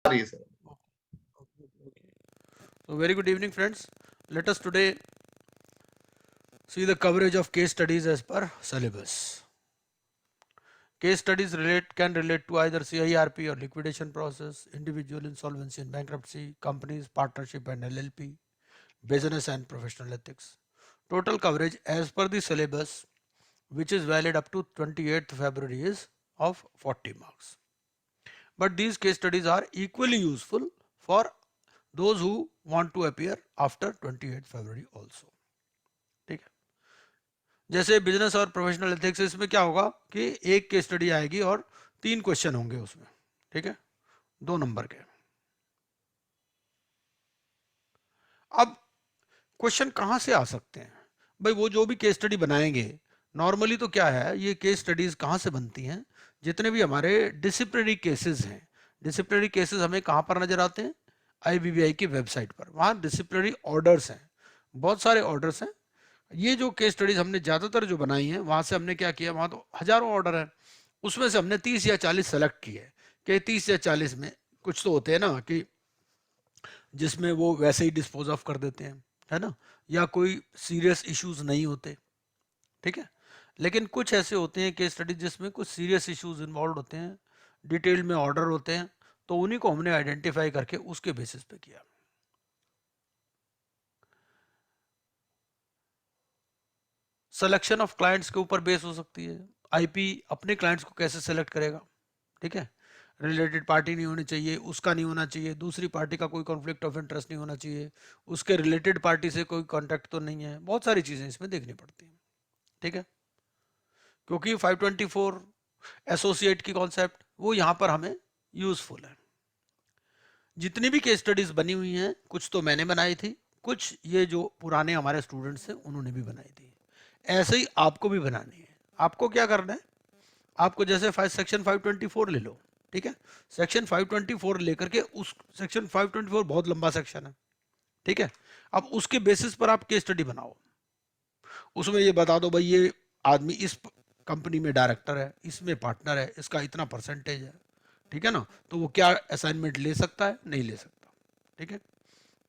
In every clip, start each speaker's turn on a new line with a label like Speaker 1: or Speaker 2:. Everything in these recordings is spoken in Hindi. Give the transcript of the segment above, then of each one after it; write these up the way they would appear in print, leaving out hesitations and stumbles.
Speaker 1: रही है sir.
Speaker 2: So very good evening friends. Let us today see the coverage of case studies as per syllabus. Case studies can relate to either CIRP or liquidation process, individual insolvency and bankruptcy, companies, partnership and LLP, business and professional ethics. Total coverage as per the syllabus, which is valid up to 28th February, is of 40 marks. But these case studies are equally useful for those who want to appear after 28th February also. ठीक है, जैसे बिजनेस और प्रोफेशनल एथिक्स, इसमें क्या होगा कि एक केस स्टडी आएगी और 3 क्वेश्चन होंगे उसमें, ठीक है, 2 नंबर के। अब क्वेश्चन कहां से आ सकते हैं भाई? वो जो भी केस स्टडी बनाएंगे, नॉर्मली तो क्या है, ये केस स्टडीज कहां से बनती हैं? जितने भी हमारे डिसिप्लिनरी केसेस हैं, डिसिप्लिनरी केसेस हमें कहां पर नजर आते हैं? आईबीबीआई की वेबसाइट पर। वहां डिसिप्लिनरी ऑर्डर्स हैं, बहुत सारे ऑर्डर्स हैं। ये जो केस स्टडीज हमने ज्यादातर जो बनाई हैं, वहां से हमने क्या किया, वहां तो हजारों ऑर्डर है, उसमें से हमने 30 या 40 सेलेक्ट किए कि 30 या 40 में कुछ तो होते हैं ना कि जिसमें वो वैसे ही डिस्पोज ऑफ कर देते हैं, है ना, या कोई सीरियस इश्यूज नहीं होते, ठीक है। लेकिन कुछ ऐसे होते हैं केस स्टडी जिसमें कुछ सीरियस इश्यूज इन्वॉल्व होते हैं, डिटेल में ऑर्डर होते हैं, तो उन्हीं को हमने आइडेंटिफाई करके उसके बेसिस पे किया। सिलेक्शन ऑफ क्लाइंट्स के ऊपर बेस हो सकती है, आईपी अपने क्लाइंट्स को कैसे सेलेक्ट करेगा, ठीक है। रिलेटेड पार्टी नहीं होनी चाहिए, उसका नहीं होना चाहिए, दूसरी पार्टी का कोई कॉन्फ्लिक्ट ऑफ इंटरेस्ट नहीं होना चाहिए, उसके रिलेटेड पार्टी से कोई कॉन्टैक्ट तो नहीं है, बहुत सारी चीजें इसमें देखनी पड़ती हैं, ठीक है। क्योंकि 524 एसोसिएट की कॉन्सेप्ट वो यहाँ पर हमें यूजफुल है। जितनी भी केस स्टडीज बनी हुई हैं, कुछ तो मैंने बनाई थी, कुछ ये जो पुराने हमारे स्टूडेंट्स हैं उन्होंने भी बनाई थी, ऐसे ही आपको भी बनानी है। आपको क्या करना है, आपको जैसे सेक्शन 524 ले लो, ठीक है। सेक्शन 524 लेकर के, उस सेक्शन 524 बहुत लंबा सेक्शन है, ठीक है। अब उसके बेसिस पर आप केस स्टडी बनाओ, उसमें ये बता दो भाई ये आदमी इस कंपनी में डायरेक्टर है, इसमें पार्टनर है, इसका इतना परसेंटेज है, ठीक है ना, तो वो क्या असाइनमेंट ले सकता है, नहीं ले सकता, ठीक है।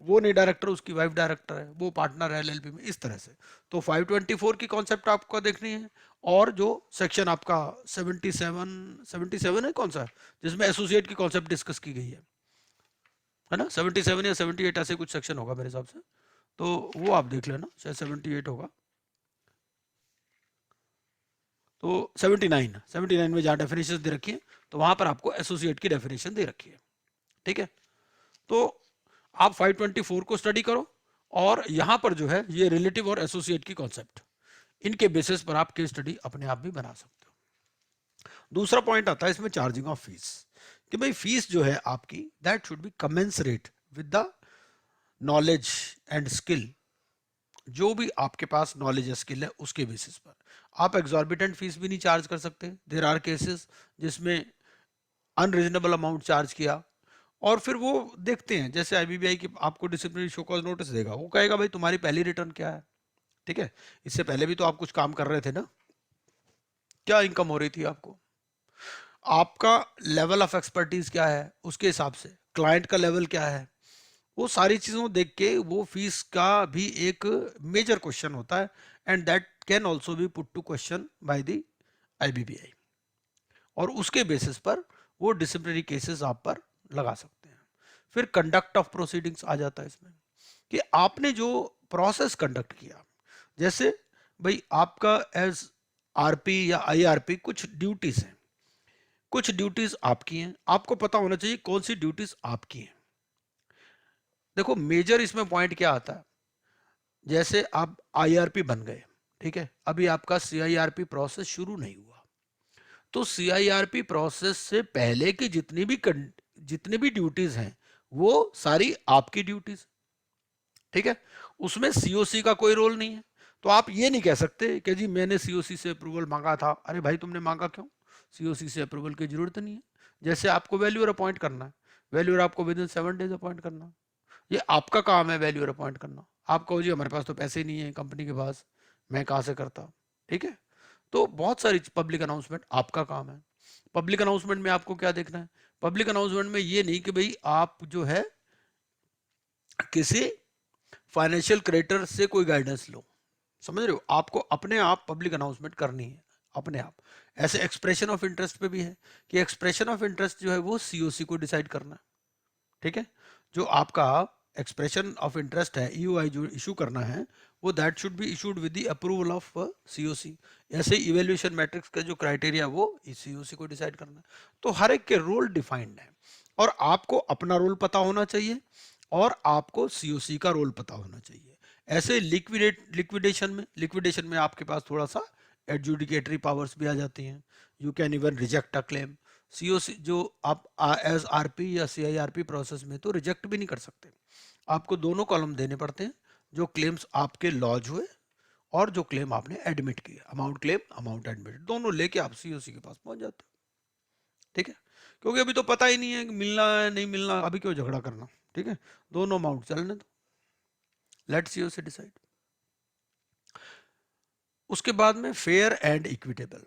Speaker 2: वो नहीं डायरेक्टर, उसकी वाइफ डायरेक्टर है, वो पार्टनर है एलएलपी में, इस तरह से। तो 524 की कॉन्सेप्ट आपको देखनी है, और जो सेक्शन आपका 77 है, कौन सा, जिसमें एसोसिएट की कॉन्सेप्ट डिस्कस की गई है ना, 77 या 78 ऐसे कुछ सेक्शन होगा मेरे हिसाब से, तो वो आप देख लेना, शायद 78 होगा। तो 79 में जहाँ डेफिनेशन दे रखी है, तो वहां पर आपको एसोसिएट की डेफिनेशन दे रखी है, ठीक है। तो आप 524 को स्टडी करो, और यहां पर जो है ये रिलेटिव और एसोसिएट की कॉन्सेप्ट, इनके बेसिस पर आप केस स्टडी अपने आप भी बना सकते हो। दूसरा पॉइंट आता है इसमें चार्जिंग ऑफ फीस, कि भाई फीस जो है आपकी, that should be commensurate with the knowledge and skill. जो भी आपके पास नॉलेज या स्किल है उसके बेसिस पर आप एग्जॉर्बिटेंट फीस भी नहीं चार्ज कर सकते। देयर आर केसेस जिसमें अनरीजनेबल अमाउंट चार्ज किया, और फिर वो देखते हैं, जैसे आईबीबीआई की आपको डिसिप्लिनरी शो कॉज नोटिस देगा, वो कहेगा भाई तुम्हारी पहली रिटर्न क्या है, ठीक है, इससे पहले भी तो आप कुछ काम कर रहे थे ना, क्या इनकम हो रही थी आपको, आपका लेवल ऑफ एक्सपर्टीज क्या है, उसके हिसाब से क्लाइंट का लेवल क्या है, वो सारी चीजों देख के वो फीस का भी एक मेजर क्वेश्चन होता है, and that can also be put to question by the IBBI, और उसके बेसिस पर वो डिसिप्लिनरी केसेस आप पर लगा सकते हैं। फिर कंडक्ट ऑफ प्रोसीडिंग्स आ जाता है इसमें, कि आपने जो प्रोसेस कंडक्ट किया, जैसे भाई आपका एज आरपी या आईआरपी कुछ ड्यूटीज हैं, कुछ ड्यूटीज आपकी हैं, आपको पता होना चाहिए कौन सी ड्यूटीज आपकी हैं। देखो मेजर इसमें पॉइंट क्या आता है, जैसे आप आईआरपी बन गए, ठीक है, अभी आपका सीआईआरपी प्रोसेस शुरू नहीं हुआ, तो सीआईआरपी प्रोसेस से पहले की जितनी भी ड्यूटीज हैं वो सारी आपकी ड्यूटीज, ठीक है, उसमें सीओसी का कोई रोल नहीं है। तो आप ये नहीं कह सकते कि जी मैंने सीओसी से अप्रूवल मांगा था, अरे भाई तुमने मांगा क्यों, सीओसी से अप्रूवल की जरूरत नहीं है। जैसे आपको वैल्यूअर अपॉइंट करना है, वैल्यूअर आपको विद इन 7 डेज अपॉइंट करना, ये आपका काम है वैल्यूअर अपॉइंट करना। आप कहो जी हमारे पास तो पैसे ही नहीं है कंपनी के पास, मैं कहाँ से करता, ठीक है। तो बहुत सारी पब्लिक अनाउंसमेंट आपका काम है। पब्लिक अनाउंसमेंट में आपको क्या देखना है, पब्लिक अनाउंसमेंट में ये नहीं कि भाई आप जो है किसी फाइनेंशियल क्रेडिटर से कोई गाइडेंस लो, समझ रहे हो, आपको अपने आप पब्लिक अनाउंसमेंट करनी है अपने आप। ऐसे एक्सप्रेशन ऑफ इंटरेस्ट पे भी है कि एक्सप्रेशन ऑफ इंटरेस्ट जो है वो सीओसी को डिसाइड करना है, ठीक है। जो आपका एक्सप्रेशन ऑफ इंटरेस्ट है ईओआई जो इशू करना है वो that should be issued with the approval of COC. ऐसे इवेल्युएशन मैट्रिक्स का जो क्राइटेरिया वो सीओसी को डिसाइड करना है। तो हर एक के रोल डिफाइंड है और आपको अपना रोल पता होना चाहिए और आपको सीओसी का रोल पता होना चाहिए। ऐसे लिक्विडेशन में आपके पास थोड़ा सा एडजुडिकेटरी पावर्स भी आ जाती हैं। You can even reject a claim. COC जो आप एज आरपी या सीआईआरपी प्रोसेस में तो रिजेक्ट भी नहीं कर सकते, आपको दोनों कॉलम देने पड़ते हैं, जो क्लेम्स आपके लॉज हुए और जो क्लेम आपने एडमिट किया, अमाउंट क्लेम अमाउंट एडमिट दोनों लेके आप सीओसी के पास पहुंच जाते हो, ठीक है। क्योंकि अभी तो पता ही नहीं है कि मिलना है नहीं मिलना, अभी क्यों झगड़ा करना, ठीक है, दोनों अमाउंट चलने दो, लेट सीओसी डिसाइड। उसके बाद में फेयर एंड इक्विटेबल।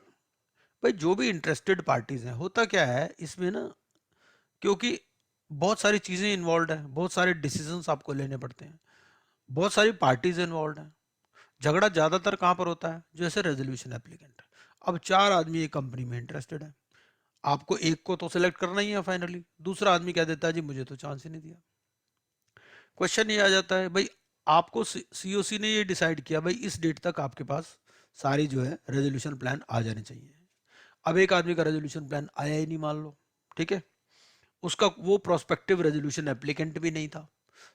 Speaker 2: भाई जो भी इंटरेस्टेड पार्टीज हैं, होता क्या है इसमें ना, क्योंकि बहुत सारी चीजें इन्वॉल्व है, बहुत सारे डिसीजंस आपको लेने पड़ते हैं, बहुत सारी पार्टीज इन्वॉल्व हैं। झगड़ा ज्यादातर कहां पर होता है, जैसे रेजोल्यूशन एप्लीकेंट। अब 4 आदमी एक कंपनी में इंटरेस्टेड है, आपको एक को तो सिलेक्ट करना ही है फाइनली, दूसरा आदमी कह देता है जी मुझे तो चांस ही नहीं दिया। क्वेश्चन ये आ जाता है भाई, आपको सीओसी ने ये डिसाइड किया भाई इस डेट तक आपके पास सारी जो है रेजोल्यूशन प्लान आ जाने चाहिए। अब एक आदमी का रेजोल्यूशन प्लान आया ही नहीं मान लो, ठीक है, उसका वो प्रोस्पेक्टिव रेजोल्यूशन एप्लीकेंट भी नहीं था,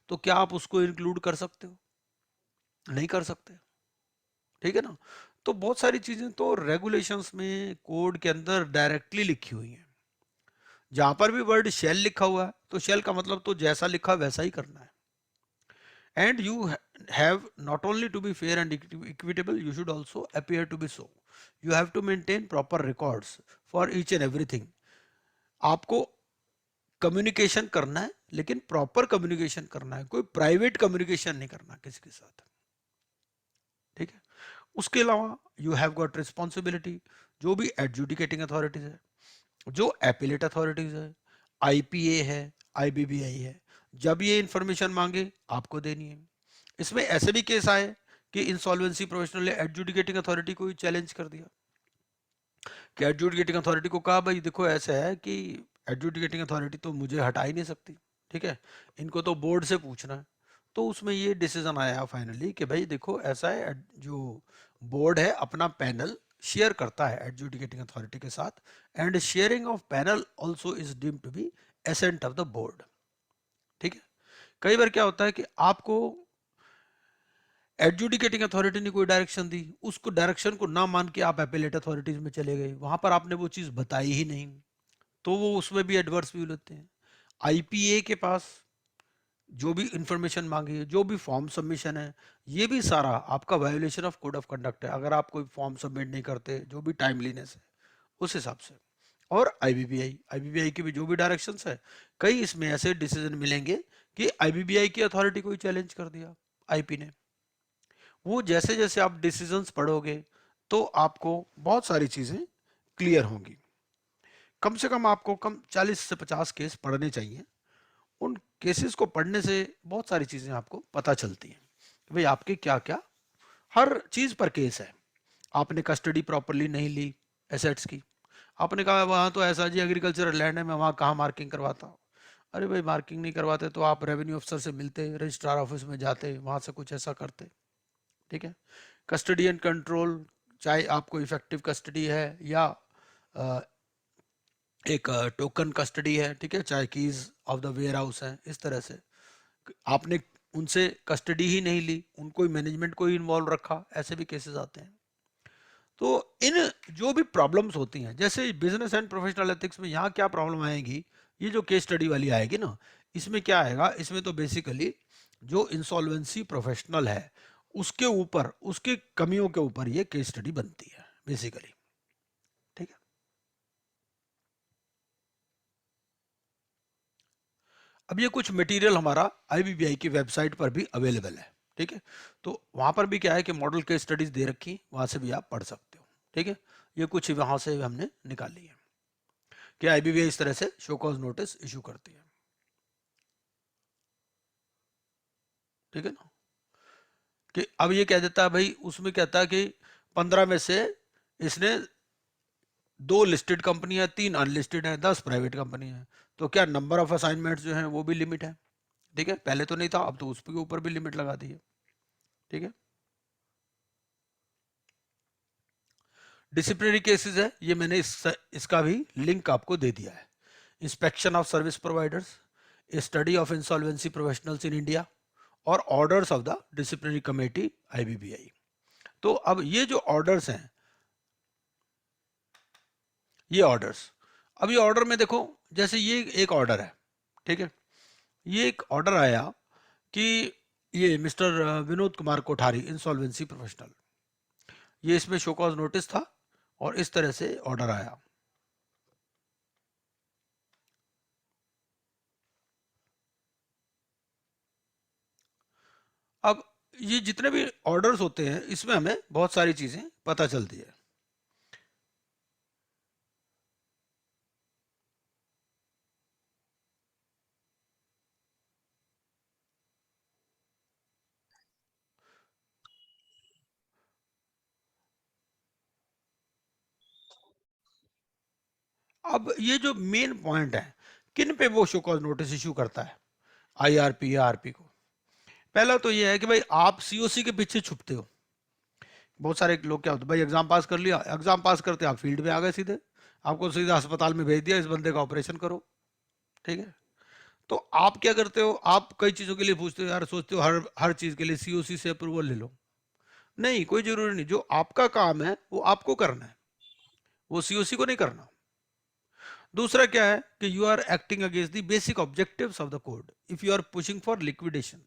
Speaker 2: तो क्या आप उसको इंक्लूड कर सकते हो, नहीं कर सकते, ठीक है ना। तो बहुत सारी चीजें तो रेगुलेशंस में कोड के अंदर डायरेक्टली लिखी हुई हैं। जहां पर भी वर्ड शेल लिखा हुआ है तो शेल का मतलब तो जैसा लिखा वैसा ही करना है। And you have not only to be fair and equitable, you should also appear to be so. You have to maintain proper records for each and everything. आपको कम्युनिकेशन करना है, लेकिन प्रॉपर कम्युनिकेशन करना है, कोई प्राइवेट कम्युनिकेशन नहीं करना किसी के साथ, ठीक है। उसके अलावा यू हैव गॉट रिस्पॉन्सिबिलिटी, जो भी एडजुडिकेटिंग अथॉरिटीज है, जो एपिलेट अथॉरिटीज है, आईपीए है, आईबीबीआई है, जब ये इंफॉर्मेशन मांगे आपको देनी है। इसमें ऐसे भी केस आए कि इंसॉल्वेंसी प्रोफेशनल ने एडजुडिकेटिंग अथॉरिटी को चैलेंज कर दिया, कि एडजुडिकेटिंग अथॉरिटी को कहा भाई देखो ऐसा है कि एडजुडिकेटिंग अथॉरिटी तो मुझे हटा ही नहीं सकती, ठीक है, इनको तो बोर्ड से पूछना है। तो उसमें ये डिसीजन आया फाइनली कि भाई देखो ऐसा है, जो बोर्ड है अपना पैनल शेयर करता है एडजुडिकेटिंग अथॉरिटी के साथ, and sharing of panel also is deemed to be assent of the board, ठीक है। कई बार क्या होता है कि आपको एडजुडिकेटिंग अथॉरिटी ने कोई डायरेक्शन दी, उसको डायरेक्शन को ना मान के आप एपेलेट अथॉरिटीज में चले गए, वहां पर आपने वो चीज बताई ही नहीं, तो वो उसमें भी एडवर्स व्यू लेते हैं। आईपीए के पास जो भी इंफॉर्मेशन मांगी है, जो भी फॉर्म सबमिशन है, ये भी सारा आपका violation of code of conduct है, अगर आप कोई फॉर्म सबमिट नहीं करते, जो भी टाइमलीनेस है उस हिसाब से। और आईबीबीआई की भी जो भी डायरेक्शंस है, कई इसमें ऐसे डिसीजन मिलेंगे कि आईबीबीआई की अथॉरिटी को ही चैलेंज कर दिया आईपी ने। वो जैसे जैसे आप डिसीजंस पढ़ोगे तो आपको बहुत सारी चीजें क्लियर होंगी। कम से कम आपको कम 40 से 50 केस पढ़ने चाहिए। उन केसेस को पढ़ने से बहुत सारी चीजें आपको पता चलती हैं भाई आपके क्या क्या हर चीज पर केस है। आपने कस्टडी प्रॉपरली नहीं ली एसेट्स की, आपने कहा वहां तो ऐसा जी एग्रीकल्चरल लैंड है, मैं वहां कहाँ मार्किंग करवाता हूँ। अरे भाई मार्किंग नहीं करवाते तो आप रेवेन्यू अफसर से मिलते, रजिस्ट्रार ऑफिस में जाते, वहां से कुछ ऐसा करते, ठीक है। कस्टडी एंड कंट्रोल, चाहे आपको इफेक्टिव कस्टडी है या एक टोकन कस्टडी है, ठीक है, चाहे keys of the warehouse है, इस तरह से आपने उनसे कस्टडी ही नहीं ली, उनको मैनेजमेंट को ही इन्वॉल्व रखा, ऐसे भी केसेस आते हैं। तो इन जो भी प्रॉब्लम्स होती हैं, जैसे बिजनेस एंड प्रोफेशनल एथिक्स में यहाँ क्या प्रॉब्लम आएगी, ये जो केस स्टडी वाली आएगी ना, इसमें क्या आएगा, इसमें तो बेसिकली जो इंसॉल्वेंसी प्रोफेशनल है उसके ऊपर, उसकी कमियों के ऊपर ये केस स्टडी बनती है बेसिकली, ठीक है। अब ये कुछ मटेरियल हमारा आईबीबीआई की वेबसाइट पर भी अवेलेबल है, ठीक है। तो वहां पर भी क्या है कि मॉडल केस स्टडीज दे रखी, वहां से भी आप पढ़ सकते हो, ठीक है। ये कुछ वहां से हमने निकाल ली है। कि आईबीबीआई इस तरह से शो कॉज नोटिस इशू करती है, ठीक है ना। कि अब ये कह देता है भाई, उसमें कहता है कि 15 में से इसने 2 लिस्टेड कंपनी है, 3 अनलिस्टेड है, 10 प्राइवेट कंपनी है, तो क्या नंबर ऑफ असाइनमेंट्स जो है वो भी लिमिट है, ठीक है। पहले तो नहीं था, अब तो उसके ऊपर भी लिमिट लगा दी है, ठीक है। डिसिप्लिनरी केसेस है, ये मैंने इसका भी लिंक आपको दे दिया है। Inspection of service providers, study of insolvency professionals in India, और orders of the disciplinary committee IBBI. तो अब ये जो ऑर्डर्स हैं, ये ऑर्डर्स, अब ये ऑर्डर में देखो, जैसे ये एक ऑर्डर है, ठीक है। ये एक ऑर्डर आया कि ये mister Vinod Kumar Kothari insolvency professional, ये इसमें शो कॉज नोटिस था और इस तरह से ऑर्डर आया। अब ये जितने भी ऑर्डर्स होते हैं इसमें हमें बहुत सारी चीजें पता चलती है। अब ये जो मेन पॉइंट है, किन पे वो शो कॉज नोटिस इशू करता है आईआरपी या आरपी को। पहला तो ये है कि भाई आप सीओसी के पीछे छुपते हो। बहुत सारे लोग क्या होते हैं, भाई एग्जाम पास कर लिया, एग्जाम पास करते आप फील्ड में आ गए सीधे, आपको सीधा अस्पताल में भेज दिया, इस बंदे का ऑपरेशन करो, ठीक है। तो आप क्या करते हो, आप कई चीजों के लिए पूछते हो यार, सोचते हो हर हर चीज के लिए सीओसी से अप्रूवल ले लो। नहीं, कोई जरूरी नहीं, जो आपका काम है वो आपको करना है, वो सीओसी को नहीं करना। दूसरा क्या है कि you are acting against the basic objectives of the code if you are pushing for liquidation.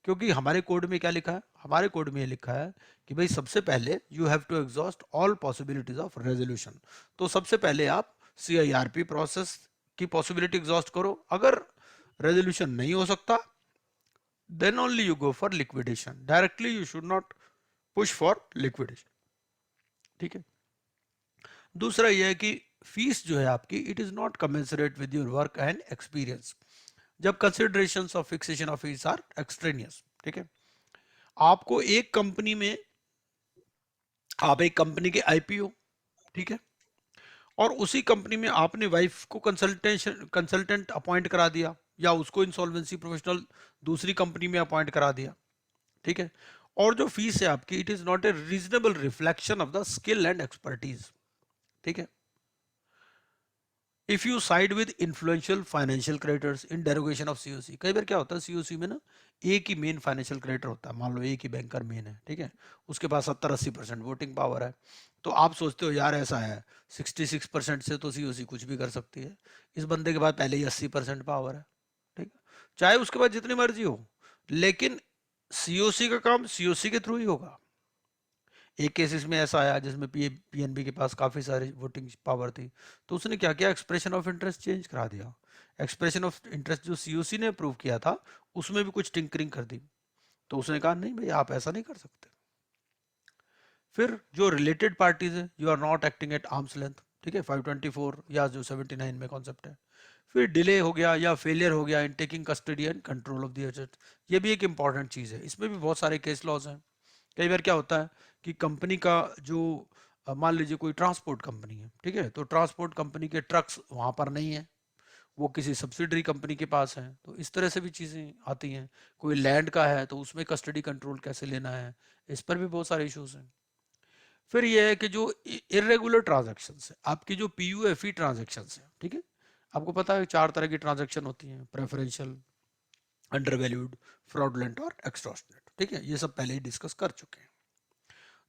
Speaker 2: क्योंकि हमारे कोड में क्या लिखा है, हमारे कोड में ये लिखा है कि भाई सबसे पहले you have to exhaust all possibilities of resolution. तो सबसे पहले आप सीआईआरपी प्रोसेस की पॉसिबिलिटी एग्जॉस्ट करो, अगर रेजोल्यूशन नहीं हो सकता then only you go for liquidation, directly you should not push for liquidation, ठीक है। दूसरा यह है कि फीस जो है आपकी, it is not commensurate with your work and experience, जब considerations of fixation of fees are extraneous, ठीक है। आपको एक कंपनी में, आप एक कंपनी के आईपीओ, ठीक है, और उसी कंपनी में आपने वाइफ को कंसल्टेंट अपॉइंट करा दिया, या उसको इंसॉल्वेंसी प्रोफेशनल दूसरी कंपनी में अपॉइंट करा दिया, ठीक है। और जो फीस है आपकी, it is not A reasonable reflection of the skill and expertise, ठीक है। If you side with influential financial creditors in derogation of COC, कई बार क्या होता है सीओसी में ना, एक ही मेन फाइनेंशियल क्रेडिटर होता है, मान लो एक ही बैंकर मेन है, ठीक है, उसके पास 70-80% वोटिंग पावर है। तो आप सोचते हो यार ऐसा है, 66% से तो सीओसी कुछ भी कर सकती है, इस बंदे के पास पहले ही 80% पावर है, ठीक है, चाहे उसके पास जितनी मर्जी हो, लेकिन सीओसी का काम सीओसी के थ्रू ही होगा। एक केस इसमें ऐसा आया जिसमें पीएनबी के पास काफी सारी वोटिंग पावर थी, तो उसने क्या किया, एक्सप्रेशन ऑफ इंटरेस्ट चेंज करा दिया। एक्सप्रेशन ऑफ इंटरेस्ट जो सीओसी ने अप्रूव किया था उसमें भी कुछ टिंकरिंग कर दी, तो उसने कहा नहीं भाई आप ऐसा नहीं कर सकते। फिर जो रिलेटेड पार्टीज है, you are not acting at arm's length, ठीक है, 524 या जो 79 में कॉन्सेप्ट है। फिर डिले हो गया या फेलियर हो गया in taking custody and control of the asset, ये भी एक इंपॉर्टेंट चीज है, इसमें भी बहुत सारे केस लॉज हैं। कई बार क्या होता है कि कंपनी का जो मान लीजिए कोई ट्रांसपोर्ट कंपनी है, ठीक है, तो ट्रांसपोर्ट कंपनी के ट्रक्स वहां पर नहीं है, वो किसी सब्सिडरी कंपनी के पास है, तो इस तरह से भी चीजें आती हैं। कोई लैंड का है तो उसमें कस्टडी कंट्रोल कैसे लेना है, इस पर भी बहुत सारे इश्यूज हैं। फिर यह है कि जो इरेगुलर ट्रांजेक्शन है, आपकी जो पीयूएफई ट्रांजेक्शन है, ठीक है, आपको पता है 4 तरह की ट्रांजेक्शन होती हैं, प्रेफरेंशियल, अंडरवैल्यूड, फ्रॉडलेंट और एक्सटॉर्शनेट, ठीक है, ये सब पहले ही डिस्कस कर चुके हैं।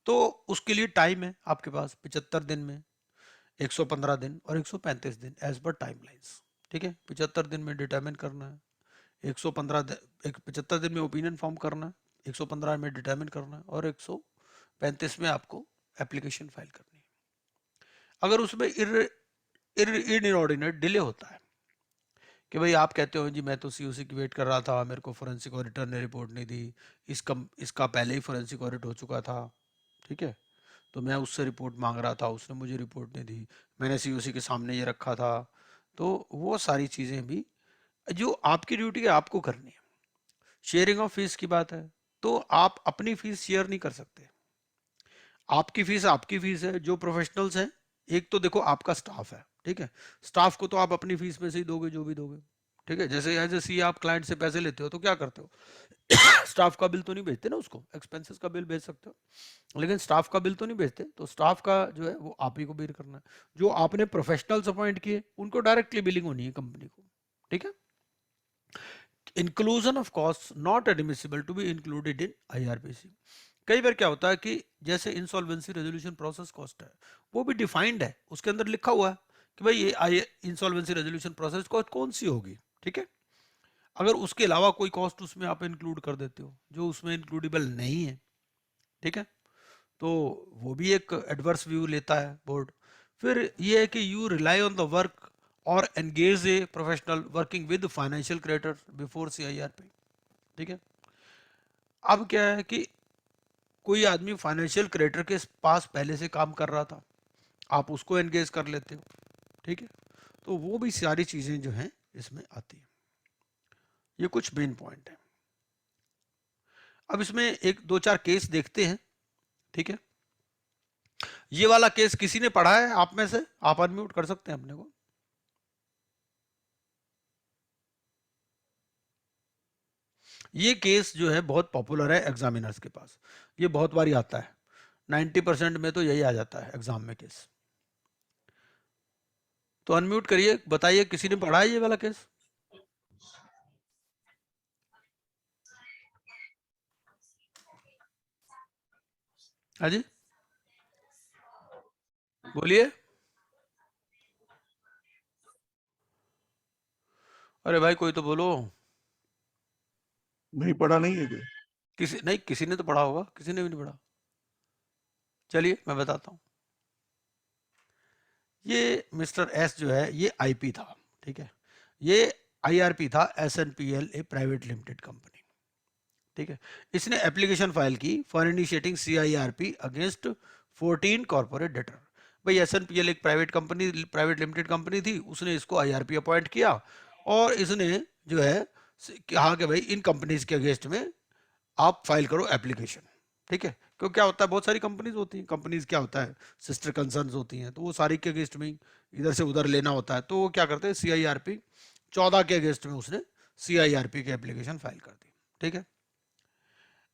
Speaker 2: तो उसके लिए टाइम है आपके पास 75 दिन में, 115 दिन और 135 दिन एज पर टाइम लाइन्स, ठीक है। 75 दिन में डिटर्मिन करना है, 75 दिन में ओपिनियन फॉर्म करना है, 115 में डिटर्मिन करना है, और 135 में आपको एप्लीकेशन फाइल करनी है। अगर उसमें इनऑर्डिनेट डिले होता है कि भाई आप कहते हो जी मैं तो सीओसी की वेट कर रहा था, मेरे को फोरेंसिक ऑडिटर ने रिपोर्ट नहीं दी, इसका पहले ही फोरेंसिक ऑडिट हो चुका था, ठीक है, तो मैं उससे रिपोर्ट मांग रहा था, उसने मुझे रिपोर्ट नहीं दी, मैंने सीओसी के सामने ये रखा था, तो वो सारी चीजें भी जो आपकी ड्यूटी है आपको करनी है। शेयरिंग ऑफ फीस की बात है, तो आप अपनी फीस शेयर नहीं कर सकते। आपकी फीस है। जो प्रोफेशनल्स हैं, एक तो देखो आपका स्टाफ है, ठीक है, स्टाफ को तो आप अपनी फीस में से ही दोगे जो भी दोगे, ठीक है। जैसे एज ए सी आप क्लाइंट से पैसे लेते हो तो क्या करते हो, स्टाफ का बिल तो नहीं भेजते ना, उसको एक्सपेंसेस का बिल भेज सकते हो, लेकिन स्टाफ का बिल तो नहीं भेजते। तो स्टाफ का जो है वो आप ही को बेयर करना है। जो आपने प्रोफेशनल्स अपॉइंट किए उनको डायरेक्टली बिलिंग होनी है कंपनी को, ठीक है। Inclusion of cost not admissible to be included in IRPC. कई बार क्या होता है कि जैसे इंसॉल्वेंसी रेजोल्यूशन प्रोसेस कॉस्ट है, वो भी डिफाइंड है, उसके अंदर लिखा हुआ है कि भाई ये इंसॉल्वेंसी रेजोल्यूशन प्रोसेस कॉस्ट कौन सी होगी, ठीक है। अगर उसके अलावा कोई कॉस्ट उसमें आप इंक्लूड कर देते हो जो उसमें इंक्लूडेबल नहीं है, ठीक है, तो वो भी एक एडवर्स व्यू लेता है बोर्ड। फिर ये है कि you rely on the work और engage a professional working with financial creditor before CIRP, ठीक है। अब क्या है कि कोई आदमी फाइनेंशियल क्रेडिटर के पास पहले से काम कर रहा था, आप उसको एंगेज कर लेते हो, ठीक है। तो वो भी सारी चीजें जो हैं इसमें आती है। ये कुछ मेन पॉइंट है। अब इसमें एक दो चार केस देखते हैं, ठीक है। ये वाला केस किसी ने पढ़ा है आप में से? आप अनम्यूट कर सकते हैं अपने को। ये केस जो है बहुत पॉपुलर है एग्जामिनर्स के पास, ये बहुत बारी आता है, 90% में तो यही आ जाता है एग्जाम में केस। तो अनम्यूट करिए, बताइए किसी ने पढ़ा है ये वाला केस? हाँ जी, बोलिए। अरे भाई कोई तो बोलो।
Speaker 1: नहीं, पढ़ा नहीं है क्या?
Speaker 2: किसी नहीं, किसी ने तो पढ़ा होगा, किसी ने भी नहीं पढ़ा। चलिए मैं बताता हूँ। ये मिस्टर एस जो है ये आईपी था, ठीक है। ये आईआरपी था, एसएनपीएल ए प्राइवेट लिमिटेड कंपनी, ठीक है। इसने एप्लीकेशन फाइल की for initiating CIRP against 14 corporate debtor. भाई एसएनपीएल एक प्राइवेट लिमिटेड कंपनी थी, उसने इसको आईआरपी अपॉइंट किया और इसने जो है कहा कि भाई इन कंपनीज के अगेंस्ट में आप फाइल करो एप्लीकेशन, ठीक है। क्योंकि क्या होता है, बहुत सारी कंपनीज होती हैं, कंपनीज क्या होता है सिस्टर कंसर्न्स होती हैं, तो वो सारी के अगेंस्ट में इधर से उधर लेना होता है, तो वो क्या करते हैं सीआईआरपी 14 के अगेंस्ट में उसने सीआईआरपी की एप्लीकेशन फाइल कर दी, ठीक है।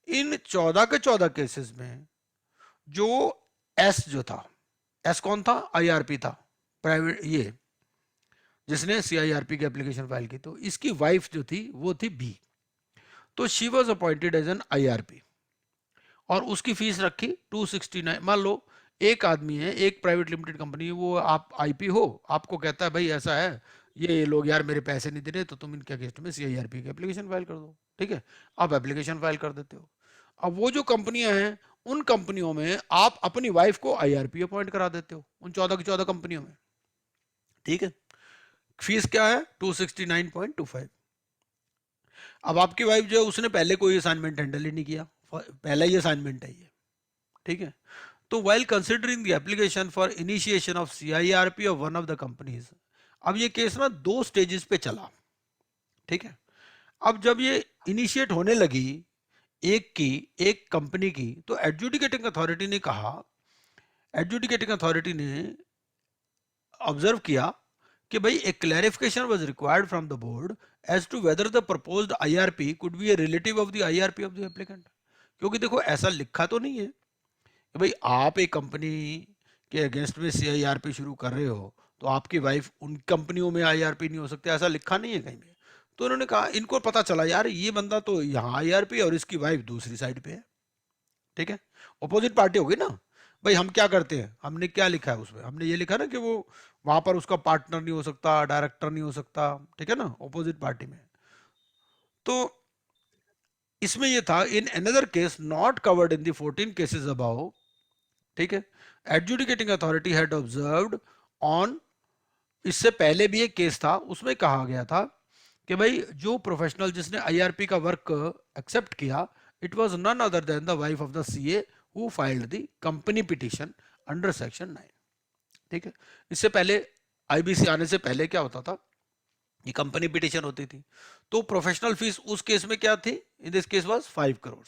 Speaker 2: इन 14 के 14 केसेस में जो एस जो था, एस कौन था? आईआरपी था, प्राइवेट, ये जिसने सीआईआरपी की एप्लीकेशन फाइल की, तो इसकी वाइफ जो थी वो थी बी। तो she was appointed as an IRP और उसकी फीस रखी 269। मान लो एक आदमी है, एक प्राइवेट लिमिटेड कंपनी है, वो आप आईपी हो, आपको कहता है भाई ऐसा है, ये लोग यार मेरे पैसे नहीं दे रहे, तो तुम इनके अगेंस्ट में सीआईआरपी की एप्लीकेशन फाइल कर दो, ठीक है। आप एप्लीकेशन फाइल कर देते हो। अब वो जो कंपनियां हैं, उन कंपनियों में आप अपनी वाइफ को आईआरपी अपॉइंट करा देते हो, उन 14 की 14 कंपनियों में, ठीक है। फीस क्या है? 269.25। अब आपकी वाइफ जो है उसने पहले कोई असाइनमेंट हैंडल ही नहीं किया, पहला ही असाइनमेंट है ये, ठीक है। तो while considering the application for initiation of CIRP of one of the companies, अब ये केस ना दो स्टेजेस पे चला, ठीक है। अब जब ये इनिशिएट होने लगी एक कंपनी की, तो एडजुडिकेटिंग अथॉरिटी ने कहा, एडजुडिकेटिंग अथॉरिटी ने ऑब्जर्व किया कि भाई एक clarification was required from the board as to whether the proposed IRP could be a relative of the IRP of the applicant. क्योंकि देखो ऐसा लिखा तो नहीं है कि भाई आप एक कंपनी के अगेंस्ट में सीआईआरपी शुरू कर रहे हो तो आपकी वाइफ उन कंपनियों में आईआरपी नहीं हो सकते, ऐसा लिखा नहीं है कहीं भी। तो उन्होंने कहा, इनको पता चला यार ये बंदा तो यहाँ आईआरपी और इसकी वाइफ दूसरी साइड पे है, ठीक है, अपोजिट पार्टी होगी ना। भाई हम क्या करते हैं, हमने क्या लिखा है उसमें, हमने ये लिखा ना कि वो वहां पर उसका पार्टनर नहीं हो सकता, डायरेक्टर नहीं हो सकता, ठीक है ना, अपोजिट पार्टी में। तो इसमें ये था, in another case not covered in the 14 cases above, ठीक है, adjudicating authority had observed on, इससे पहले भी एक केस था उसमें कहा गया था कि भाई जो प्रोफेशनल जिसने आईआरपी का वर्क एक्सेप्ट किया, it was none other than the wife of the CA who filed the company petition under section 9, ठीक है। इससे पहले आईबीसी आने से पहले क्या होता था, ये कंपनी पिटिशन होती थी, तो प्रोफेशनल फीस उस केस में क्या थी, इन दिस केस वाज 5 करोड़।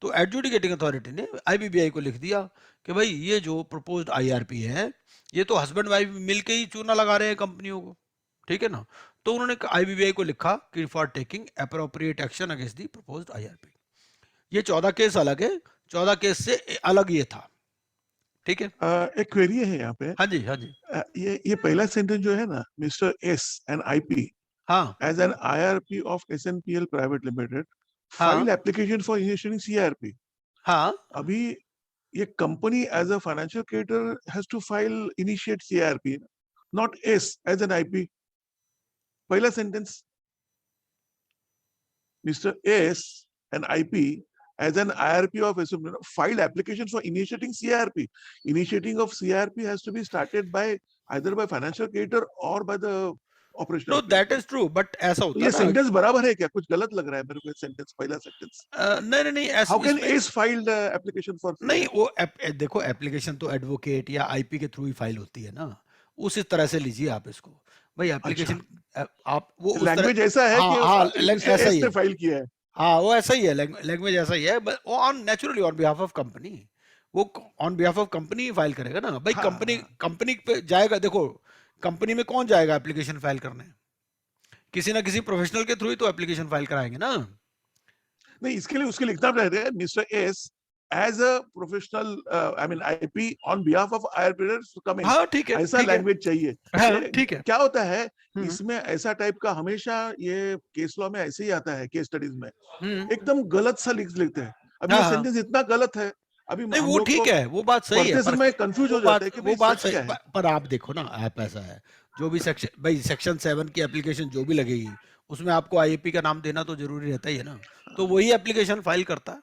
Speaker 2: तो एडजुडिकेटिंग अथॉरिटी ने आईबीबीआई को लिख दिया कि भाई ये जो प्रपोज्ड आईआरपी है, ये तो हस्बैंड वाइफ मिलके ही चूना लगा रहे हैं कंपनियों को, ठीक है ना। तो उन्होंने आईबीबीआई को लिखा कि for taking appropriate action against the proposed IRP. ये 14 केस अलग है, 14 केस से अलग ये था, ठीक है।
Speaker 1: एक क्वेरी है यहाँ पे।
Speaker 2: हाँ जी, हाँ जी।
Speaker 1: ये पहला सेंटेंस जो है ना, मिस्टर एस एंड आईपी
Speaker 2: हाँ
Speaker 1: as an IRP of SNPL Private Limited
Speaker 2: हाँ
Speaker 1: file application for initiating CIRP.
Speaker 2: हाँ।
Speaker 1: अभी ये company as a financial creditor has to file initiate CIRP, not S as an IP. पहला sentence, Mr. S and IP as an IRP of SNPL filed application for initiating CIRP. Initiating of CIRP has to be started by either by financial creditor or by the operational
Speaker 2: know that
Speaker 1: creditor.
Speaker 2: Is true, but ऐसा
Speaker 1: तो
Speaker 2: होता
Speaker 1: ये
Speaker 2: है ना।
Speaker 1: सेंटेंस बराबर है क्या? कुछ गलत लग रहा है मेरे को सेंटेंस, पहला सेंटेंस।
Speaker 2: नहीं नहीं नहीं,
Speaker 1: How can
Speaker 2: इसमें
Speaker 1: ACE filed application for
Speaker 2: नहीं,
Speaker 1: CIRP?
Speaker 2: वो देखो एप्लीकेशन तो एडवोकेट या आईपी के थ्रू ही फाइल होती है ना, उस इस तरह से लीजिए आप इसको, भाई
Speaker 1: अच्छा,
Speaker 2: एप्लीकेशन आप वो उस तरह।
Speaker 1: लैंग्वेज ऐसा है
Speaker 2: हाँ
Speaker 1: कि
Speaker 2: हाँ,
Speaker 1: मिस्टर
Speaker 2: ऐसा
Speaker 1: एस
Speaker 2: ही
Speaker 1: ने
Speaker 2: है।
Speaker 1: फाइल किया है।
Speaker 2: हाँ वो ऐसा ही है, लैंग्वेज ऐसा ही है, बट वो on naturally on behalf of company, वो ऑन बिहाफ ऑफ कंपनी ही फाइल करेगा ना भाई।
Speaker 1: हाँ
Speaker 2: कंपनी
Speaker 1: हाँ।
Speaker 2: कंपनी पे जाएगा, देखो कंपनी में कौन जाएगा एप्लीकेशन फाइल करने, किसी ना किसी प्रोफेशनल के थ्रू ही तो एप्लीकेशन फाइल कराएंगे ना।
Speaker 1: नहीं, इसके लिए उसके लिखना रहता है mister S as a professional, I mean IP on behalf of IRP to come in,
Speaker 2: हाँ ठीक है,
Speaker 1: ऐसा
Speaker 2: ठीक है।
Speaker 1: लैंग्वेज चाहिए।
Speaker 2: हाँ
Speaker 1: ये
Speaker 2: ठीक है।
Speaker 1: क्या होता है,
Speaker 2: हम्म
Speaker 1: इसमें ऐसा टाइप का हमेशा ये केस लॉ में ऐसे ही आता है, केस स्टडीज में
Speaker 2: हम्म।
Speaker 1: एकदम गलत सा लिख लेते हैं। अभी
Speaker 2: हाँ
Speaker 1: ये
Speaker 2: हाँ,
Speaker 1: सेंटेंस इतना गलत है, अभी
Speaker 2: नहीं
Speaker 1: हम
Speaker 2: वो
Speaker 1: लोग
Speaker 2: ठीक
Speaker 1: को
Speaker 2: है, वो बात सही है,
Speaker 1: पढ़ते
Speaker 2: पर
Speaker 1: समय कंफ्यूज हो जाता है कि
Speaker 2: वो
Speaker 1: भाई
Speaker 2: बात
Speaker 1: सच
Speaker 2: सही,
Speaker 1: क्या है।
Speaker 2: पर आप देखो ना, आप ऐसा है, जो भी सेक्शन भाई सेक्शन 7 की एप्लीकेशन जो भी लगेगी, उसमें आपको आईएपी का नाम देना तो जरूरी रहता ही है ना, तो वही एप्लीकेशन फाइल करता है।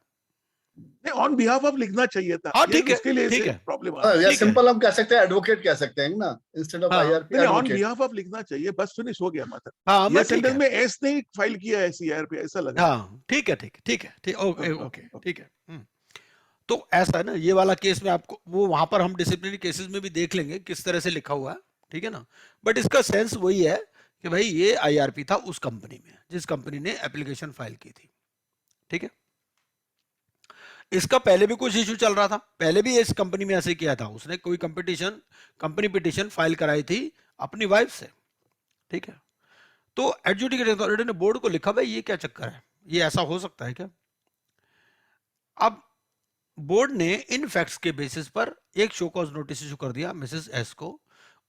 Speaker 1: नहीं, ऑन बिहाफ ऑफ लिखना चाहिए था,
Speaker 2: हाँ
Speaker 1: ये
Speaker 2: ठीक है,
Speaker 1: उसके लिए
Speaker 2: ठीक
Speaker 1: से
Speaker 2: है,
Speaker 1: प्रॉब्लम आ रहा है।
Speaker 3: या
Speaker 2: ठीक है।
Speaker 3: सिंपल हम कह सकते हैं एडवोकेट कह सकते हैं ना, इंस्टेड ऑफ
Speaker 2: हाँ
Speaker 3: आईआरपी
Speaker 1: नहीं नहीं, ऑन
Speaker 3: एडवोकेट।
Speaker 1: बिहाफ ऑफ लिखना चाहिए, बस फिनिश हो गया मतलब।
Speaker 2: हाँ,
Speaker 1: ये
Speaker 2: मैं ठीक
Speaker 1: सेंटेंस
Speaker 2: है।
Speaker 1: में एस ने फाइल किया है सीआरपी, ऐसा लग रहा
Speaker 2: हाँ ठीक है, ठीक है, ठीक है, ठीक,
Speaker 1: है।
Speaker 2: ओके ओके, ठीक है। तो ऐसा है ना, ये वाला केस में आपको वो वहां पर हम डिसिप्लिनरी केसेस में भी देख लेंगे किस तरह से लिखा हुआ है, ठीक है ना। बट इसका सेंस वही है कि भाई ये आईआरपी था उस कंपनी में जिस कंपनी ने एप्लीकेशन फाइल की थी, ठीक है। इसका पहले भी कुछ इशू चल रहा था, पहले भी इस कंपनी में ऐसे किया था, उसने कोई कंपनी पिटिशन फाइल कराई थी अपनी वाइफ से, ठीक है। तो एडजुडिकेटिंग अथॉरिटी ने बोर्ड को लिखा, भाई ये क्या चक्कर है, ये ऐसा हो सकता है क्या। अब बोर्ड ने इन फैक्ट्स के बेसिस पर एक शो कॉज नोटिस इशू कर दिया मिसेस एस को।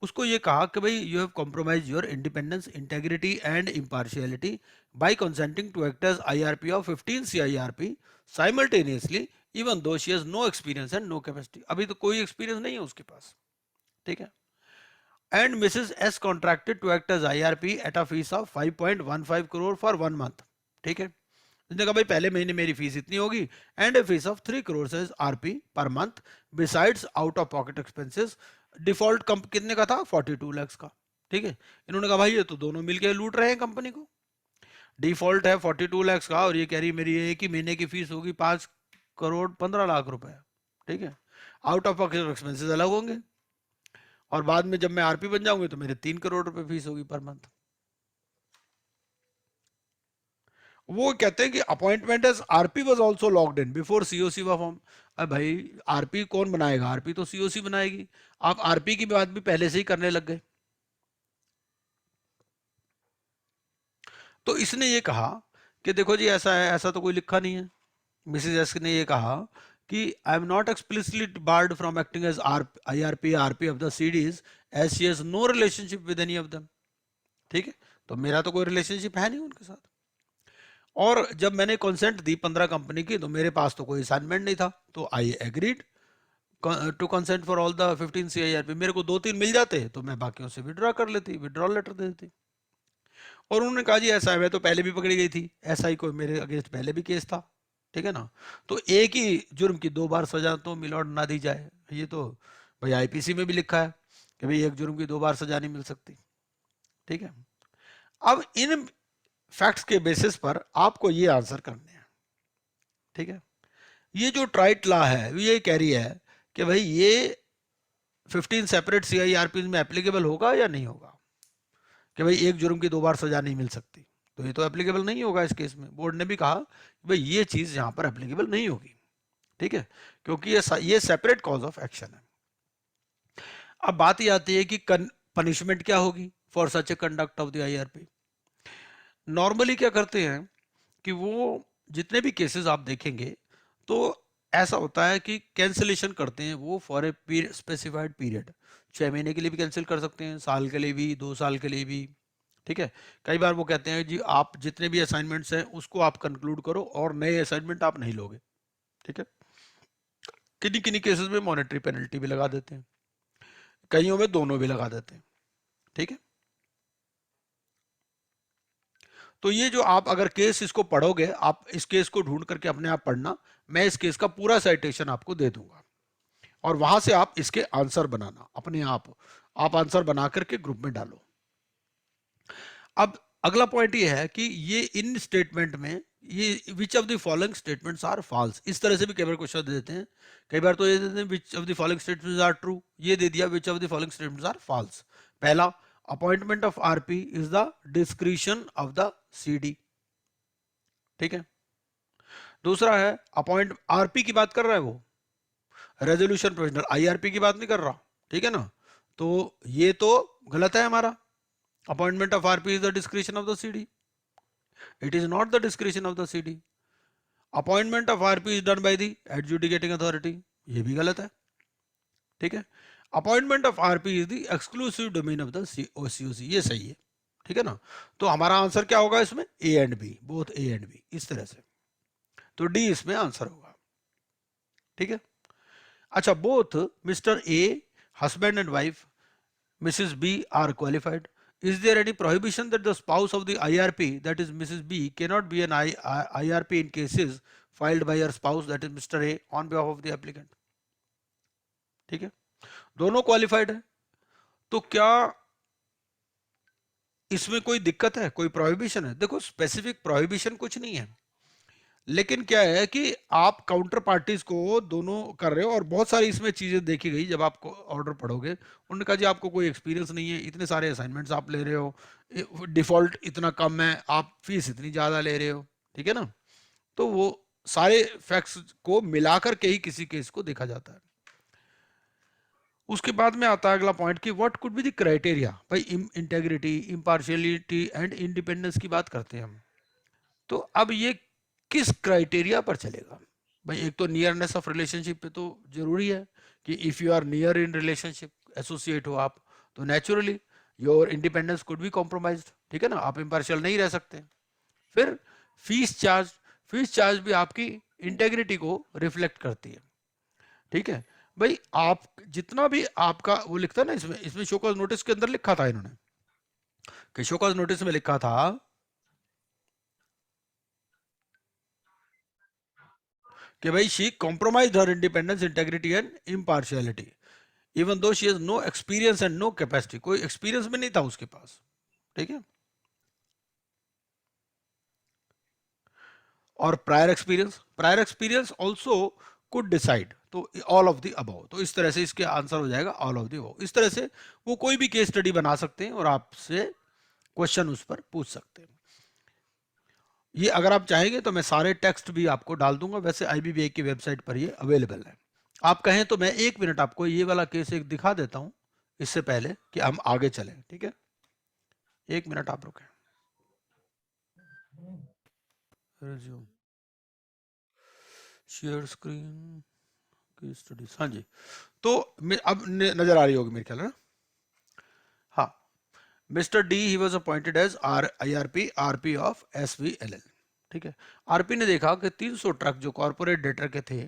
Speaker 2: उसको ये कहा कि भाई you have compromise your independence, integrity and impartiality by consenting to act as IRP of 15 CIRP simultaneously even though she has no experience and no capacity. अभी तो कोई एक्सपीरियंस नहीं है उसके पास, ठीक है। And Mrs S contracted to act as IRP at a fee of 5.15 crore for 1 month, ठीक है। उसने कहा भाई पहले महीने मेरी फीस इतनी होगी and a fees of 3 crore as RP per month besides out of pocket expenses. Default कितने का था, 42 लाख का, ठीक है। इन्होंने कहा भाई ये तो दोनों मिलके लूट रहे हैं कंपनी को, डिफॉल्ट है 42 लाख का और ये कह रही मेरी एक ही महीने की फीस होगी 5 करोड़ 15 लाख रुपए, ठीक है। आउट ऑफ पॉकेट एक्सपेंसेस अलग होंगे और बाद में जब मैं आरपी बन जाऊंगी तो मेरे 3 करोड़ रुपए फीस होगी पर मंथ। वो कहते हैं कि appointment as RP was also logged in before COC व फॉर्म। अब भाई आरपी कौन बनाएगा, आरपी तो सीओसी बनाएगी, आप आरपी की बात भी पहले से ही करने लग गए। तो इसने ये कहा कि देखो जी ऐसा है, ऐसा तो कोई लिखा नहीं है। मिसेज एस ने ये कहा कि I am not explicitly barred from acting as IRP RP of the CDs as she has no relationship with any of them, ठीक है। तो मेरा तो कोई रिलेशनशिप है नहीं उनके साथ, और जब मैंने कंसेंट दी 15 कंपनी की तो मेरे पास तो कोई असाइनमेंट नहीं था, तो I agreed to consent for all the 15 CIRP. मेरे को 2-3 मिल जाते तो मैं बाकियों से विड्रॉ कर लेती, विड्रॉल लेटर दे देती। और उन्होंने कहा जी ऐसा है, मैं तो पहले भी पकड़ी गई थी, ऐसा ही कोई मेरे अगेंस्ट पहले भी केस था, ठीक है ना। तो एक ही जुर्म की 2 बार सजा तो मिलॉर्ड ना दी जाए, ये तो भाई आईपीसी में भी लिखा है कि भाई एक जुर्म की 2 बार सजा नहीं मिल सकती, ठीक है। अब इन फैक्ट्स के बेसिस पर आपको ये आंसर करने हैं, ठीक है। ये जो ट्राइट लॉ है ये कह रही है कि भाई ये 15 सेपरेट CIRPs में एप्लीकेबल होगा या नहीं होगा कि भाई एक जुर्म की 2 बार सजा नहीं मिल सकती? तो ये तो एप्लीकेबल नहीं होगा इस केस में। बोर्ड ने भी कहा कि भाई ये चीज यहाँ पर एप्लीकेबल नहीं होगी, ठीक है, क्योंकि ये सेपरेट कॉज ऑफ एक्शन है। अब बात ये आती है कि पनिशमेंट क्या होगी for such A conduct of the IRP। Normally क्या करते हैं कि वो जितने भी केसेस आप देखेंगे तो ऐसा होता है कि कैंसिलेशन करते हैं वो फॉर ए स्पेसिफाइड पीरियड। 6 महीने के लिए भी कैंसिल कर सकते हैं, साल के लिए भी, 2 साल के लिए भी, ठीक है। कई बार वो कहते हैं जी आप जितने भी असाइनमेंट्स हैं उसको आप कंक्लूड करो और नए असाइनमेंट आप नहीं लोगे, ठीक है। किन्हीं किन्हीं केसेस में मॉनेटरी पेनल्टी भी लगा देते हैं, कईयों में दोनों भी लगा देते हैं, ठीक है। तो ये जो आप अगर केस इसको पढ़ोगे, आप इस केस को ढूंढ करके अपने आप पढ़ना, मैं इस केस का पूरा साइटेशन आपको दे दूंगा और वहां से आप इसके आंसर बनाना अपने आप आंसर बना करके ग्रुप में डालो। अब अगला पॉइंट ये है कि ये इन स्टेटमेंट में ये which of the following statements are false, इस तरह से भी कई बार क्वेश्चन दे देते हैं। कई बार तो ये देते हैं which of the following statements are true, ये दे दिया which of the following statements are false. पहला, appointment of RP is the discretion of the CD, ठीक है। दूसरा है अपॉइंट RP की बात कर रहा है वो, रेजोल्यूशन प्रोविजनल, IRP की बात नहीं कर रहा, ठीक है ना। तो ये तो गलत है हमारा। Appointment of RP is the discretion of the CD, it is not the discretion of the CD। Appointment of RP is done by the adjudicating authority, ये भी गलत है, ठीक है। Appointment of RP is the exclusive domain of the COC, ये सही है, ठीक है ना। तो हमारा आंसर क्या होगा इसमें, A and B, both A and B, इस तरह से। तो D इसमें आंसर होगा, ठीक है। अच्छा, both mister A, husband and wife, Mrs. B are qualified. Is there any prohibition that the spouse of the IRP, that is Mrs. B, cannot be an IRP in cases filed by her spouse, that is Mr. A, on behalf of the applicant? ठीक है, दोनों क्वालिफाइड है, तो क्या इसमें कोई दिक्कत है, कोई प्रोहिबिशन है? देखो स्पेसिफिक प्रोहिबिशन कुछ नहीं है, लेकिन क्या है कि आप काउंटर पार्टीज को दोनों कर रहे हो और बहुत सारी इसमें चीजें देखी गई जब आप ऑर्डर पढ़ोगे। उन्होंने कहा जी आपको कोई एक्सपीरियंस नहीं है, इतने सारे असाइनमेंट्स आप ले रहे हो, डिफॉल्ट इतना कम है, आप फीस इतनी ज्यादा ले रहे हो, ठीक है ना। तो वो सारे फैक्ट्स को मिलाकर के ही किसी केस को देखा जाता है। उसके बाद में आता है अगला पॉइंट कि what could be the criteria, भाई इंटेग्रिटी, इम्पार्शियलिटी एंड इंडिपेंडेंस की बात करते हैं हम। तो अब ये किस क्राइटेरिया पर चलेगा? भाई एक तो नियरनेस ऑफ रिलेशनशिप पे तो जरूरी है कि if you are near in relationship, associate हो आप, तो naturally your independence could be compromised, ठीक है ना, आप इम्पार्शियल नहीं रह सकते। फिर फीस चार्ज भी आपकी इंटेग्रिटी को रिफ्लेक्ट करती है, ठीक है। भाई आप जितना भी आपका वो लिखता है ना, इसमें शो कॉज नोटिस के अंदर लिखा था इन्होंने कि शो कॉज नोटिस में लिखा था कि भाई she compromised her independence, integrity and impartiality even though she has no experience and no capacity, कोई एक्सपीरियंस भी नहीं था उसके पास, ठीक है। और prior experience also could decide, तो ऑल ऑफ द अबव, तो इस तरह से इसके आंसर हो जाएगा ऑल ऑफ द अबव। इस तरह से वो कोई भी केस स्टडी बना सकते हैं और आपसे क्वेश्चन उस पर पूछ सकते हैं। ये अगर आप चाहेंगे तो मैं सारे टेक्स्ट भी आपको डाल दूंगा, वैसे IBBA की वेबसाइट पर ये अवेलेबल है। आप कहें तो मैं 1 मिनट आपको ये वाला केस एक दिखा देता हूं इससे पहले कि हम आगे चलें, ठीक है। 1 मिनट आप रुकें। Resume, share screen, case studies, हाँ जी। तो अब नजर आ रही होगी मेरे ख्याल है ना। हाँ, mister D he was appointed as IRP RP of SVLL, ठीक है। RP ने देखा कि 300 ट्रक जो कॉर्पोरेट डेटर के थे,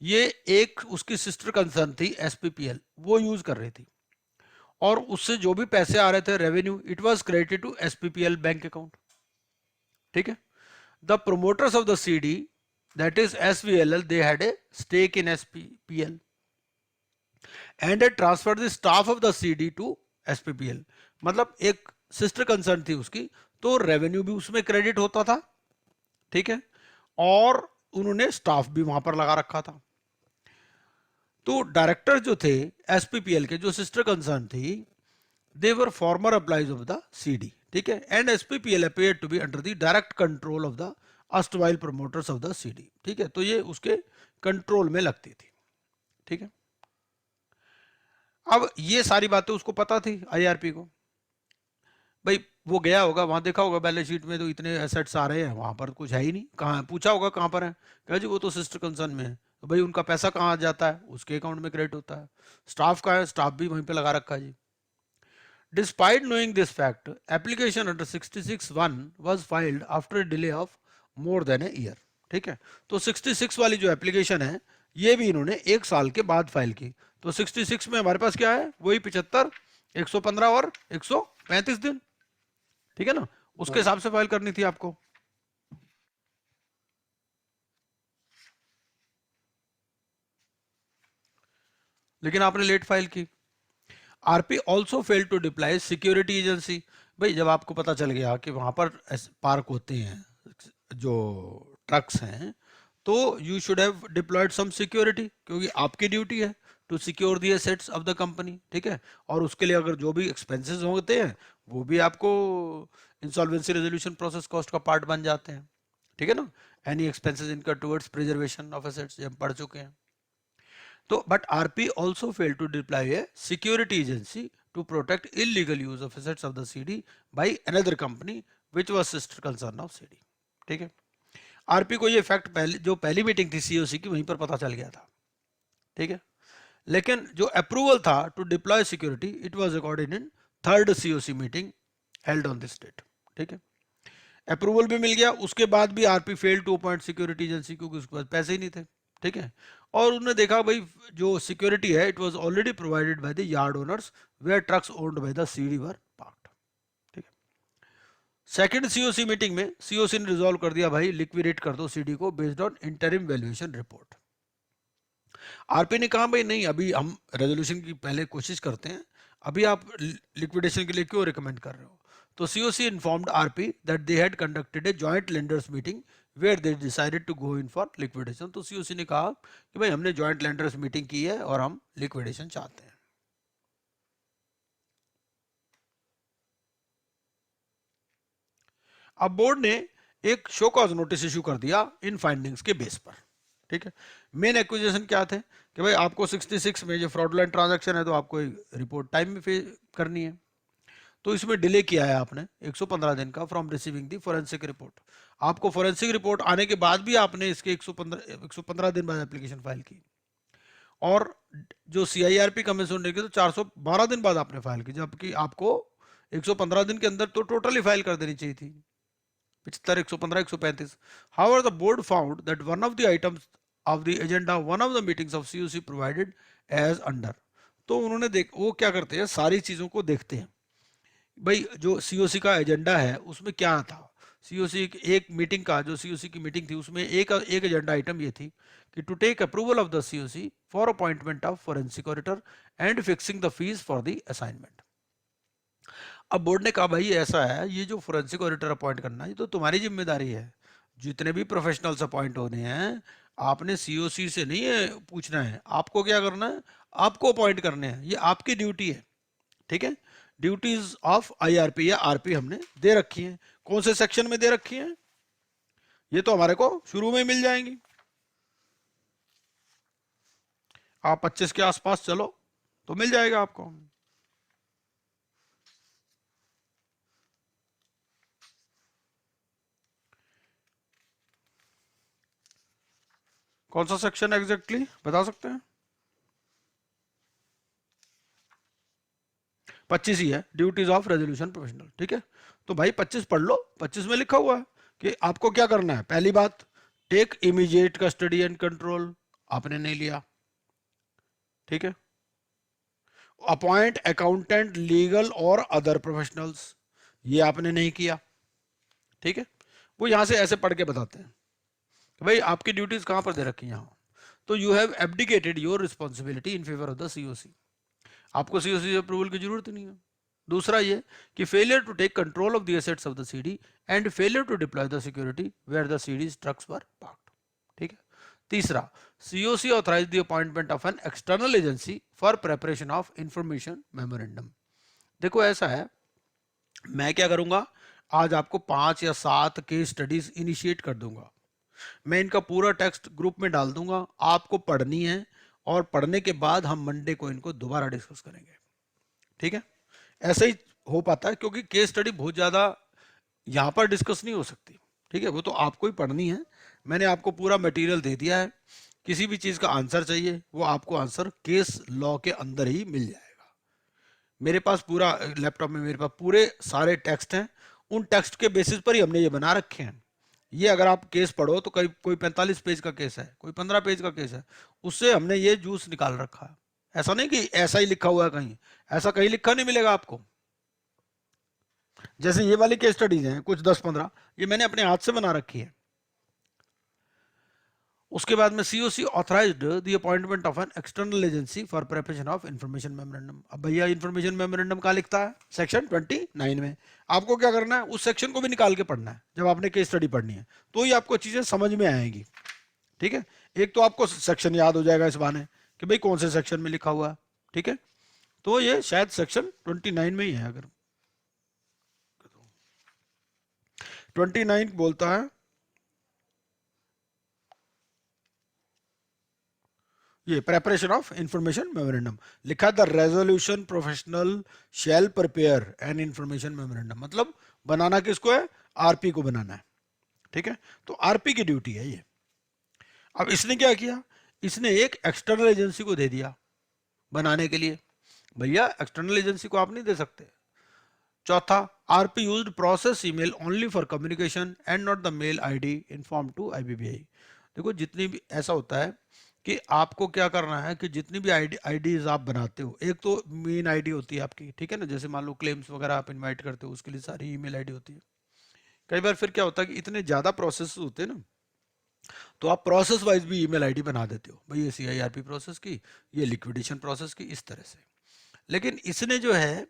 Speaker 2: ये एक उसकी सिस्टर कंसर्न थी SPPL, वो यूज कर रही थी और उससे जो भी पैसे आ रहे थे revenue, it was credited to SPPL bank account, ठीक है। The promoters of the CD, that is SVLL, they had a stake in SPPL and had transferred the staff of the CD to SPPL। मतलब एक सिस्टर कंसर्न थी उसकी, तो रेवेन्यू भी उसमें क्रेडिट होता था, ठीक है, और उन्होंने स्टाफ भी वहां पर लगा रखा था। तो डायरेक्टर जो थे एसपीपीएल के, जो सिस्टर कंसर्न थी, they were former employees of the CD, ठीक है, and SPPL appear to be under the direct control of the erstwhile promoters of the CD, ठीक है, तो ये उसके कंट्रोल में लगती थी, ठीक है। अब ये सारी बातें उसको पता थी आईआरपी को, भाई वो गया होगा वहां, देखा होगा बैलेंस शीट में तो इतने एसेट्स आ रहे हैं, वहां पर कुछ है ही नहीं, कहाँ पूछा होगा कहाँ पर है, कहा जी वो तो सिस्टर कंसर्न में है, तो भाई उनका पैसा कहाँ जाता है, उसके अकाउंट में क्रेडिट होता है, स्टाफ का है, स्टाफ भी वहीं पे लगा रखा है जी। Despite knowing this fact, application under 66(1) was filed after a delay of more than a year, ठीक है, तो 66 वाली जो एप्लीकेशन है ये भी इन्होंने 1 साल के बाद फाइल की, तो 66 में हमारे पास क्या है, वही 75, 115 और 135 दिन, ठीक है ना, उसके हिसाब से फाइल करनी थी आपको। लेकिन आपने लेट फाइल की। RP also fail to deploy security agency, भाई जब आपको पता चल गया कि वहां पर पार्क होते हैं जो ट्रक्स हैं, तो you should have deployed some security, क्योंकि आपकी ड्यूटी है to secure the assets of the company, ठीक है, और उसके लिए अगर जो भी एक्सपेंसेस होते हैं वो भी आपको इंसॉल्वेंसी रेजोल्यूशन प्रोसेस कॉस्ट का पार्ट बन जाते हैं, ठीक है ना, any expenses incur towards preservation of assets, ये हम पढ़ चुके हैं। तो but RP also fail to deploy a security agency to protect illegal use of assets of the CD by another company which was sister concern of CD, ठीक है। आरपी को ये फैक्ट पहली मीटिंग थी सीओसी की, वहीं पर पता चल गया था, ठीक है, लेकिन जो अप्रूवल था to deploy security, it was according in third COC meeting held on this date, ठीक है, अप्रूवल भी मिल गया, उसके बाद भी RP fail to appoint security agency, क्योंकि उसके पास पैसे ही नहीं थे, ठीक है, और उन्होंने देखा भाई जो सिक्योरिटी है it was already provided by the yard owners where trucks owned by the CD were parked, ठीक है। सेकंड सीओसी मीटिंग में सीओसी ने रिजॉल्व कर दिया, भाई लिक्विडेट कर दो सीडी को based on interim valuation report. RP ने कहा भाई नहीं, अभी हम रेजोल्यूशन की पहले कोशिश करते हैं, अभी आप लिक्विडेशन के लिए क्यों रिकमेंड कर रहे हो, तो COC informed RP that they had conducted a joint lenders meeting where they decided to go in for liquidation, तो सीओसी ने कहा कि भाई हमने जॉइंट लेंडर्स मीटिंग की है और हम लिक्विडेशन चाहते हैं। अब बोर्ड ने एक शो कॉज नोटिस इशू कर दिया इन फाइंडिंग्स के बेस पर, ठीक है। मेन एक्विजिशन क्या थे कि भाई आपको 66 में जो फ्रॉडुलेंट ट्रांजैक्शन है तो आपको रिपोर्ट टाइम में करनी है, तो इसमें डिले किया है आपने 115 दिन का from receiving the forensic report, आपको फोरेंसिक रिपोर्ट आने के बाद भी आपने इसके 115 दिन बाद एप्लीकेशन फाइल की, और जो सीआईआरपी कमीशन ने की तो 412 दिन बाद आपने फाइल की, जबकि आपको 115 दिन के अंदर तो टोटली फाइल कर देनी चाहिए थी, 75, 115, 135। However, the board found that one of the items of the agenda, one of the meetings of COC provided as under, तो उन्होंने वो क्या करते हैं, सारी चीजों को देखते हैं, भाई जो सीओसी का एजेंडा है उसमें क्या था, सीओसी एक मीटिंग का, जो सीओसी की मीटिंग थी उसमें एक एजेंडा आइटम ये थी कि to take approval of the COC for appointment of forensic auditor and fixing the fees for the assignment. अब बोर्ड ने कहा भाई ऐसा है, ये जो फोरेंसिक ऑडिटर अपॉइंट करना ये तो तुम्हारी जिम्मेदारी है, जितने भी प्रोफेशनल्स अपॉइंट होने हैं आपने सीओसी से नहीं है पूछना है, आपको क्या करना है, आपको अपॉइंट करने हैं, ये आपकी ड्यूटी है, ठीक है। ड्यूटीज ऑफ आईआरपी या आरपी हमने दे रखी हैं, कौन से सेक्शन में दे रखी हैं, ये तो हमारे को शुरू में मिल जाएंगी, आप 25 के आसपास चलो तो मिल जाएगा आपको। कौन सा सेक्शन एग्जैक्टली बता सकते हैं, 25 ही है, ड्यूटीज ऑफ रेजोल्यूशन प्रोफेशनल, ठीक है। तो भाई 25 पढ़ लो, 25 में लिखा हुआ है कि आपको क्या करना है, पहली बात take immediate custody and control, आपने नहीं लिया, ठीक है। अपॉइंट अकाउंटेंट लीगल और अदर प्रोफेशनल्स, ये आपने नहीं किया, ठीक है। वो यहां से ऐसे पढ़ के बताते हैं भाई आपकी ड्यूटीज कहां पर दे रखी हैं, यहाँ तो you have abdicated your responsibility in favour of the COC, आपको सीओसी अप्रूवल की जरूरत नहीं है। दूसरा ये कि failure to take control of the assets of the CD and failure to deploy the security where the CD's trucks were parked, ठीक है। तीसरा, COC authorise the appointment of an external agency for preparation of information memorandum. देखो ऐसा है, मैं क्या करूंगा, आज आपको 5 या 7 केस स्टडीज इनिशिएट कर दूंगा, मैं इनका पूरा टेक्स्ट ग्रुप में डाल दूंगा, आपको पढ़नी है, और पढ़ने के बाद हम मंडे को इनको दोबारा डिस्कस करेंगे। ठीक है, ऐसे ही हो पाता है, क्योंकि केस स्टडी बहुत ज्यादा यहाँ पर डिस्कस नहीं हो सकती। ठीक है, वो तो आपको ही पढ़नी है। मैंने आपको पूरा मटेरियल दे दिया है, किसी भी चीज का आंसर चाहिए वो आपको आंसर केस लॉ के अंदर ही मिल जाएगा। मेरे पास पूरा लैपटॉप में मेरे पास पूरे सारे टेक्स्ट हैं, उन टेक्स्ट के बेसिस पर ही हमने ये बना रखे हैं। ये अगर आप केस पढ़ो तो कोई 45 पेज का केस है, कोई 15 पेज का केस है, उससे हमने ये जूस निकाल रखा है। ऐसा नहीं कि ऐसा ही लिखा हुआ है कहीं, ऐसा कहीं लिखा नहीं मिलेगा आपको। जैसे ये वाली केस स्टडीज हैं कुछ 10-15, ये मैंने अपने हाथ से बना रखी है। उसके बाद में COC authorised the appointment of an external agency for preparation of information memorandum. अब भैया इंफॉर्मेशन मेमोरेंडम कहाँ लिखता है? सेक्शन 29 में। आपको क्या करना है, उस सेक्शन को भी निकाल के पढ़ना है जब आपने केस स्टडी पढ़नी है, तो ही आपको चीजें समझ में आएंगी। ठीक है, एक तो आपको सेक्शन याद हो जाएगा इस बहाने कि भाई कौन से सेक्शन में लिखा हुआ है। ठीक है, तो ये शायद सेक्शन 29 में ही है। अगर 29 बोलता है ये प्रेपरेशन ऑफ इंफॉर्मेशन मेमोरेंडम, लिखा the resolution professional shall prepare an information memorandum, मतलब बनाना किसको है? आरपी को बनाना है। ठीक है, तो आरपी की ड्यूटी है ये। अब इसने क्या किया, इसने एक एक्सटर्नल एजेंसी को दे दिया बनाने के लिए। भैया एक्सटर्नल एजेंसी को आप नहीं दे सकते। चौथा, RP used process email only for communication and not the mail ID inform to IBBI. देखो जितनी भी ऐसा होता है कि आपको क्या करना है कि जितनी भी आईडीज आप बनाते हो, एक तो मेन आईडी होती है आपकी, ठीक है ना, जैसे मान लो क्लेम्स वगैरह आप इनवाइट करते हो, उसके लिए सारी ईमेल आईडी होती है। कई बार फिर क्या होता है कि इतने ज्यादा प्रोसेस होते हैं ना, तो आप प्रोसेस वाइज भी ईमेल आईडी बना देते हो, भाई ये CIRP प्रोसेस की, ये लिक्विडेशन प्रोसेस की, इस तरह से। लेकिन इसने जो है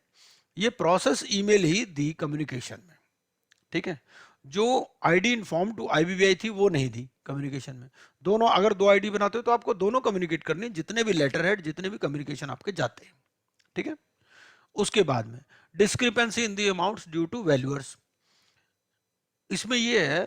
Speaker 2: ये प्रोसेस ईमेल ही दी कम्युनिकेशन में। ठीक है, जो आईडी इन्फॉर्म टू आईबीबीआई थी वो नहीं दी कम्युनिकेशन में। दोनों, अगर 2 आईडी बनाते हो तो आपको दोनों कम्युनिकेट करनी, जितने भी लेटर हेड, जितने भी कम्युनिकेशन आपके जाते हैं। ठीक है, उसके बाद में discrepancy in the amounts due to valuers, इसमें ये है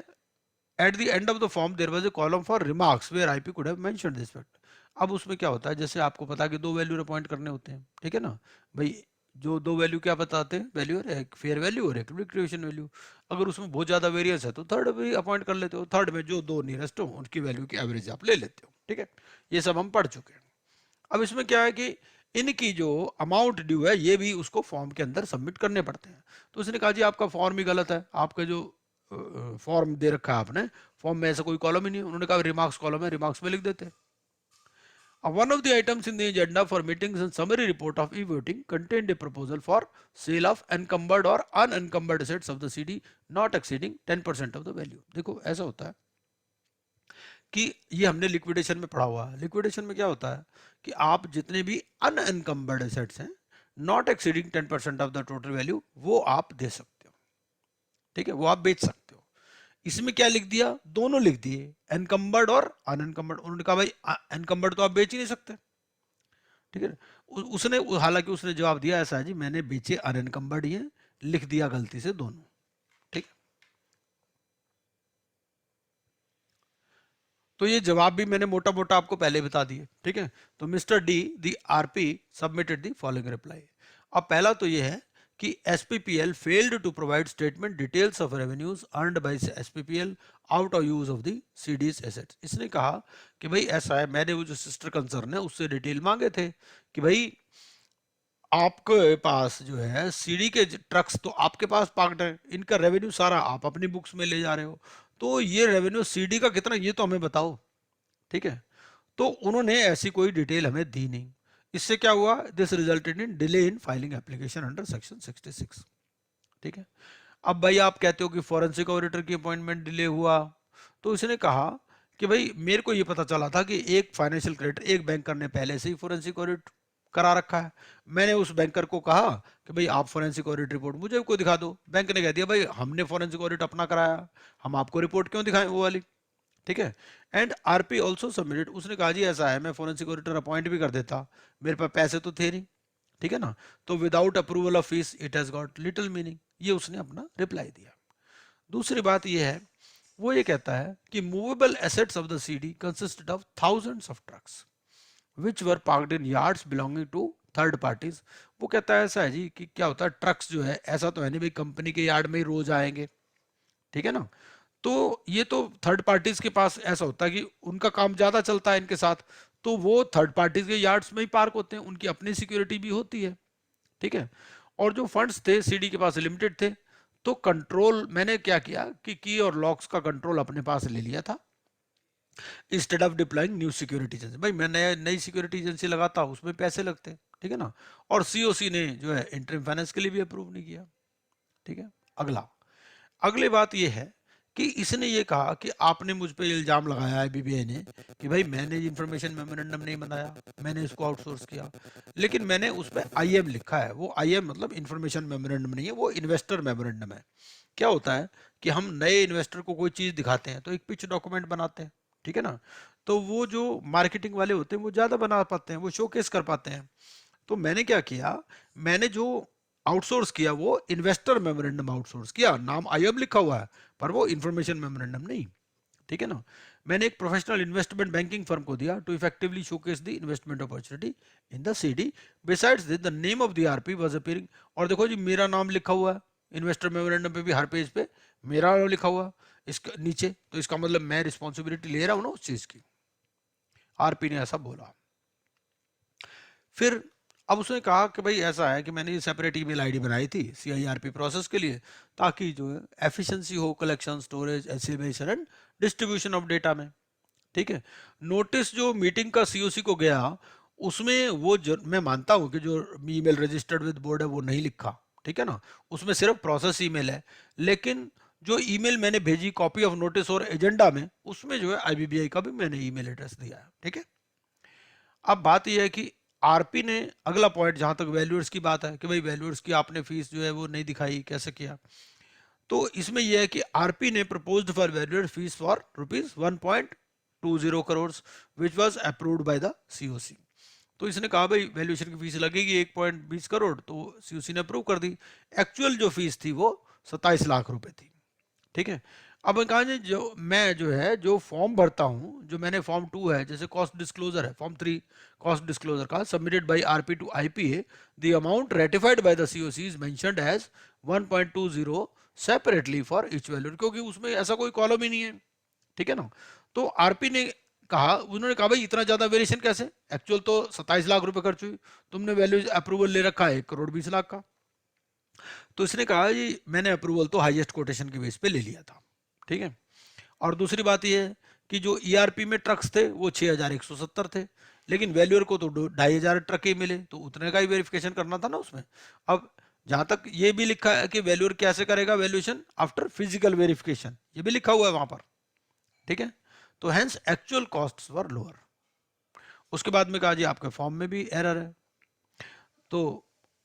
Speaker 2: at the end of the form there was a column for remarks where IP could have mentioned this fact. अब उसमें क्या होता है, जैसे आपको पता है कि 2 वैल्यू अपॉइंट करने होते हैं। ठीक है ना भाई, जो 2 वैल्यू क्या बताते हैं, वैल्यू है एक फेयर वैल्यू और एक लिक्विडेशन वैल्यू। अगर उसमें बहुत ज्यादा वेरियंस है तो थर्ड भी अपॉइंट कर लेते हो, थर्ड में जो 2 नियरेस्ट हो उनकी वैल्यू की एवरेज आप ले लेते हो। ठीक है, ये सब हम पढ़ चुके हैं। अब इसमें क्या है कि इनकी जो अमाउंट ड्यू है ये भी उसको फॉर्म के अंदर सबमिट करने पड़ते हैं। तो उसने कहा जी आपका फॉर्म ही गलत है, आपका जो फॉर्म दे रखा है आपने, फॉर्म में ऐसा कोई कॉलम ही नहीं है। उन्होंने कहा रिमार्क्स कॉलम है, रिमार्क्स में लिख देते हैं। One of the items in the agenda for meetings and summary report of e-voting contained a proposal for sale of encumbered or unencumbered assets of the CD not exceeding 10% of the value। देखो ऐसा होता है कि ये हमने लिक्विडेशन में पढ़ा हुआ है। लिक्विडेशन में क्या होता है कि आप जितने भी अनएनकम्बर्ड एसेट्स हैं not exceeding 10% of the total value, वो आप दे सकते हो। ठीक है, वो आप बेच सकते हो। इसमें क्या लिख दिया, दोनों लिख दिए, एनकम्बर्ड और अनएनकम्बर्ड। उन्होंने कहा भाई एनकम्बर्ड तो आप बेच ही नहीं सकते। ठीक है, उसने हालांकि उसने जवाब दिया ऐसा है जी मैंने बेचे अनएनकम्बर्ड ही है, लिख दिया गलती से दोनों। ठीक, तो ये जवाब भी मैंने मोटा मोटा आपको पहले बता दिए। ठीक है, तो mister D the RP submitted the following reply. अब पहला तो ये है कि SPPL failed to provide statement details of revenues earned by SPPL out of use of the CD's assets। इसने कहा कि भाई ऐसा है, मैंने वो जो सिस्टर कंसर्न है उससे डिटेल मांगे थे कि भाई आपके पास जो है सीडी के ट्रक्स तो आपके पास पार्कड है, इनका रेवेन्यू सारा आप अपनी बुक्स में ले जा रहे हो, तो ये रेवेन्यू सीडी का कितना ये तो हमें बताओ। ठीक है, तो उन्होंने ऐसी कोई डिटेल हमें दी नहीं। इससे क्या हुआ, this resulted in delay in filing application under section 66। ठीक है, अब भाई आप कहते हो कि फॉरेंसिक ऑडिटर की अपॉइंटमेंट डिले हुआ, तो इसने कहा कि भाई मेरे को ये पता चला था कि एक फाइनेंशियल क्रेडिटर, एक बैंकर ने पहले से ही फॉरेंसिक ऑडिट करा रखा है। मैंने उस बैंकर को कहा कि भाई आप फॉरेंसिक ऑडिट रिपोर्ट मुझे को दिखा दो। बैंक ने कह दिया भाई हमने फॉरेंसिक ऑडिट अपना कराया, हम आपको रिपोर्ट क्यों दिखाएं वो वाली। ठीक है। एंड आरपी ऑल्सो सबमिटेड, उसने कहा जी ऐसा है, मैं फॉरेंसिक ऑडिटर अपॉइंट भी कर देता, मेरे पास पैसे तो थे नहीं, ठीक है ना, तो without approval of fees it has got little meaning, ये उसने अपना रिप्लाई दिया। दूसरी बात ये है, वो ये कहता है कि movable assets of the CD consisted of thousands of trucks which were parked in yards belonging to third parties. वो कहता है ऐसा है जी कि क्या होता है, ट्रक्स जो है, ऐसा तो है नहीं भाई कंपनी के यार्ड में ही रोज आएंगे, ठीक है ना, तो ये तो थर्ड पार्टीज के पास ऐसा होता है कि उनका काम ज्यादा चलता है इनके साथ, तो वो थर्ड पार्टीज के यार्ड्स में ही पार्क होते हैं, उनकी अपनी सिक्योरिटी भी होती है, ठीक है। और जो फंड्स थे सीडी के पास लिमिटेड थे, तो कंट्रोल मैंने क्या किया कि की और लॉक्स का कंट्रोल अपने पास ले लिया था, instead of deploying new security agency. भाई मैं नई सिक्योरिटी एजेंसी लगाता, उसमें पैसे लगते, ठीक है ना, और सीओसी ने जो है इंटरिम फाइनेंस के लिए भी अप्रूव नहीं किया, ठीक है। अगला, अगली बात यह है कि इसने ये कहा कि आपने मुझ पे इल्जाम लगाया है बीबीआई ने कि भाई मैंने इंफॉर्मेशन मेमोरेंडम नहीं बनाया, मैंने इसको आउटसोर्स किया, लेकिन मैंने उस पर आईएम लिखा है। वो आईएम मतलब इंफॉर्मेशन मेमोरेंडम नहीं है, वो इन्वेस्टर मेमोरेंडम है। क्या होता है कि हम नए इन्वेस्टर को कोई चीज दिखाते हैं तो एक पिच डॉक्यूमेंट बनाते हैं, ठीक है ना, तो वो जो मार्केटिंग वाले होते हैं वो ज्यादा बना पाते हैं, वो शोकेस कर पाते हैं। तो मैंने क्या किया, मैंने जो आउटसोर्स किया वो इन्वेस्टर मेमोरेंडम आउटसोर्स किया, नाम आईएम लिखा हुआ है पर वो इंफॉर्मेशन मेमोरेंडम नहीं, ठीक है ना। मैंने एक प्रोफेशनल इन्वेस्टमेंट बैंकिंग फर्म को दिया to effectively showcase the investment opportunity in the CD, besides this the name of the RP was appearing. और देखो जी मेरा नाम लिखा हुआ है इन्वेस्टर मेमोरेंडम पे भी, हर पेज पे मेरा नाम लिखा हुआ इसका नीचे, तो इसका मतलब मैं रिस्पॉन्सिबिलिटी ले रहा हूं ना उस चीज की। आरपी ने ऐसा बोला। फिर अब उसने कहा कि भाई ऐसा है कि मैंने ये सेपरेट ईमेल आईडी बनाई थी सीआईआरपी प्रोसेस के लिए, ताकि जो है एफिशिएंसी हो collection, storage, estimation and distribution of data में, ठीक है। नोटिस जो मीटिंग का सीओसी को गया, उसमें वो मैं मानता हूं कि जो ईमेल रजिस्टर्ड विद बोर्ड है वो नहीं लिखा, ठीक है ना, उसमें सिर्फ प्रोसेस ईमेल है, लेकिन जो ईमेल मैंने भेजी कॉपी ऑफ नोटिस और एजेंडा में, उसमें जो है आईबीबीआई का भी मैंने ईमेल एड्रेस दिया है, ठीक है। अब बात यह है कि आरपी ने अगला पॉइंट, जहां तक वैल्यूअर्स की बात है कि भाई वैल्यूअर्स की आपने फीस जो है वो नहीं दिखाई, कैसे किया, तो इसमें यह है कि आरपी ने proposed for valuer fees for rupees 1.20 crore which was approved by the COC. तो इसने कहा भाई वैल्यूएशन की फीस लगेगी 1.20 करोड़, तो सीओसी ने अप्रूव कर दी। एक्चुअल जो फीस थी वो 27 लाख रुपए थी, ठीक है। अब मैं कहा जी जो मैं जो है जो फॉर्म भरता हूँ, जो मैंने फॉर्म 2 है, जैसे कॉस्ट डिस्क्लोजर है, फॉर्म 3 कॉस्ट डिस्क्लोजर का submitted by RP to IPA, the amount ratified by the COC is mentioned as 1.20 separately for each value, क्योंकि उसमें ऐसा कोई कॉलम ही नहीं है, ठीक है ना। तो आरपी ने कहा, उन्होंने कहा भाई इतना ज्यादा वेरिएशन कैसे, एक्चुअल तो 27 लाख रुपए खर्च हुई, तुमने वैल्यू अप्रूवल ले रखा है 1,20,00,000 का। तो इसने कहा जी मैंने अप्रूवल तो हाईएस्ट कोटेशन के बेस पे ले लिया था, ठीक है। और दूसरी बात यह है कि जो ईआरपी में ट्रक्स थे वो 6,170 थे, लेकिन वैल्यूअर को तो 2,500 ट्रक ही मिले, तो उतने का ही वेरिफिकेशन करना था ना उसमें। अब जहां तक ये भी लिखा है कि वैल्यूअर कैसे करेगा वैल्यूएशन आफ्टर फिजिकल वेरिफिकेशन, ये भी लिखा हुआ है वहां पर, ठीक है। तो हेंस एक्चुअल कॉस्ट्स वर लोअर। उसके बाद में कहा जी आपके फॉर्म में भी एरर है। तो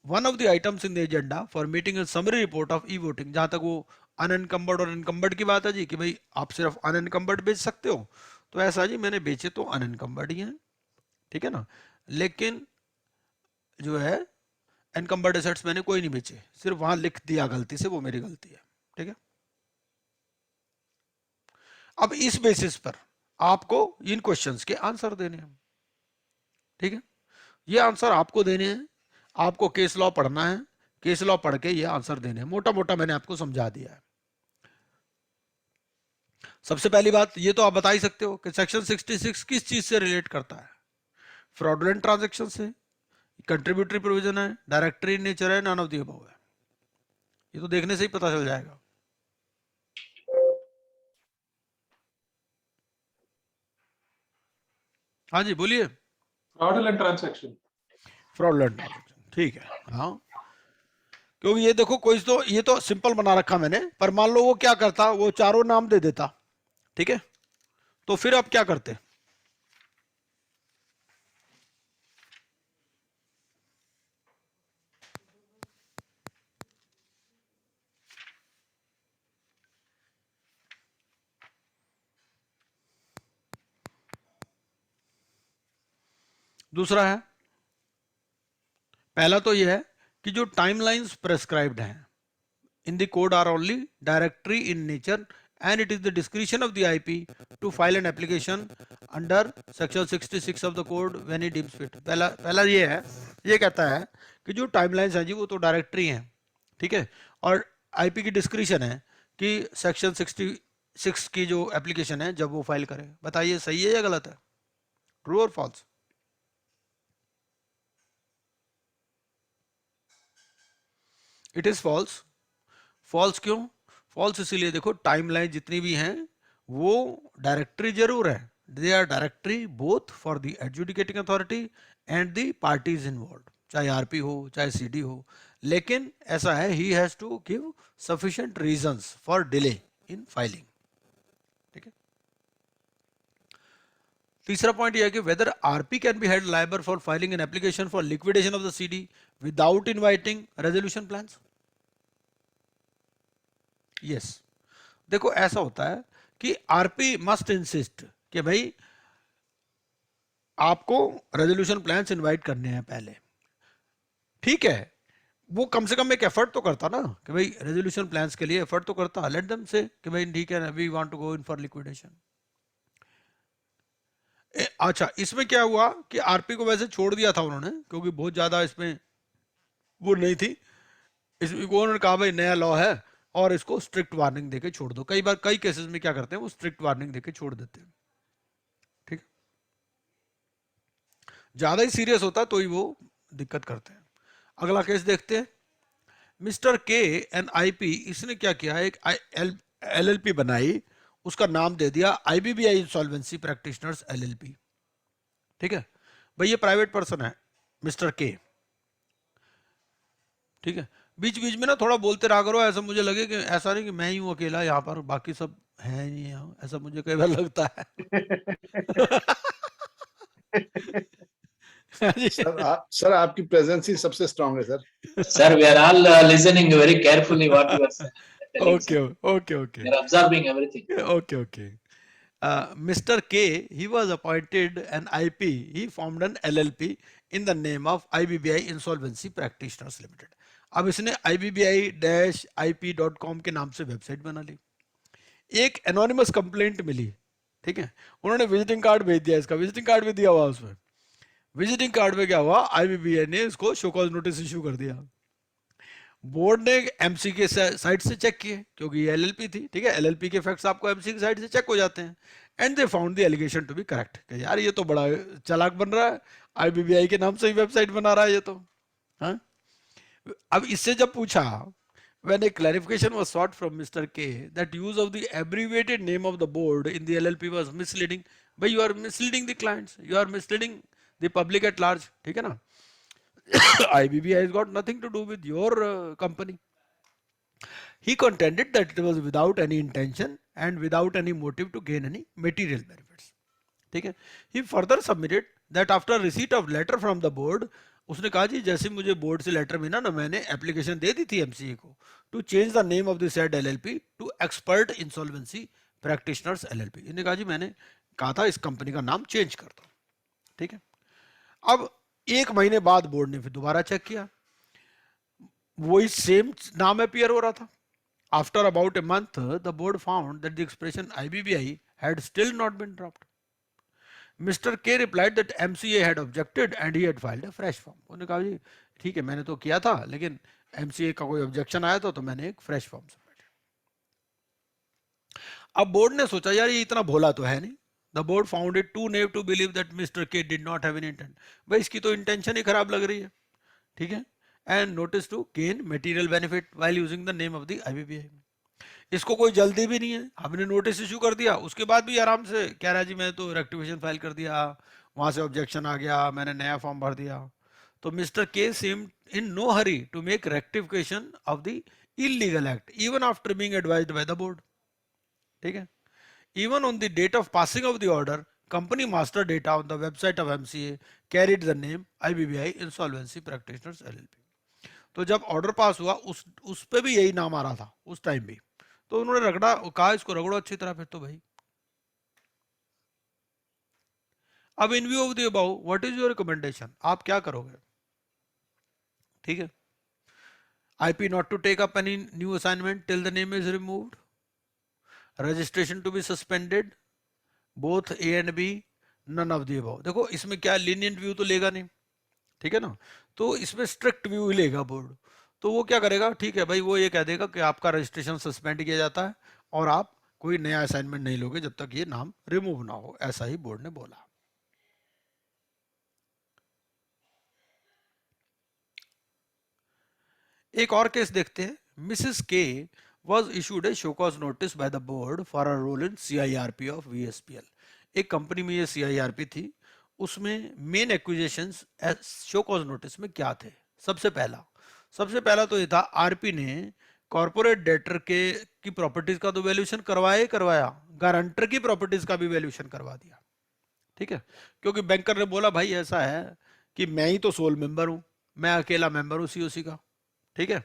Speaker 2: one of the items in the agenda for meeting summary report of e voting, जहां तक वो अनएनकम्बर्ड और एनकम्बर्ड की बात है जी कि भाई आप सिर्फ अनएनकम्बर्ड बेच सकते हो, तो ऐसा जी मैंने बेचे तो अनएनकम्बर्ड ही हैं, ठीक है ना, लेकिन जो है एनकम्बर्ड एसेट्स मैंने कोई नहीं बेचे, सिर्फ वहां लिख दिया गलती से, वो मेरी गलती है, ठीक है। अब इस बेसिस पर आपको इन क्वेश्चंस के आंसर देने हैं, ठीक है। ये आंसर आपको देने हैं, आपको केस लॉ पढ़ना है, केस लॉ पढ़ के ये आंसर देने हैं, मोटा मोटा मैंने आपको समझा दिया है। सबसे पहली बात ये तो आप बता ही सकते हो कि सेक्शन 66 किस चीज से रिलेट करता है, फ्रॉडुलेंट ट्रांजैक्शन से, कंट्रीब्यूटरी प्रोविजन है, डायरेक्टरी नेचर है, नन ऑफ द अबव है, ये तो देखने से ही पता चल जाएगा। हाँ जी बोलिए।
Speaker 4: fraudulent transaction.
Speaker 2: फ्रॉडुलेंट ट्रांजैक्शन, ठीक है, हाँ, क्योंकि ये देखो कोई तो ये तो सिंपल बना रखा मैंने, पर मान लो वो क्या करता, वो चारों नाम दे देता, ठीक है, तो फिर आप क्या करते। दूसरा है, पहला तो यह है कि जो टाइमलाइंस प्रेस्क्राइब्ड हैं in the code are only directory in nature and it is the discretion of the IP to file an application under section 66 of the code when it deems fit. पहला ये है, ये कहता है कि जो टाइमलाइंस हैं जी वो तो डायरेक्टरी हैं, ठीक है, और आईपी की डिस्क्रिशन है कि सेक्शन 66 की जो एप्लीकेशन है जब वो फाइल करे। बताइए सही है या गलत है, ट्रू और false? It is false. False क्यों? फॉल्स इसीलिए, देखो टाइमलाइन जितनी भी हैं वो डायरेक्टरी जरूर है, they are directory both for the adjudicating authority and the parties involve, चाहे आरपी हो चाहे सीडी हो, लेकिन ऐसा है he has to give sufficient reasons for delay in filing. ठीक है, तीसरा पॉइंट यह है कि whether RP can be held liable for filing an application for liquidation of the CD without inviting resolution plans. Yes, देखो ऐसा होता है कि आरपी मस्ट इंसिस्ट कि भाई आपको रेजोल्यूशन प्लान्स इनवाइट करने हैं पहले, ठीक है, वो कम से कम एक एफर्ट तो करता ना कि भाई रेजोल्यूशन प्लान्स के लिए एफर्ट तो करता, लेट देम से कि भाई ठीक है we want to go in for liquidation. अच्छा, इसमें क्या हुआ कि आरपी को वैसे छोड़ दिया था उन्होंने क्योंकि बहुत ज्यादा इसमें वो नहीं थी, इसमें उन्होंने कहा भाई नया लॉ है और इसको स्ट्रिक्ट वार्निंग देके छोड़ दो। कई बार कई केसेस में क्या करते हैं वो स्ट्रिक्ट वार्निंग देके छोड़ देते हैं, ठीक है, ज्यादा ही सीरियस होता है तो ही वो दिक्कत करते हैं। अगला केस देखते हैं, मिस्टर के एन आईपी, इसने क्या किया, एक एलएलपी बनाई, उसका नाम दे दिया आईबीबीआई इंसॉल्वेंसी प्रैक्टिशनर्स एलएलपी। ठीक है भाई, ये प्राइवेट पर्सन है मिस्टर के, ठीक है, बीच बीच में ना थोड़ा बोलते रहा करो, ऐसा मुझे लगे कि ऐसा नहीं कि मैं ही हूं अकेला यहाँ पर, बाकी सब है नहीं यहाँ, ऐसा मुझे कई बार लगता है।
Speaker 3: सर आपकी प्रेजेंस ही सबसे स्ट्रांग है sir.
Speaker 5: Sir, we are all listening very carefully what you are telling.
Speaker 2: Okay,
Speaker 5: Sir.
Speaker 2: okay, okay.
Speaker 5: We are observing everything.
Speaker 2: Okay, okay. Mr. K, he was appointed an IP. He formed an LLP in the name of IBBI Insolvency Practitioners Limited. अब इसने IBBI-IP.com के नाम से वेबसाइट बना ली, एक एनोनिमस कंप्लेंट मिली, ठीक है, उन्होंने विजिटिंग कार्ड भेज दिया, इसका विजिटिंग कार्ड भी दिया हुआ उसमें। विजिटिंग कार्ड में क्या हुआ, आईबीबीआई ने इसको शो कॉज नोटिस इशू कर दिया। बोर्ड ने एमसी के साइट से चेक किए क्योंकि ये एलएलपी थी, ठीक है, एलएलपी के फैक्ट्स आपको एमसी की साइट से चेक हो जाते हैं, and they found the allegation to be correct कि यार ये तो बड़ा चालाक बन रहा है, आईबीबीआई के नाम से ही वेबसाइट बना रहा है ये तो। हाँ, अब इससे जब पूछा, when a clarification was sought from Mr. K that use of the abbreviated name of the board in the LLP was misleading, but you are misleading the clients, you are misleading the public at large, ठीक है ना, IBBI has got nothing to do with your company. He contended that it was without any intention and without any motive to gain any material benefits. ठीक है, he further submitted that after receipt of letter from the board, उसने कहा जी जैसे मुझे बोर्ड से लेटर मिला ना, मैंने एप्लीकेशन दे दी थी एमसीए को to change the name of the said LLP to expert insolvency practitioners LLP. इन्होंने कहा जी मैंने कहा था इस कंपनी का नाम चेंज कर दो, ठीक है। अब एक महीने बाद बोर्ड ने फिर दोबारा चेक किया, वही सेम नाम अपीयर हो रहा था। After about a month the board found that the expression IBBI had still not been dropped. Mr. K replied that MCA had objected and he had filed a fresh form. उन्होंने कहा जी ठीक है मैंने तो किया था लेकिन MCA का कोई ऑब्जेक्शन आया था तो मैंने एक फ्रेश फॉर्म सबमिट। अब बोर्ड ने सोचा यार ये इतना भोला तो है नहीं, the board found it too naive to believe that mister K did not have any intent, भाई इसकी तो इंटेंशन ही खराब लग रही है, ठीक है, and notice to gain material benefit while using the name of the IBBI. इसको कोई जल्दी भी नहीं है, हमने नोटिस इशू कर दिया, उसके बाद भी आराम से कह रहा है जी मैं तो रेक्टिफिकेशन फाइल कर दिया, वहां से ऑब्जेक्शन आ गया, मैंने नया फॉर्म भर दिया। तो mister K seem in no hurry to make rectification of the illegal act even after being advised by the board, ठीक है। Even on the date of passing of the order, company master data on the website of MCA carried the name IBBI insolvency practitioners LLP. तो जब ऑर्डर पास हुआ उस पे भी यही नाम आ रहा था उस टाइम भी, तो उन्होंने रगड़ा, कहा इसको रगड़ो अच्छी तरह फिर तो भाई। अब इन view of the above what is your recommendation, आप क्या करोगे? ठीक है, IP not to take up any new assignment till the name is removed, registration to be suspended, both A and B, none of the above. देखो इसमें क्या lenient view तो लेगा नहीं, ठीक है ना, तो इसमें स्ट्रिक्ट व्यू ही लेगा बोर्ड। तो वो क्या करेगा, ठीक है भाई, वो ये कह देगा कि आपका रजिस्ट्रेशन सस्पेंड किया जाता है और आप कोई नया असाइनमेंट नहीं लोगे जब तक ये नाम रिमूव ना हो, ऐसा ही बोर्ड ने बोला। एक और केस देखते हैं। मिसेस के was issued a show cause notice by the board for a role in CIRP of VSPL। एक कंपनी में ये CIRP थी, उसमें main acquisitions show cause notice में क्या थे? सबसे पहला तो ये था, आरपी ने कॉर्पोरेट डेटर के की प्रॉपर्टीज का तो वैल्यूएशन करवाया, गारंटर की प्रॉपर्टीज का भी वैल्यूएशन करवा दिया, ठीक है, क्योंकि बैंकर ने बोला भाई ऐसा है कि मैं ही तो सोल मेंबर हूं, मैं अकेला मेंबर हूं सीओसी का, ठीक है,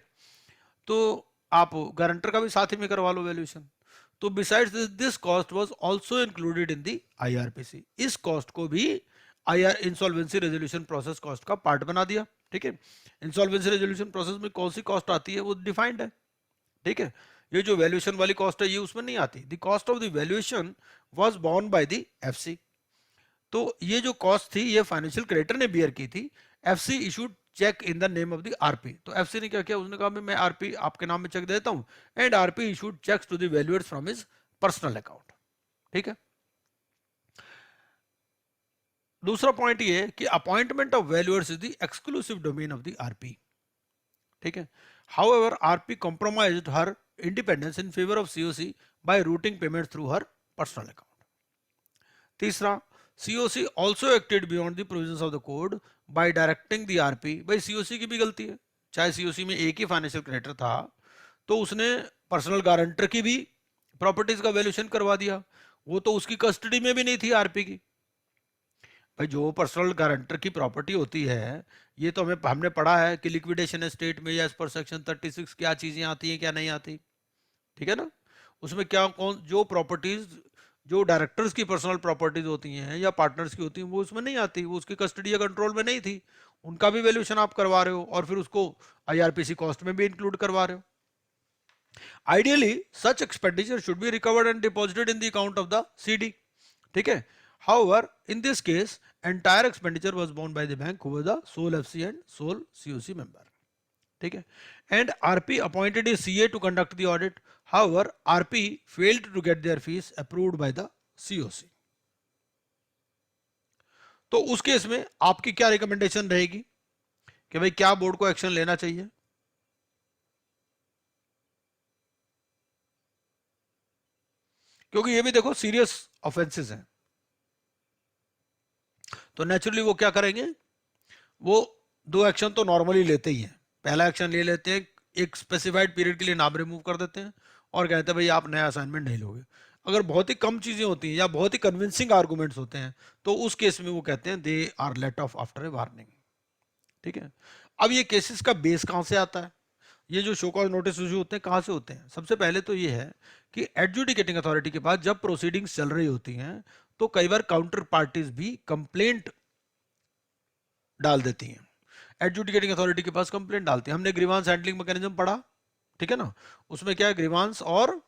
Speaker 2: तो आप गारंटर का भी साथ ही में करवा लो वैल्यूएशन। तो besides this cost was also included in the IRPC, इस कॉस्ट को भी IR insolvency resolution process cost का पार्ट बना दिया, ठीक है। इंसॉल्वेंसी रेजोल्यूशन प्रोसेस में कौन सी कॉस्ट आती है वो डिफाइंड है, ठीक है, ये जो वैल्यूएशन वाली कॉस्ट है ये उसमें नहीं आती। The cost of the valuation was borne by the FC, तो ये जो कॉस्ट थी ये फाइनेंशियल क्रेडिटर ने बियर की थी। FC issued cheque in the name of the RP, तो एफसी ने क्या किया, उसने कहा मैं आरपी आपके नाम में चेक देता हूं, and RP issued cheques to the valuers from his personal account, ठीक है। दूसरा पॉइंट ये कि appointment of valuers is the exclusive domain of the RP, ठीक है। However RP compromised her independence in favour of COC by routing payment through her personal account. तीसरा, COC also acted beyond the provisions of the code by directing the RP। भाई COC की भी गलती है, चाहे COC में एक ही फाइनेंशियल क्रेडिटर था तो उसने पर्सनल गारंटर की भी प्रॉपर्टीज का वैल्यूएशन करवा दिया, वो तो उसकी कस्टडी में भी नहीं थी आरपी की। भाई जो पर्सनल गारंटर की प्रॉपर्टी होती है ये तो हमने पढ़ा है कि लिक्विडेशन एस्टेट में या एज पर सेक्शन 36 क्या चीजें आती हैं क्या नहीं आती, ठीक है ना, उसमें क्या कौन जो प्रॉपर्टीज जो डायरेक्टर्स की पर्सनल प्रॉपर्टीज होती हैं या पार्टनर्स की होती हैं वो उसमें नहीं आती, वो उसकी कस्टडी या कंट्रोल में नहीं थी, उनका भी वैल्यूएशन आप करवा रहे हो और फिर उसको आईआरपीसी कॉस्ट में भी इंक्लूड करवा रहे हो। Ideally such expenditure should be recovered and deposited in the account of the CD, ठीक है। However, in this case, entire expenditure was borne by the bank, who was the sole FC and sole COC member, ठीक है। And RP appointed a CA to conduct the audit. However, RP failed to get their fees approved by the COC. तो उस केस में आपकी क्या रिकमेंडेशन रहेगी कि भाई क्या बोर्ड को एक्शन लेना चाहिए? क्योंकि ये भी देखो सीरियस ऑफेंसेस हैं, तो नेचुरली वो क्या करेंगे, वो दो एक्शन तो नॉर्मली लेते ही हैं। पहला एक्शन ले लेते हैं, एक स्पेसिफाइड पीरियड के लिए नाम रिमूव कर देते हैं और कहते हैं भाई आप नया असाइनमेंट नहीं लोगे। अगर बहुत ही कम चीजें होती हैं या बहुत ही कन्विंसिंग आर्गुमेंट्स होते हैं तो उस केस में वो कहते हैं they are let off after a warning, ठीक है। अब ये केसेस का बेस कहां से आता है, ये जो शो कॉज नोटिस इशू होते हैं कहां से होते हैं? सबसे पहले तो ये है कि एडजुडिकेटिंग अथॉरिटी के पास जब प्रोसीडिंग्स चल रही होती हैं तो कई बार काउंटर पार्टीज भी कंप्लेंट डाल देती हैं, एडजुडिकेटिंग अथॉरिटी के पास कंप्लेंट डालती है। हमने ग्रीवांस हैंडलिंग मैकेनिज्म पढ़ा, ठीक है ना, उसमें क्या है ग्रीवांस और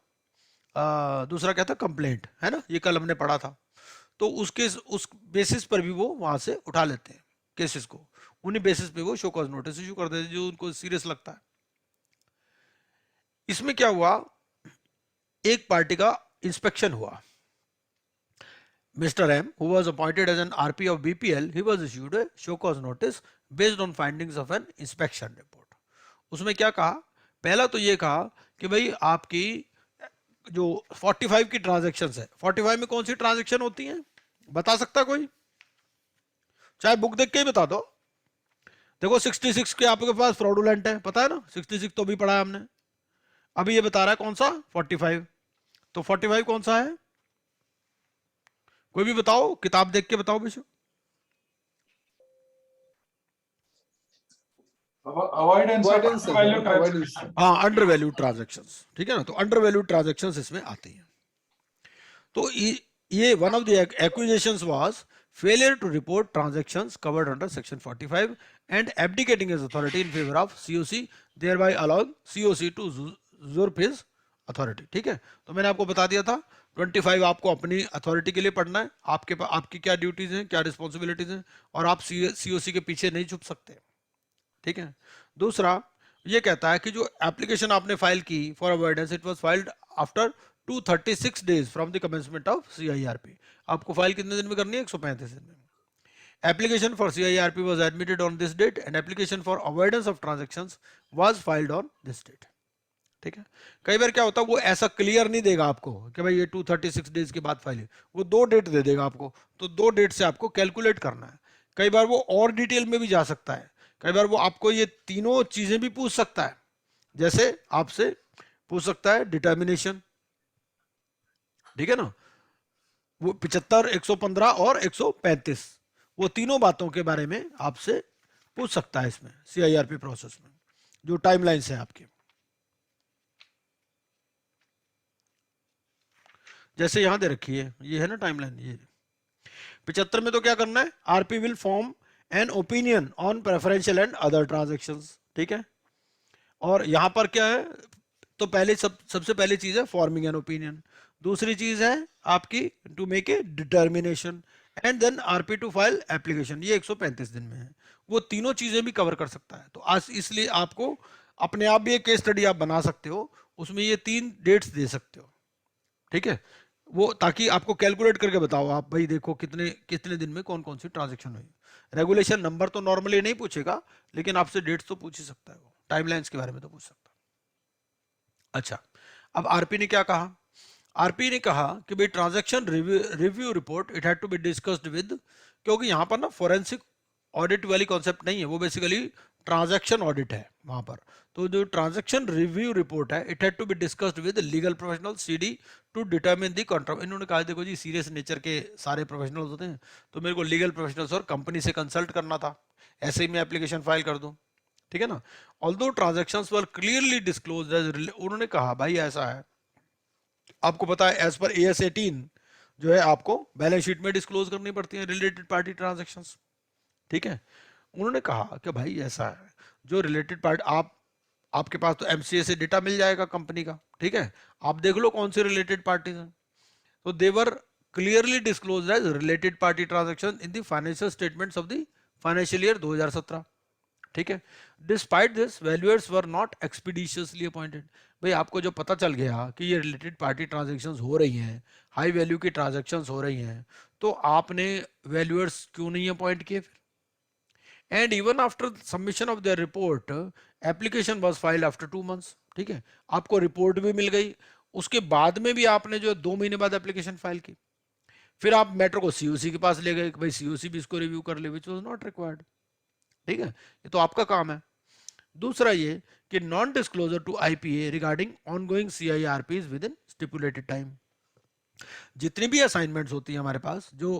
Speaker 2: दूसरा क्या था कंप्लेंट, है ना, ये कल हमने पढ़ा था। तो उस बेसिस पर भी वो वहां से उठा लेते हैं केसेस को, उन्हीं बेसिस पे वो शो कॉज नोटिस इशू कर देते हैं जो उनको सीरियस लगता है। इसमें क्या हुआ, एक पार्टी का इंस्पेक्शन हुआ, Mr. M, who was appointed as an RP of BPL, he was issued a show cause notice based on findings of an inspection report. उसमें क्या कहा, पहला तो ये कहा कि भाई आपकी जो 45 की ट्रांजैक्शंस है, 45 में कौन सी ट्रांजैक्शन होती हैं बता सकता कोई? चाहे बुक देख के ही बता दो। देखो 66 के आपके पास फ्रॉडुलेंट है, पता है ना, 66 तो भी पढ़ा है हमने। अभी ये बता रहा है कौन सा 45, तो 45 कौन सा है? कोई भी बताओ, किताब देख के बताओ बेशक।
Speaker 4: Avoidance of
Speaker 3: Avoidance है,
Speaker 4: undervalued
Speaker 3: avoidance।
Speaker 4: transactions.
Speaker 2: हाँ, अंडर वैल्यूड ट्रांजेक्शंस, ठीक है ना, तो अंडर वैल्यूड ट्रांजेक्शंस इसमें आती हैं। तो ये one of the acquisitions was failure to report transactions covered under section 45 and abdicating his authority in favor of COC, thereby allowing COC to usurp his authority. ठीक है, तो मैंने आपको बता दिया था 25 आपको अपनी अथॉरिटी के लिए पढ़ना है, आपकी क्या ड्यूटीज हैं, क्या रिस्पॉन्सिबिलिटीज हैं, और आप COC के पीछे नहीं छुप सकते। ठीक है, दूसरा ये कहता है कि जो एप्लीकेशन आपने फाइल की for avoidance, it was filed after 236 days from the commencement of CIRP। आपको फाइल कितने दिन में करनी है? 135 दिन में। Application for CIRP was admitted on this date and application for avoidance of transactions was filed on this date. ठीक है, कई बार क्या होता है वो ऐसा क्लियर नहीं देगा आपको कि भाई ये 236 डेज के बाद फाइल है, वो 2 डेट दे देगा आपको, तो 2 डेट से आपको कैलकुलेट करना है। कई बार वो और डिटेल में भी जा सकता है, कई बार वो आपको ये तीनों चीजें भी पूछ सकता है, जैसे आपसे पूछ सकता है डिटर्मिनेशन, ठीक है ना, वो 75, 115 और 135, वो तीनों बातों के बारे में आपसे पूछ सकता है इसमें CIRP प्रोसेस में, जो टाइमलाइंस है आपकी। जैसे यहां दे रखी है, ये है ना टाइमलाइन, ये 75 में तो क्या करना है, RP will form an opinion on preferential and other transactions. ठीक है, और यहां पर क्या है, तो पहले सबसे पहली चीज है फॉर्मिंग एन ओपिनियन, दूसरी चीज है आपकी to make a determination and then RP to file application. ये 135 दिन में है, वो तीनों चीजें भी कवर कर सकता है। तो आज इसलिए आपको अपने आप भी एक केस स्टडी आप बना सकते हो, उसमें ये 3 डेट्स दे सकते हो। ठीक है, वो ताकि आपको कैलकुलेट करके बताओ आप, भाई देखो कितने कितने दिन में कौन कौन सी ट्रांजैक्शन हुई। रेगुलेशन नंबर तो नॉर्मली नहीं पूछेगा, लेकिन आपसे डेट्स तो पूछ ही सकता है, वो टाइमलाइंस के बारे में तो पूछ सकता है। अच्छा, अब RP ने क्या कहा, RP ने कहा कि भाई transaction review report it had to be discussed with, क्योंकि यहां पर ना फोरेंसिक ऑडिट वाली कॉन्सेप्ट नहीं है, वो बेसिकली ट्रांजैक्शन ऑडिट है वहां पर। तो जो ट्रांजैक्शन रिव्यू रिपोर्ट है, it had to be discussed with legal professional CD to determine the contra. इन्होंने कहा देखो जी सीरियस नेचर के सारे प्रोफेशनल्स होते हैं, तो मेरे को लीगल प्रोफेशनल्स और कंपनी से कंसल्ट करना था, ऐसे ही मैं एप्लीकेशन फाइल कर दूं। ठीक है ना, ऑल्दो ट्रांजैक्शंस वर क्लियरली डिस्क्लोज्ड एज, उन्होंने कहा भाई ऐसा है, आपको पता है एज पर AS 18 जो है आपको बैलेंस शीट में डिस्क्लोज करनी पड़ती है रिलेटेड पार्टी ट्रांजैक्शंस। ठीक है, उन्होंने कहा कि भाई ऐसा है, जो रिलेटेड पार्टी आपके पास तो MCA से डेटा मिल जाएगा कंपनी का, ठीक है, आप देख लो कौन से रिलेटेड पार्टीज हैं। तो they were clearly disclosed as related party transaction in the financial statements of the financial year 2017। ठीक है, despite this valuers were not expeditiously appointed. भाई आपको जो पता चल गया कि ये रिलेटेड पार्टी ट्रांजैक्शंस हो रही हैं, हाई वैल्यू की ट्रांजैक्शंस हो रही हैं, तो आपने वैल्यूअर्स क्यों नहीं अपॉइंट किए फिर? And even after submission of their report application was filed after 2 months. ठीक है, आपको रिपोर्ट भी मिल गई, उसके बाद में भी आपने जो 2 महीने बाद एप्लीकेशन फाइल की, फिर आप मैटर को COC के पास ले गए कि भाई COC भी इसको रिव्यू कर ले, विच वाज नॉट रिक्वायर्ड। ठीक है, ये तो आपका काम है। दूसरा ये कि non disclosure to IPA regarding ongoing CIRPs within stipulated time. जितनी भी असाइनमेंट्स होती हैं हमारे पास जो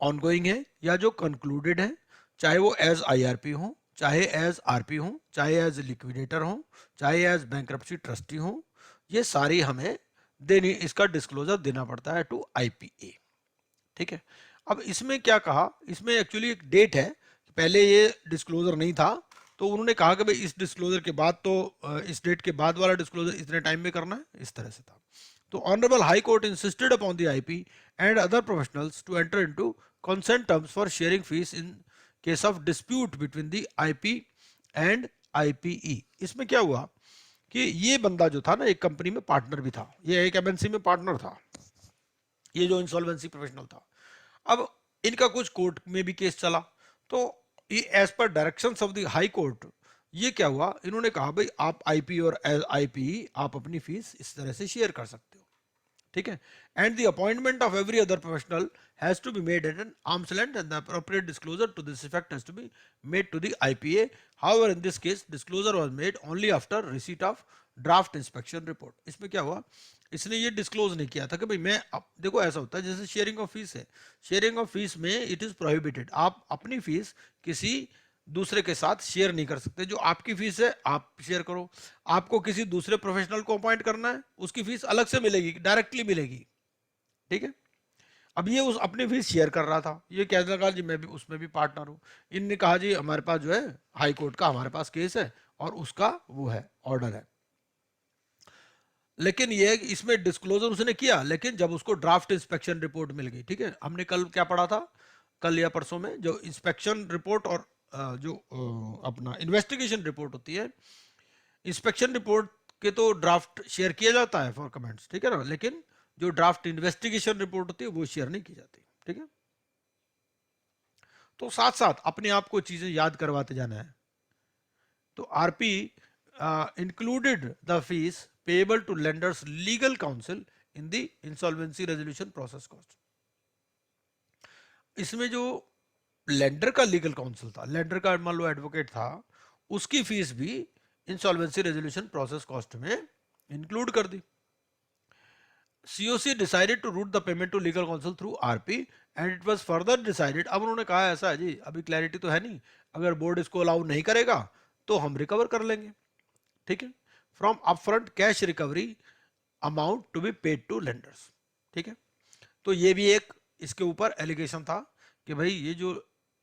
Speaker 2: ऑनगोइंग है या जो कंक्लूडेड है, चाहे वो एज IRP हो, चाहे एज RP हो, चाहे एज लिक्विडेटर हो, चाहे एज बैंक्रप्सी ट्रस्टी हो, ये सारी हमें देनी, इसका डिस्क्लोजर देना पड़ता है टू IPA। ठीक है, अब इसमें क्या कहा, इसमें एक्चुअली एक डेट है, पहले ये डिस्क्लोजर नहीं था, तो उन्होंने कहा कि भाई इस डिस्क्लोजर के बाद तो इस डेट के बाद वाला डिस्क्लोजर इतने टाइम में करना है, इस तरह से था। तो honourable high court insisted upon the IP and other professionals to enter into consent terms for sharing fees in case of dispute between the IP and IPE। इसमें क्या हुआ कि ये बंदा जो था ना, एक कंपनी में पार्टनर भी था, ये एक MNC में पार्टनर था, ये जो इंसॉल्वेंसी प्रोफेशनल था। अब इनका कुछ कोर्ट में भी केस चला, तो ये as per directions of the high court ये क्या हुआ, इन्होंने कहा भाई आप IP और IPE आप अपनी फीस इस तरह से शेयर कर सकते हो। ठीक है, and the appointment of every other professional has to be made at an arm's length and the appropriate disclosure to this effect has to be made to the IPA। However in this case disclosure was made only after receipt of draft inspection report. इसमें क्या हुआ, इसने ये डिस्क्लोज नहीं किया था कि भाई मैं देखो ऐसा होता है जैसे शेयरिंग ऑफ फीस है, शेयरिंग ऑफ फीस में इट इज प्रोहिबिटेड, आप अपनी फीस किसी दूसरे के साथ शेयर नहीं कर सकते, जो आपकी फीस है आप शेयर करो, आपको किसी दूसरे प्रोफेशनल को अपॉइंट करना है उसकी फीस अलग से मिलेगी, डायरेक्टली मिलेगी। ठीक है, अब ये उस अपनी फीस शेयर कर रहा था, ये कहने लगा जी मैं भी उसमें भी पार्टनर हूँ। इनने कहा जी हमारे पास जो है हाई कोर्ट का हमारे पास केस है और उसका वो है ऑर्डर है, लेकिन ये इसमें डिस्क्लोजर उसने किया, लेकिन जब उसको ड्राफ्ट इंस्पेक्शन रिपोर्ट मिल गई, ठीक है, हमने कल क्या पढ़ा था, कल या परसों में, जो इंस्पेक्शन रिपोर्ट और जो अपना इन्वेस्टिगेशन रिपोर्ट होती है, इंस्पेक्शन रिपोर्ट के तो ड्राफ्ट शेयर किया जाता है फॉर कमेंट्स, ठीक है ना, लेकिन जो ड्राफ्ट इन्वेस्टिगेशन रिपोर्ट होती है वो शेयर नहीं की जाती, ठीक है। तो साथ साथ अपने आप को चीजें याद करवाते जाना है। तो RP included the fees payable to lenders legal counsel in the insolvency resolution process cost. इसमें जो लेंडर का लीगल काउंसिल था, लेंडर का मान लो एडवोकेट था, उसकी फीस भी इंसॉल्वेंसी रेजोल्यूशन प्रोसेस कॉस्ट में इंक्लूड कर दी। COC decided to route the payment to legal counsel through RP and it was further decided, अब उन्होंने कहा ऐसा है जी, अभी क्लैरिटी तो है नहीं, अगर बोर्ड इसको अलाउ नहीं करेगा तो हम रिकवर कर लेंगे, ठीक है, from upfront cash recovery amount to be paid to lenders, ठीक है। तो ये भी एक इसके ऊपर एलिगेशन था कि भाई ये जो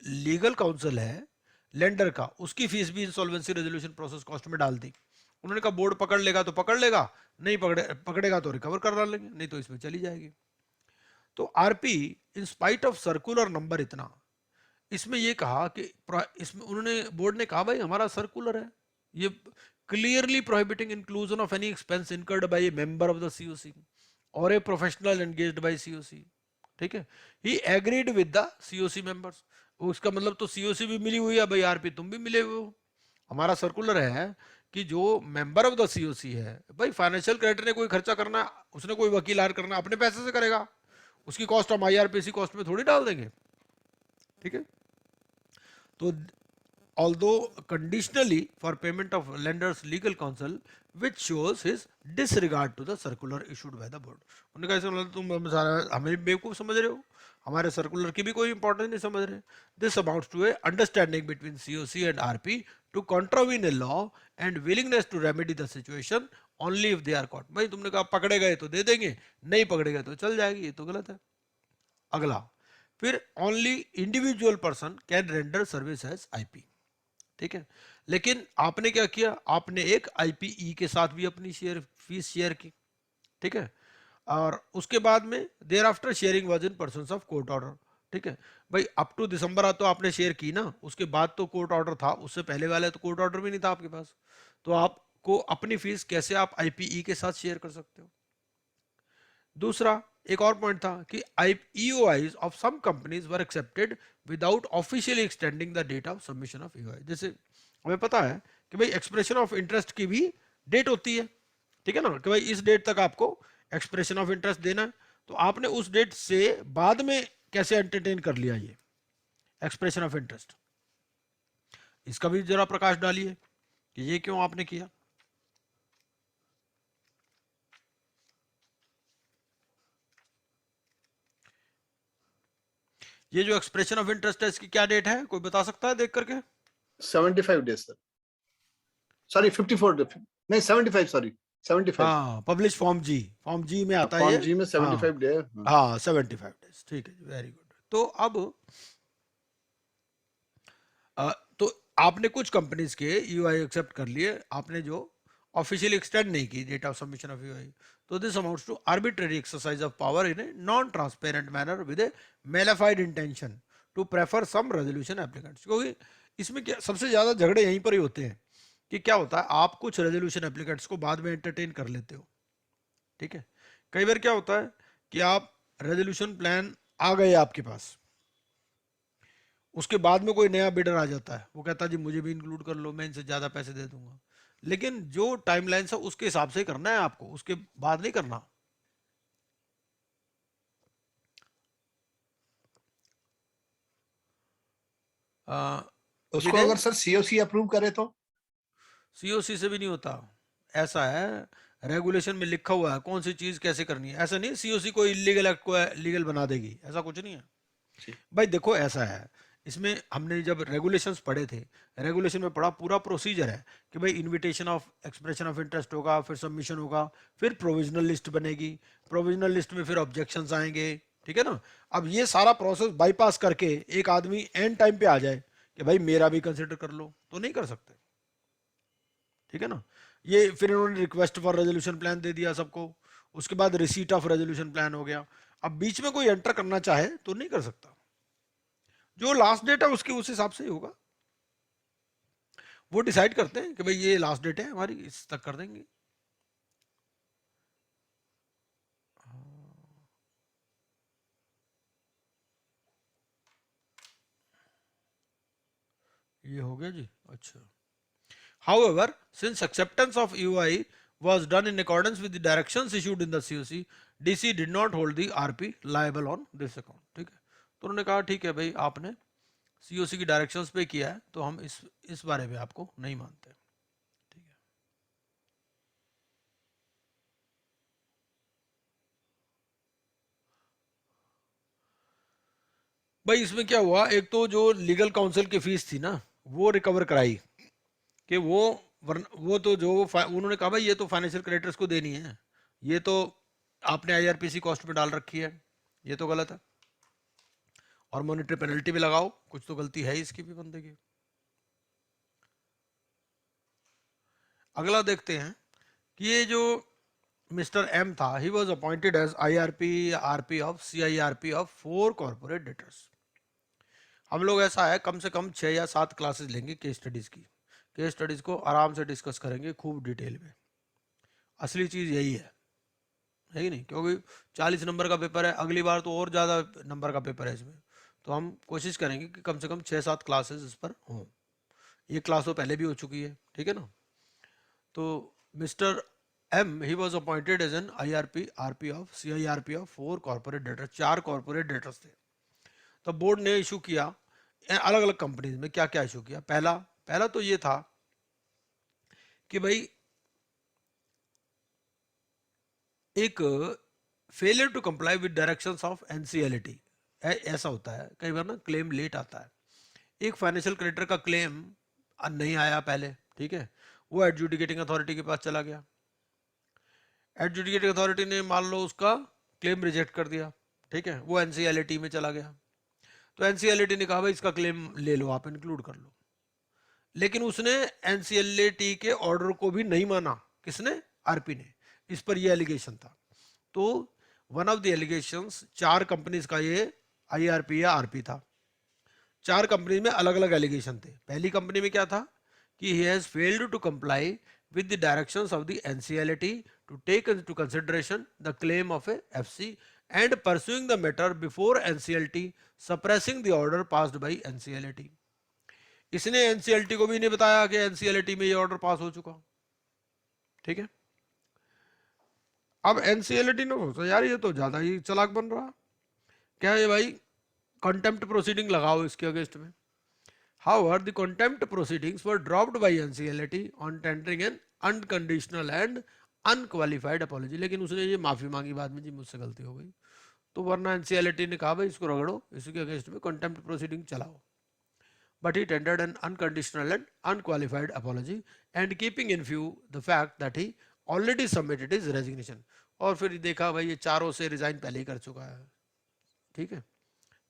Speaker 2: लीगल काउंसिल है लेंडर का, उसकी फीस भी इंसॉल्वेंसी रेजोल्यूशन प्रोसेस कॉस्ट में डाल दी। उन्होंने कहा बोर्ड पकड़ लेगा तो पकड़ लेगा, नहीं पकड़ेगा तो रिकवर कर लेंगे, नहीं तो इसमें चली जाएगी। तो RP in spite of circular number इतना, इसमें ये कहा कि इसमें उन्होंने बोर्ड ने कहा भाई हमारा सर्कुलर है, ये clearly prohibiting inclusion of any expense incurred by a member of the COC और a professional engaged by COC, ठीक है। He agreed with the COC members, उसका मतलब तो COC भी मिली हुई है भाई, आरपी तुम भी मिले हुए हो। हमारा सर्कुलर है कि जो मेंबर ऑफ द COC है भाई, फाइनेंशियल क्रेडिटर ने कोई खर्चा करना, उसने कोई वकील हायर करना, अपने पैसे से करेगा, उसकी कॉस्ट हम IRPC कॉस्ट में थोड़ी डाल देंगे, ठीक है। तो although conditionally for payment of lender's legal counsel which shows his disregard to the circular issued by the board। उन्होंने कहा मतलब तुम हमें बेवकूफ समझ रहे हो, हमारे सर्कुलर की भी कोई इंपॉर्टेंस नहीं समझ रहे। This amounts to a understanding between COC and RP to contravene a law and willingness to remedy the situation only if they are caught। भाई तुमने कहा पकड़े गए तो दे देंगे, नहीं पकड़े गए तो चल जाएगी, ये तो गलत है। अगला फिर only individual person can render service as IP, ठीक है। लेकिन आपने क्या किया, आपने एक IPE के साथ भी अपनी फीस शेयर की, ठीक है, और उसके बाद में thereafter sharing was in pursuance of court order, ठीक है। भाई अप टू दिसंबर तो आपने शेयर की ना, उसके बाद तो कोर्ट ऑर्डर था, उससे पहले वाले तो कोर्ट ऑर्डर भी नहीं था आपके पास, तो आपको अपनी फीस कैसे आप IPE के साथ शेयर कर सकते हो। दूसरा एक और पॉइंट था कि EOIs of some companies were accepted without officially extending the date of submission of EOI। जैसे हमें पता है कि भाई एक्सप्रेशन ऑफ इंटरेस्ट की भी डेट होती है, ठीक है ना, कि भाई इस डेट तक आपको एक्सप्रेशन ऑफ इंटरेस्ट देना है, तो आपने उस डेट से बाद में कैसे एंटरटेन कर लिया ये एक्सप्रेशन ऑफ इंटरेस्ट, इसका भी जरा प्रकाश डालिए कि ये क्यों आपने किया। ये जो एक्सप्रेशन ऑफ इंटरेस्ट है इसकी क्या डेट है, कोई बता सकता है देख करके?
Speaker 3: 75 days सर, सॉरी 54 days, नहीं 75, सॉरी 75।
Speaker 2: हाँ पब्लिश फॉर्म जी में आता है
Speaker 3: फॉर्म
Speaker 2: ये,
Speaker 3: जी में 75 डे।
Speaker 2: हाँ 75 days, ठीक है, वेरी गुड। तो अब तो आपने कुछ कंपनीज के EOI एक्सेप्ट कर लिए, आपने जो ऑफिशियली एक्सटेंड नहीं की date of submission of EOI, तो this amounts to arbitrary exercise of power in a non transparent manner with a malafide intention to prefer some resolution applicants. क्योंकि इसमें क्या सबसे ज्यादा झगड़े यहीं पर ही होते हैं कि क्या होता है, आप कुछ रेजोल्यूशन एप्लीकेंट्स को बाद में एंटरटेन कर लेते हो, ठीक है। कई बार क्या होता है कि आप रेजोल्यूशन प्लान आ गए आपके पास, उसके बाद में कोई नया बिडर आ जाता है, वो कहता है जी मुझे भी इंक्लूड कर लो, मैं इनसे ज्यादा पैसे दे दूंगा, लेकिन जो टाइमलाइन है उसके हिसाब से करना है आपको, उसके बाद नहीं करना।
Speaker 3: उसको अगर सर COC अप्रूव करे तो
Speaker 2: COC से भी नहीं होता, ऐसा है रेगुलेशन में लिखा हुआ है कौन सी चीज कैसे करनी है, ऐसा नहीं COC को इलीगल एक्ट को लीगल बना देगी, ऐसा कुछ नहीं है भाई। देखो ऐसा है, इसमें हमने जब रेगुलेशंस पढ़े थे, रेगुलेशन में पढ़ा पूरा प्रोसीजर है कि भाई invitation of expression of interest होगा, फिर सबमिशन होगा, फिर प्रोविजनल लिस्ट बनेगी, प्रोविजनल लिस्ट में फिर ऑब्जेक्शंस आएंगे, ठीक है ना। अब ये सारा प्रोसेस बाईपास करके एक आदमी एंड टाइम पे आ जाए कि भाई मेरा भी कंसिडर कर लो, तो नहीं कर सकते, ठीक है ना। ये फिर इन्होंने रिक्वेस्ट फॉर रेजोल्यूशन प्लान दे दिया सबको, उसके बाद रिसीट ऑफ रेजोल्यूशन प्लान हो गया। अब बीच में कोई एंटर करना चाहे तो नहीं कर सकता, जो लास्ट डेट है उसके उस हिसाब से ही होगा। वो डिसाइड करते हैं कि भाई ये लास्ट डेट है हमारी, इस तक कर देंगे। ये हो गया जी, अच्छा। However, since acceptance of EOI was done in accordance with the directions issued in the COC, DC did not hold the RP liable on this account, ठीक है। तो उन्होंने कहा ठीक है भाई, आपने COC की डायरेक्शंस पे किया है, तो हम इस बारे में आपको नहीं मानते, ठीक है। भाई इसमें क्या हुआ, एक तो जो लीगल काउंसिल की फीस थी ना, वो रिकवर कराई कि वो तो जो उन्होंने कहा भाई ये तो फाइनेंशियल क्रेडिटर्स को देनी है, ये तो आपने आईआरपीसी कॉस्ट में डाल रखी है, ये तो गलत है, और मॉनेटरी पेनल्टी भी लगाओ, कुछ तो गलती है इसकी भी बंदे की। अगला देखते हैं कि ये जो मिस्टर एम था, he was appointed as IRP RP of CIRP of 4 corporate debtors. हम लोग ऐसा है कम से कम 6 या 7 क्लासेस लेंगे केस स्टडीज की, केस स्टडीज को आराम से डिस्कस करेंगे खूब डिटेल में। असली चीज यही है कि नहीं, क्योंकि 40 नंबर का पेपर है, अगली बार तो और ज़्यादा नंबर का पेपर है इसमें, तो हम कोशिश करेंगे कि कम से कम 6-7 क्लासेस इस पर हों। एक क्लास तो पहले भी हो चुकी है, ठीक है ना। तो mister M, he was appointed as an IRP RP of CIRP of 4 corporate debtors, 4 corporate debtors थे। तो बोर्ड ने इशू किया अलग अलग कंपनीज में, क्या क्या इशू किया। पहला तो ये था कि भाई एक failure to comply with directions of NCLT, ऐसा होता है कई बार ना, क्लेम लेट आता है। एक फाइनेंशियल क्रेडिटर का क्लेम नहीं आया पहले, ठीक है, वो एडजुडिकेटिंग अथॉरिटी के पास चला गया, एडजुडिकेटिंग अथॉरिटी ने मान लो उसका क्लेम रिजेक्ट कर दिया, ठीक है, वो एनसीएलटी में चला गया, तो एनसीएलटी ने कहा भाई इसका क्लेम ले लो, आप इंक्लूड कर लो, लेकिन उसने एनसीएलटी के ऑर्डर को भी नहीं माना। किसने? आरपी ने। इस पर ये एलिगेशन था। तो one of the allegations 4 companies का ये आईआरपी या आरपी था। 4 कंपनीज में अलग अलग एलिगेशन थे। पहली कंपनी में क्या था कि he has failed to comply with the directions of the NCLT to take into consideration the claim of a FC and pursuing the matter before NCLT, suppressing the order passed by NCLT. इसने NCLT को भी नहीं बताया कि NCLT में ये ऑर्डर पास हो चुका, ठीक है। अब NCLT ने सोचा यार ये तो ज्यादा ही चालाक बन रहा, क्या है भाई, कंटेम्प्ट प्रोसीडिंग लगाओ इसके अगेंस्ट में। However, the contempt proceedings were dropped by NCLT on tendering an unconditional and unqualified apology. लेकिन उसने ये माफी मांगी बाद में, जी मुझसे गलती हो गई, तो वरना NCLT ने कहा भाई इसको रगड़ो, इसके अगेंस्ट में contempt proceeding चलाओ। But he tendered an unconditional and unqualified apology and keeping in view the fact that he already submitted his resignation. और फिर देखा भाई ये चारों से रिजाइन पहले ही कर चुका है, ठीक है।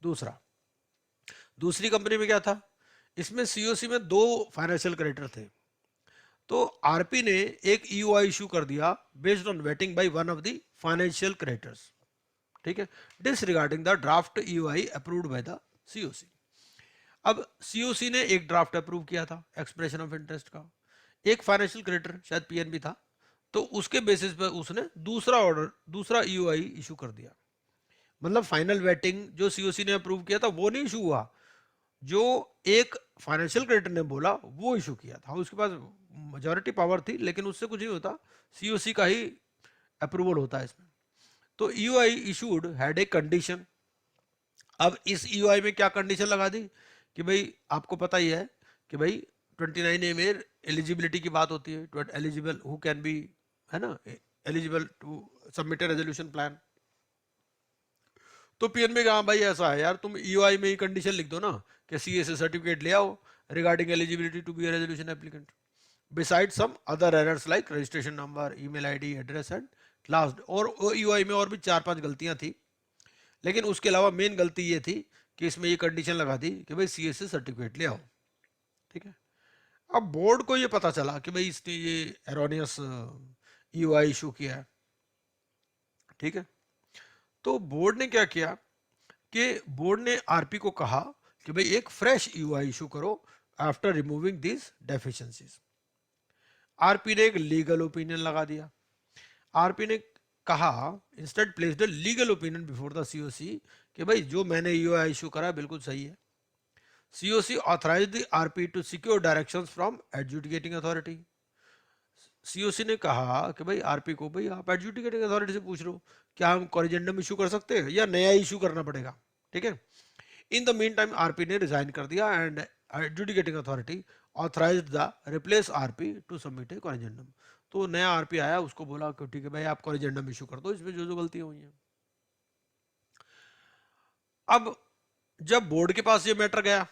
Speaker 2: दूसरी कंपनी में क्या था, इसमें सीओसी में 2 फाइनेंशियल क्रेडिटर थे। तो आरपी ने एक ईओआई इशू कर दिया based on waiting bye one of the financial creditors, ठीक है, disregarding the draft EOI approved by the COC. अब सीओसी ने एक ड्राफ्ट अप्रूव किया था एक्सप्रेशन ऑफ इंटरेस्ट का, एक फाइनेंशियल क्रेडिटर शायद पीएनबी था, तो उसके बेसिस पर उसने दूसरा ईओआई इशू कर दिया। मतलब फाइनल वेटिंग जो सीओसी ने अप्रूव किया था वो नहीं इशू हुआ, जो एक फाइनेंशियल क्रेडिटर ने बोला वो इशू किया था। उसके पास मेजॉरिटी पावर थी, लेकिन उससे कुछ नहीं होता, सीओसी का ही अप्रूवल होता है इसमें। तो EOI issued had a condition. अब इस ईओआई में क्या कंडीशन लगा दी कि भाई आपको पता ही है कि भाई 29A में एलिजिबिलिटी की बात होती है, एलिजिबल हु कैन बी, है ना, eligible to submit a resolution plan. तो पीएनबी कहा भाई ऐसा है यार, तुम ईओआई में ही कंडीशन लिख दो ना कि सीएसए सर्टिफिकेट ले आओ regarding eligibility to be a resolution applicant, beside some other errors like registration number, email ID, address and last. और ईओआई में और भी 4-5 गलतियां थी, लेकिन उसके अलावा मेन गलती ये थी कि इसमें ये कंडीशन लगा दी कि भाई सीएससी सर्टिफिकेट ले आओ, ठीक है। अब बोर्ड को ये पता चला कि भाई इसने ये एरोनियस ईओआई इशू किया है, ठीक है। तो बोर्ड ने क्या किया कि बोर्ड ने आरपी को कहा कि भाई एक फ्रेश ईओआई इशू करो after removing this deficiencies. RP ने एक लीगल ओपिनियन लगा दिया। आरपी ने कहा instead placed a legal opinion before the COC कि भाई जो मैंने ईओआई इशू करा बिल्कुल सही है। COC authorised the RP to secure directions from adjudicating authority. COC ने कहा कि भाई आरपी को, भाई आप एडजुडिकेटिंग अथॉरिटी से पूछ लो क्या हम कॉरिजेंडम इशू कर सकते हैं या नया इशू करना पड़ेगा, ठीक है। In the meantime RP ने रिजाइन कर दिया and adjudicating authority authorised the replace RP to submit a corrigendum. तो नया आरपी आया, उसको बोला कि ठीक है भाई आप कॉरिजेंडम इशू कर दो इसमें जो जो गलतियां हुई हैं। अब जब बोर्ड के पास ये मैटर गया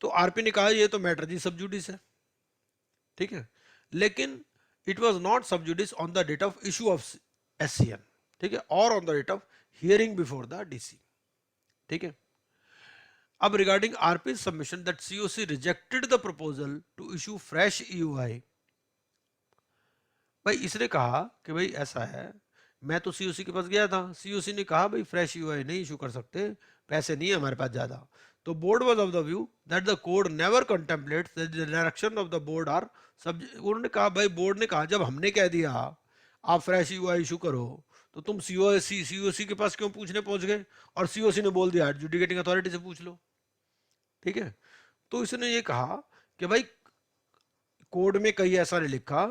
Speaker 2: तो आरपी ने कहा ये तो मैटर जी सब जुडिस है, ठीक है, लेकिन it was not sub judice on the date of issue of SCN, ठीक है, और on the date of hearing before the DC, ठीक है। अब regarding RP submission that COC rejected the proposal to issue fresh EOI, भाई इसने कहा कि भाई ऐसा है, मैं तो सीओसी के पास गया था, सीओसी ने कहा भाई फ्रेश यूआई नहीं इशू कर सकते, पैसे नहीं है हमारे पास ज्यादा। तो board was of the view that the code never contemplates the direction of the board आर सब। उन्होंने कहा भाई, बोर्ड ने कहा जब हमने कह दिया आप फ्रेश यूआई इशू करो तो तुम सीओसी के पास क्यों पूछने पहुंच गए, और सीओसी ने बोल दिया एडजुडिकेटिंग अथॉरिटी से पूछ लो, ठीक है। तो इसने ये कहा कि भाई कोड में कहीं ऐसा नहीं लिखा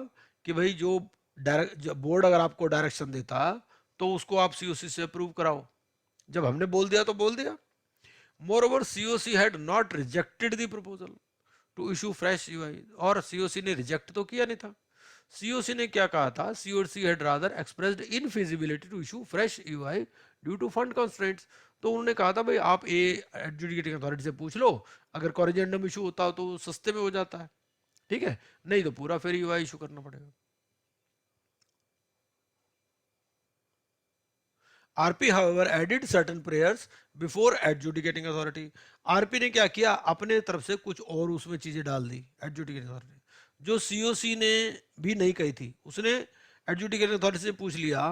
Speaker 2: कि भाई जो बोर्ड अगर आपको डायरेक्शन देता तो उसको आप सीओसी से अप्रूव कराओ, जब हमने बोल दिया तो बोल दिया। More COC had not rejected the proposal to issue fresh UI, और सीओसी ने रिजेक्ट तो किया नहीं था। सीओसी ने क्या कहा था, COC had rather expressed infeasibility to issue fresh UI due to fund constraints. तो उन्होंने कहा था भाई आप एडजुडिकेटिंग अथॉरिटी से पूछ लो, अगर कॉरिजेंडम इशू होता हो तो सस्ते में हो जाता है, ठीक है, नहीं तो पूरा फिर यूआई इशू करना पड़ेगा। RP however added certain prayers before adjudicating authority। RP ने क्या किया, अपने तरफ से कुछ और उसमें चीजें डाल दी एडजुडिकेटिंग अथॉरिटी, जो सीओसी ने भी नहीं कही थी। उसने एडजुडिकेटिंग अथॉरिटी से पूछ लिया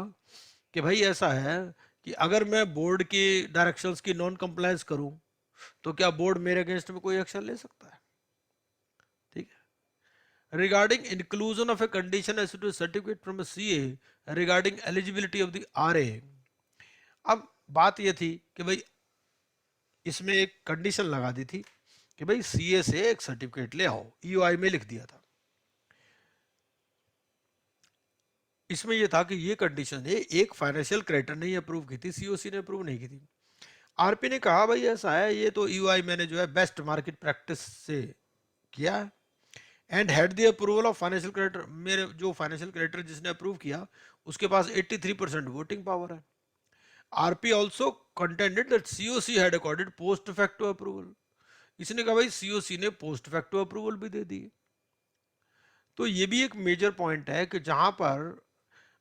Speaker 2: कि भाई ऐसा है कि अगर मैं बोर्ड की डायरेक्शंस की नॉन कंप्लायंस करूं तो क्या बोर्ड मेरे अगेंस्ट में कोई एक्शन ले सकता है, ठीक है। Regarding inclusion of a condition as to certificate from a CA regarding eligibility of the RA. अब बात यह थी कि भाई इसमें एक कंडीशन लगा दी थी कि भाई सीए से एक सर्टिफिकेट ले आओ, ईओआई में लिख दिया था। इसमें यह था कि ये कंडीशन है, एक फाइनेंशियल क्रेडिटर ने अप्रूव की थी, सीओसी ने अप्रूव नहीं की थी। आरपी ने कहा भाई ऐसा है, ये तो ईओआई मैंने जो है बेस्ट मार्केट प्रैक्टिस से किया है and had the approval of financial creditor. मेरे जो फाइनेंशियल क्रेडिटर जिसने अप्रूव किया उसके पास 83% वोटिंग पावर है। RP also contended that COC had accorded post facto approval. इसने कहा भाई सीओसी ने पोस्ट फैक्टो अप्रूवल भी दे दी। तो ये भी एक मेजर पॉइंट है कि जहां पर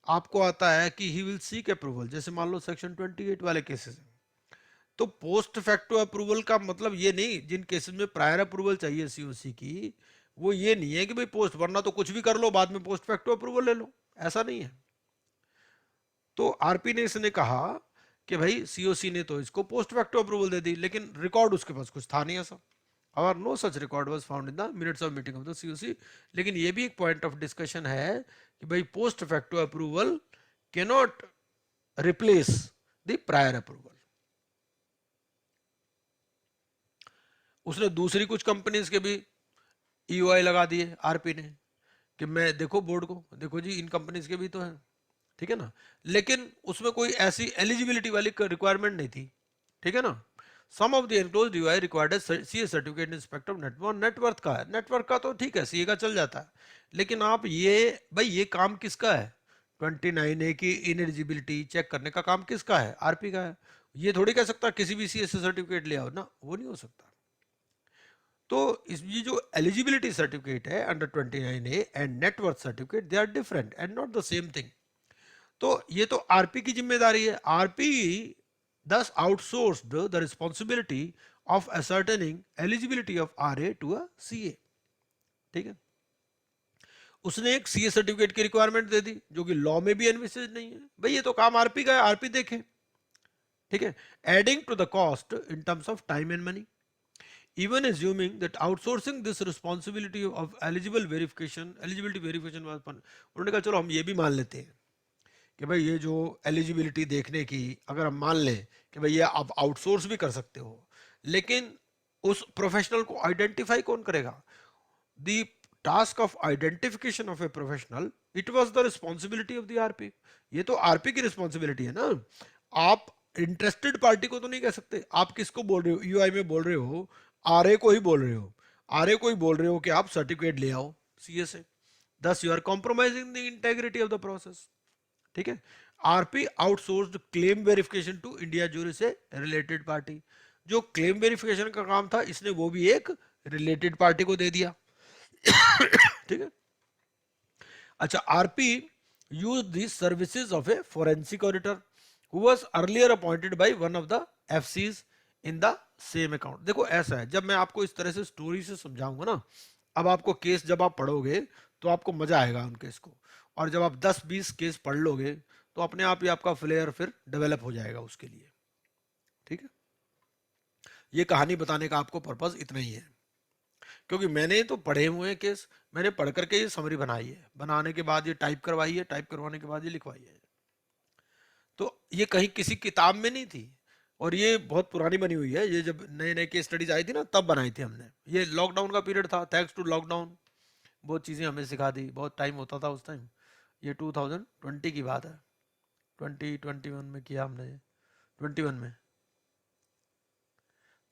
Speaker 2: आपको आता है कि ही विल सीक अप्रूवल, जैसे मान लो सेक्शन 28 वाले केसेस हैं, तो पोस्ट फैक्टो अप्रूवल का मतलब ये नहीं, जिन केसेस में प्रायर अप्रूवल चाहिए सीओसी की, वो ये नहीं है कि भाई पोस्ट, वरना तो कुछ भी कर लो बाद में पोस्ट फैक्टो अप्रूवल ले लो, ऐसा नहीं है। तो आरपी ने इसने कहा कि भाई सीओसी ने तो इसको पोस्ट फैक्टो अप्रूवल दे दी, लेकिन रिकॉर्ड उसके पास कुछ था नहीं ऐसा, और no such record was found in the minutes of meeting of the COC. लेकिन ये भी एक पॉइंट ऑफ डिस्कशन है कि भाई post facto approval can not replace the prior approval. उसने दूसरी कुछ कंपनीज के भी ईओआई लगा दिए आरपी ने कि मैं देखो बोर्ड को, देखो जी इन कंपनीज के भी तो है, ठीक है ना, लेकिन उसमें कोई ऐसी एलिजिबिलिटी वाली रिक्वायरमेंट नहीं थी, ठीक है ना। Some of the enclosed UI required CA certificate in respect of net का है, नेटवर्क का तो ठीक है सीए का चल जाता है, लेकिन आप ये भाई ये काम किसका है, 29A की इनएलिजिबिलिटी चेक करने का काम किसका है, आरपी का है। ये थोड़ी कह सकता किसी भी सीए से सर्टिफिकेट ले आओ ना, वो नहीं हो सकता। तो इस ये जो एलिजिबिलिटी सर्टिफिकेट है under 29A and net worth certificate, they are different and not the same thing. तो ये तो आरपी की जिम्मेदारी है। RP thus outsourced the responsibility of ascertaining eligibility of RA to a CA. ठीक है, उसने एक सीए सर्टिफिकेट की रिक्वायरमेंट दे दी जो कि लॉ में भी एनविसेज नहीं है। भाई ये तो काम आरपी का है, आरपी देखे। ठीक है, adding to the cost in terms of time and money, even assuming that outsourcing this responsibility of eligibility verification was upon, उन्होंने कहा चलो हम ये भी मान लेते हैं कि भाई ये जो एलिजिबिलिटी देखने की अगर हम मान लें कि भाई ये आप आउटसोर्स भी कर सकते हो, लेकिन उस प्रोफेशनल को आइडेंटिफाई कौन करेगा? The task of identification of a professional, it was the responsibility of the RP. ये तो आरपी की रिस्पॉन्सिबिलिटी है ना, आप इंटरेस्टेड पार्टी को तो नहीं कह सकते। आप किसको बोल रहे हो? यूआई में बोल रहे हो, आरए को ही बोल रहे हो, आरए को ही बोल रहे हो कि आप सर्टिफिकेट ले आओ सीए से। Thus you are compromising the integrity of the process. ठीक है, RP outsourced claim verification to India Juris से रिलेटेड पार्टी। जो क्लेम वेरिफिकेशन का काम था इसने वो भी एक रिलेटेड पार्टी को दे दिया। ठीक है, अच्छा, RP use the services of a forensic auditor who was earlier appointed by one of the FCs in the same account. देखो ऐसा है, जब मैं आपको इस तरह से स्टोरी से समझाऊंगा ना, अब आपको केस जब आप पढ़ोगे तो आपको मजा आएगा उन केस को, और जब आप 10-20 केस पढ़ लोगे तो अपने आप ही आपका फ्लेयर फिर डेवलप हो जाएगा उसके लिए। ठीक है, ये कहानी बताने का आपको पर्पस इतना ही है, क्योंकि मैंने तो पढ़े हुए हैं केस, मैंने पढ़ करके ये समरी बनाई है, बनाने के बाद ये टाइप करवाई है, टाइप करवाने के बाद ये लिखवाई है। तो ये कहीं किसी किताब में नहीं थी, और ये बहुत पुरानी बनी हुई है। ये जब नए नए केस स्टडीज आई थी ना तब बनाई थी हमने। ये लॉकडाउन का पीरियड था, थैंक्स टू लॉकडाउन बहुत चीज़ें हमें सिखा दी, बहुत टाइम होता था उस टाइम। ये 2020 की बात है, 2021 में किया हमने ये, 21 में।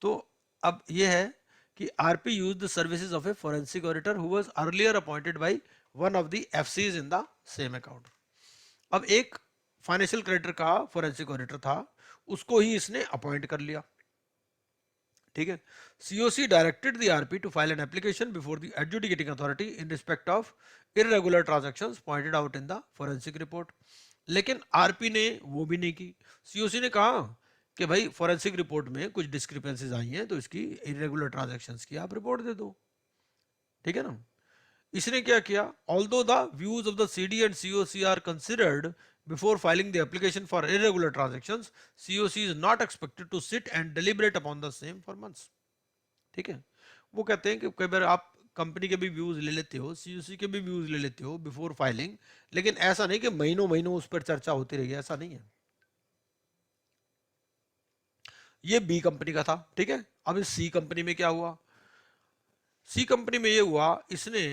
Speaker 2: तो अब ये है कि RP use the services of a forensic auditor who was earlier appointed by one of the FCs in the same account. अब एक फाइनेंशियल क्रेडिटर का फोरेंसिक ऑडिटर था, उसको ही इसने अपॉइंट कर लिया। ठीक है, COC directed the RP to file an application before the adjudicating authority in respect of irregular transactions pointed out in the forensic report. लेकिन आरपी ने वो भी नहीं की। सीओसी ने कहा कि भाई फोरेंसिक रिपोर्ट में कुछ डिस्क्रिपेंसीज आई हैं, तो इसकी इररेगुलर ट्रांजैक्शंस की आप रिपोर्ट दे दो। ठीक है ना, इसने क्या किया? Although the views of the CD and COC are considered before filing the application for irregular transactions, COC is not expected to sit and deliberate upon the same for months. ठीक है, वो कहते हैं कि कई बार आप कंपनी के भी व्यूज ले लेते हो, COC के भी व्यूज ले लेते हो बिफोर फाइलिंग, लेकिन ऐसा नहीं कि महीनों महीनों उस पर चर्चा होती रहेगी, ऐसा नहीं है। ये बी कंपनी का था। ठीक है, अब इस सी कंपनी में क्या हुआ? सी कंपनी में ये हुआ, इसने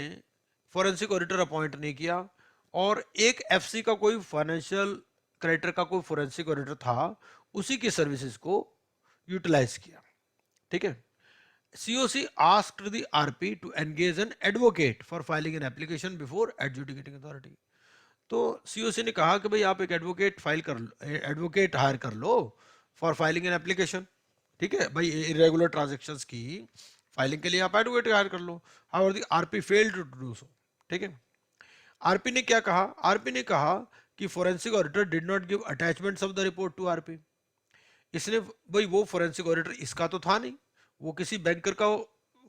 Speaker 2: फोरेंसिक ऑडिटर अपॉइंट नहीं किया, और एक एफसी का कोई फाइनेंशियल क्रेडिटर का कोई फोरेंसिक ऑडिटर था, उसी की सर्विसेज को यूटिलाइज किया। ठीक है, COC asked the RP to engage an advocate for filing an application before adjudicating authority. तो सीओसी ने कहा कि भाई आप एक एडवोकेट एडवोकेट हायर कर लो फॉर फाइलिंग एन एप्लीकेशन। ठीक है, भाई इरेगुलर ट्रांजैक्शंस की फाइलिंग के लिए आप एडवोकेट हायर कर लो। However the RP failed to do so. ठीक है, आरपी ने क्या कहा? आरपी ने कहा कि forensic auditor did not give attachments of the report to RP. इसने, भाई वो फोरेंसिक ऑडिटर इसका तो था नहीं, वो किसी बैंकर का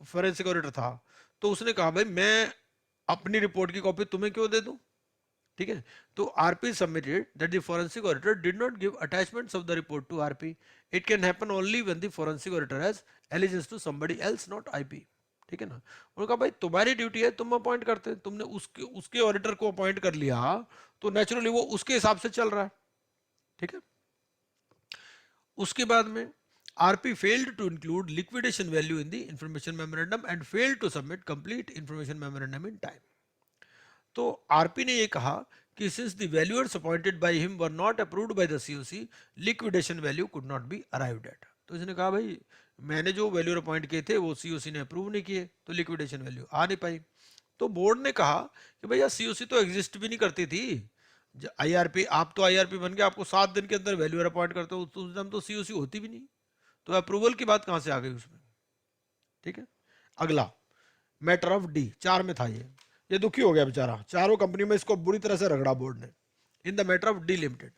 Speaker 2: फोरेंसिक ऑडिटर था, तो उसने कहा भाई मैं अपनी रिपोर्ट की कॉपी तुम्हें क्यों दे दूं? ठीक है, तो RP submitted that the forensic auditor did not give attachments of the report to RP. It can happen only when the forensic auditor has allegiance to somebody else, not IP. ठीक है ना, उन्होंने कहा भाई तुम्हारी ड्यूटी है, तुम अपॉइंट करते, तुमने उसके ऑडिटर को अपॉइंट कर लिया, तो नेचुरली वो उसके हिसाब से चल रहा है। ठीक है, उसके बाद में RP failed to include liquidation value in the information memorandum and failed to submit complete information memorandum in time. तो आरपी ने ये कहा कि since the valuers appointed by him were not approved by the COC, liquidation value could not be arrived at. तो इसने कहा भाई मैंने जो वैल्यूअर अपॉइंट किए थे वो सीओसी ने अप्रूव नहीं किए, तो लिक्विडेशन वैल्यू आ नहीं पाई। तो बोर्ड ने कहा कि भैया सीओसी तो एग्जिस्ट भी नहीं करती थी, आईआरपी, आप तो आईआरपी बन के आपको 7 दिन के अंदर वैल्यूअर अपॉइंट करते हो, तो उस टाइम तो सीओसी होती भी नहीं, तो अप्रूवल की बात कहां से आ गई उसमें? ठीक है, अगला मैटर ऑफ डी 4 में था ये दुखी हो गया बेचारा, चारों कंपनी में इसको बुरी तरह से रगड़ा बोर्ड ने। In the matter of D limited,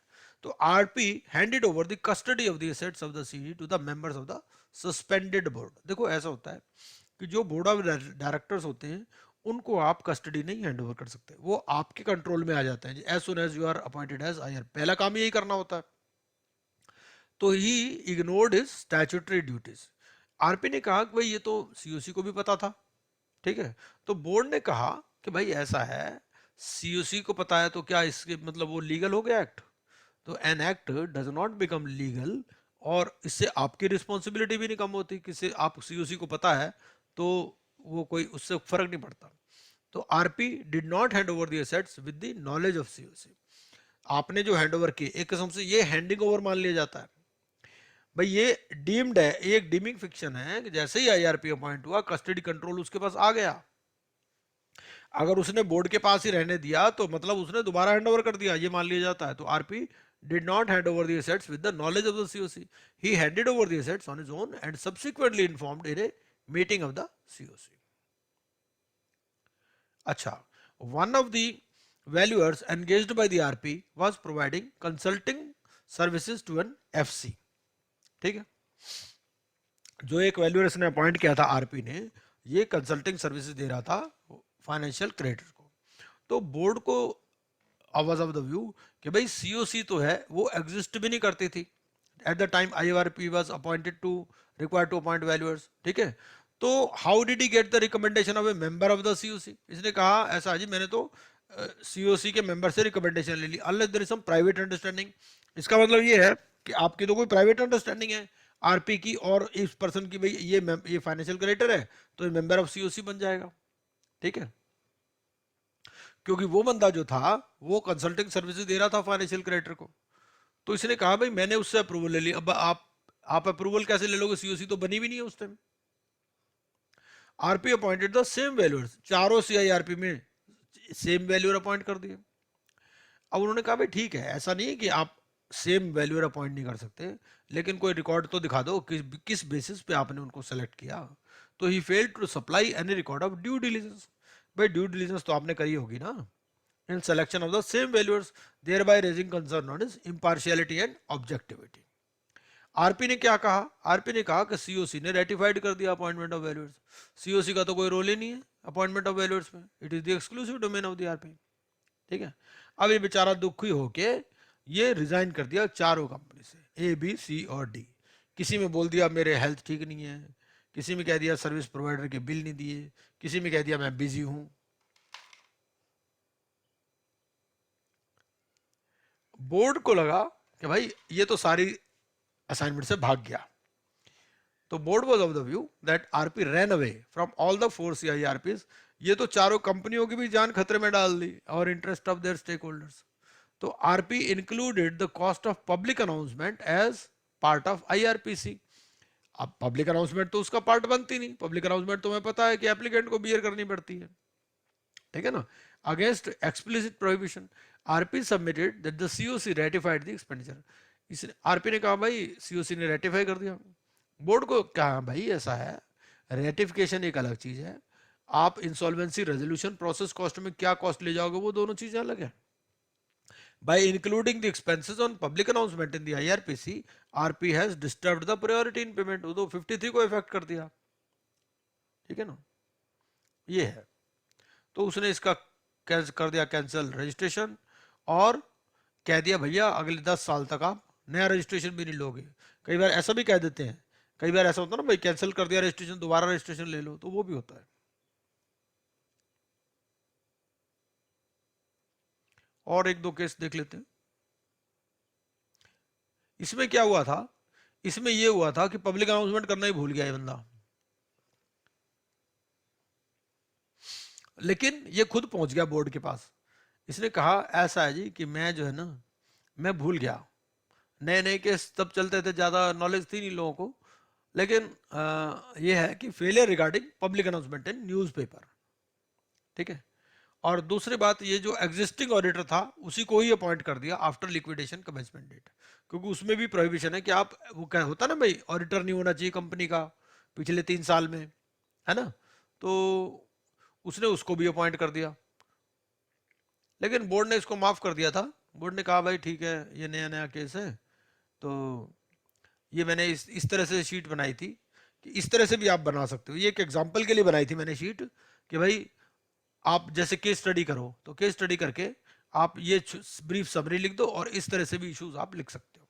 Speaker 2: तो RP handed over the custody of the assets of the CD to the members of the suspended board. देखो ऐसा होता है कि जो बोर्ड ऑफ डायरेक्टर्स होते हैं उनको आप कस्टडी नहीं हैंड ओवर कर सकते, वो आपके कंट्रोल में आ जाते हैं as soon as you are appointed as IR. पहला काम यही करना होता है। तो he ignored his statutory duties. RP ने कहा कि भाई ये तो सीओसी को भी पता था, ठीक है। तो बोर्ड ने कहा कि भाई ऐसा है, सीओसी को पता है तो क्या इसके मतलब वो लीगल हो गया एक्ट? तो an act does not become legal, और इससे आपकी रिस्पॉन्सिबिलिटी भी नहीं कम होती। किसी आप सीओसी को पता है तो वो कोई उससे फर्क नहीं पड़ता। तो RP did not hand over the assets with the knowledge of COC. आपने जो हैंड ओवर किए, एक किस्म से ये हैंडिंग ओवर मान लिया जाता है। भाई ये डीम्ड है, ये एक डीमिंग फिक्शन है कि जैसे ही आईआरपी अपॉइंट हुआ कस्टडी कंट्रोल उसके पास आ गया। अगर उसने बोर्ड के पास ही रहने दिया तो मतलब उसने दोबारा हैंडओवर कर दिया, ये मान लिया जाता है। तो RP did not hand over the assets with the knowledge of the COC. He handed over the assets on his own and subsequently informed in a meeting of the COC. अच्छा, one of the valuers engaged by the RP was providing consulting services to an FC. ठीक है, जो एक वैल्यूअर इसने अपॉइंट किया था आरपी ने, ये कंसल्टिंग सर्विसेज दे रहा था फाइनेंशियल क्रेडिटर को। तो बोर्ड को आवाज ऑफ द व्यू कि भाई सीओसी तो है, वो एग्जिस्ट भी नहीं करती थी at the time IRP was appointed to required to appoint valuers, ठीक है। तो how did he get the recommendation of a member of the COC? इसने कहा ऐसा जी मैंने तो सीओसी के मेंबर से रिकमेंडेशन ले ली, unless there is some private understanding. इसका मतलब ये है कि आपकी तो कोई प्राइवेट अंडरस्टैंडिंग है आरपी की और इस पर्सन की, भाई ये फाइनेंशियल क्रेडिटर है तो ये मेंबर ऑफ सीओसी बन जाएगा, ठीक है। क्योंकि वो बंदा जो था वो कंसल्टिंग सर्विसेज दे रहा था फाइनेंशियल क्रेडिटर को। तो इसने कहा भाई मैंने उससे अप्रूवल ले ली, अब आप अप्रूवल कैसे ले लोगे, सीओसी तो बनी भी नहीं है उस time. RP appointed the same valuers, चारों सीआईआरपी में सेम वैल्यूअर अपॉइंट कर दिए। अब उन्होंने कहा भाई ठीक है, ऐसा नहीं है कि आप सेम वैल्यूअर अपॉइंट नहीं कर सकते, लेकिन कोई रिकॉर्ड तो दिखा दो किस बेसिस पे आपने उनको सेलेक्ट किया। तो he failed to supply any record of due diligence. भाई ड्यू डिलिजेंस तो आपने करी होगी ना in selection of the same valuers, thereby raising concern on his impartiality and objectivity. RP ने क्या कहा? आरपी ने कहा कि सीओसी ने रेटिफाइड कर दिया अपॉइंटमेंट ऑफ वैल्यूअर्स। सीओसी का तो कोई रोल ही नहीं है अपॉइंटमेंट ऑफ वैल्यूअर्स में, it is the exclusive domain of the RP, ठीक है। अब ये बेचारा दुखी होके ये रिजाइन कर दिया चारों कंपनी से, ए बी सी और डी। किसी में बोल दिया मेरे हेल्थ ठीक नहीं है, किसी में कह दिया सर्विस प्रोवाइडर के बिल नहीं दिए, किसी में कह दिया मैं बिजी हूं। बोर्ड को लगा कि भाई ये तो सारी असाइनमेंट से भाग गया। तो board was of the view that RP ran away from all the 4 सीआईआरपीज। ये तो चारों कंपनियों की भी जान खतरे में डाल दी और interest of their stakeholders. तो RP included the cost of public announcement as part of IRPC. अब पब्लिक अनाउंसमेंट तो उसका पार्ट बनती नहीं, पब्लिक अनाउंसमेंट तुम्हें पता है कि एप्लीकेंट को बियर करनी पड़ती है, ठीक है ना। Against explicit prohibition RP submitted that the COC ratified the expenditure. इसने आरपी ने कहा भाई सीओसी ने रेटिफाई कर दिया। बोर्ड को कहा भाई ऐसा है, रेटिफिकेशन एक अलग चीज है, आप इंसॉल्वेंसी रेजोल्यूशन प्रोसेस कॉस्ट में क्या कॉस्ट ले जाओगे वो दोनों चीजें अलग है। By including the expenses on public announcement in the IRPC, RP has disturbed the priority in payment। वो तो 53 को इफेक्ट कर दिया, ठीक है ना, ये है। तो उसने इसका कर दिया कैंसिल रजिस्ट्रेशन और कह दिया भैया अगले 10 साल तक आप नया रजिस्ट्रेशन भी नहीं लोगे। कई बार ऐसा भी कह देते हैं, कई बार ऐसा होता है ना भाई कैंसिल कर दिया रजिस्ट्रेशन, दोबारा रजिस्ट्रेशन ले लो, तो वो भी होता है। और एक दो केस देख लेते हैं। इसमें क्या हुआ था? इसमें यह हुआ था कि पब्लिक अनाउंसमेंट करना ही भूल गया ये बंदा, लेकिन ये खुद पहुंच गया बोर्ड के पास। इसने कहा ऐसा है जी कि मैं जो है ना मैं भूल गया, नए नए केस तब चलते थे, ज्यादा नॉलेज थी नहीं लोगों को, लेकिन यह है कि फेलियर रिगार्डिंग पब्लिक अनाउंसमेंट इन न्यूज़पेपर, ठीक है। और दूसरी बात, ये जो एग्जिस्टिंग ऑडिटर था उसी को ही अपॉइंट कर दिया आफ्टर लिक्विडेशन कमेंसमेंट डेट, क्योंकि उसमें भी प्रोहिबिशन है कि आप वो क्या होता ना भाई ऑडिटर नहीं होना चाहिए कंपनी का पिछले 3 साल में, है ना। तो उसने उसको भी अपॉइंट कर दिया, लेकिन बोर्ड ने इसको माफ कर दिया था, बोर्ड ने कहा भाई ठीक है, ये नया नया केस है, तो ये मैंने इस तरह से शीट बनाई थी कि इस तरह से भी आप बना सकते हो। ये एक एग्जांपल के लिए बनाई थी मैंने शीट कि भाई आप जैसे केस स्टडी करो, तो केस स्टडी करके आप ये ब्रीफ समरी लिख दो और इस तरह से भी इश्यूज आप लिख सकते हो।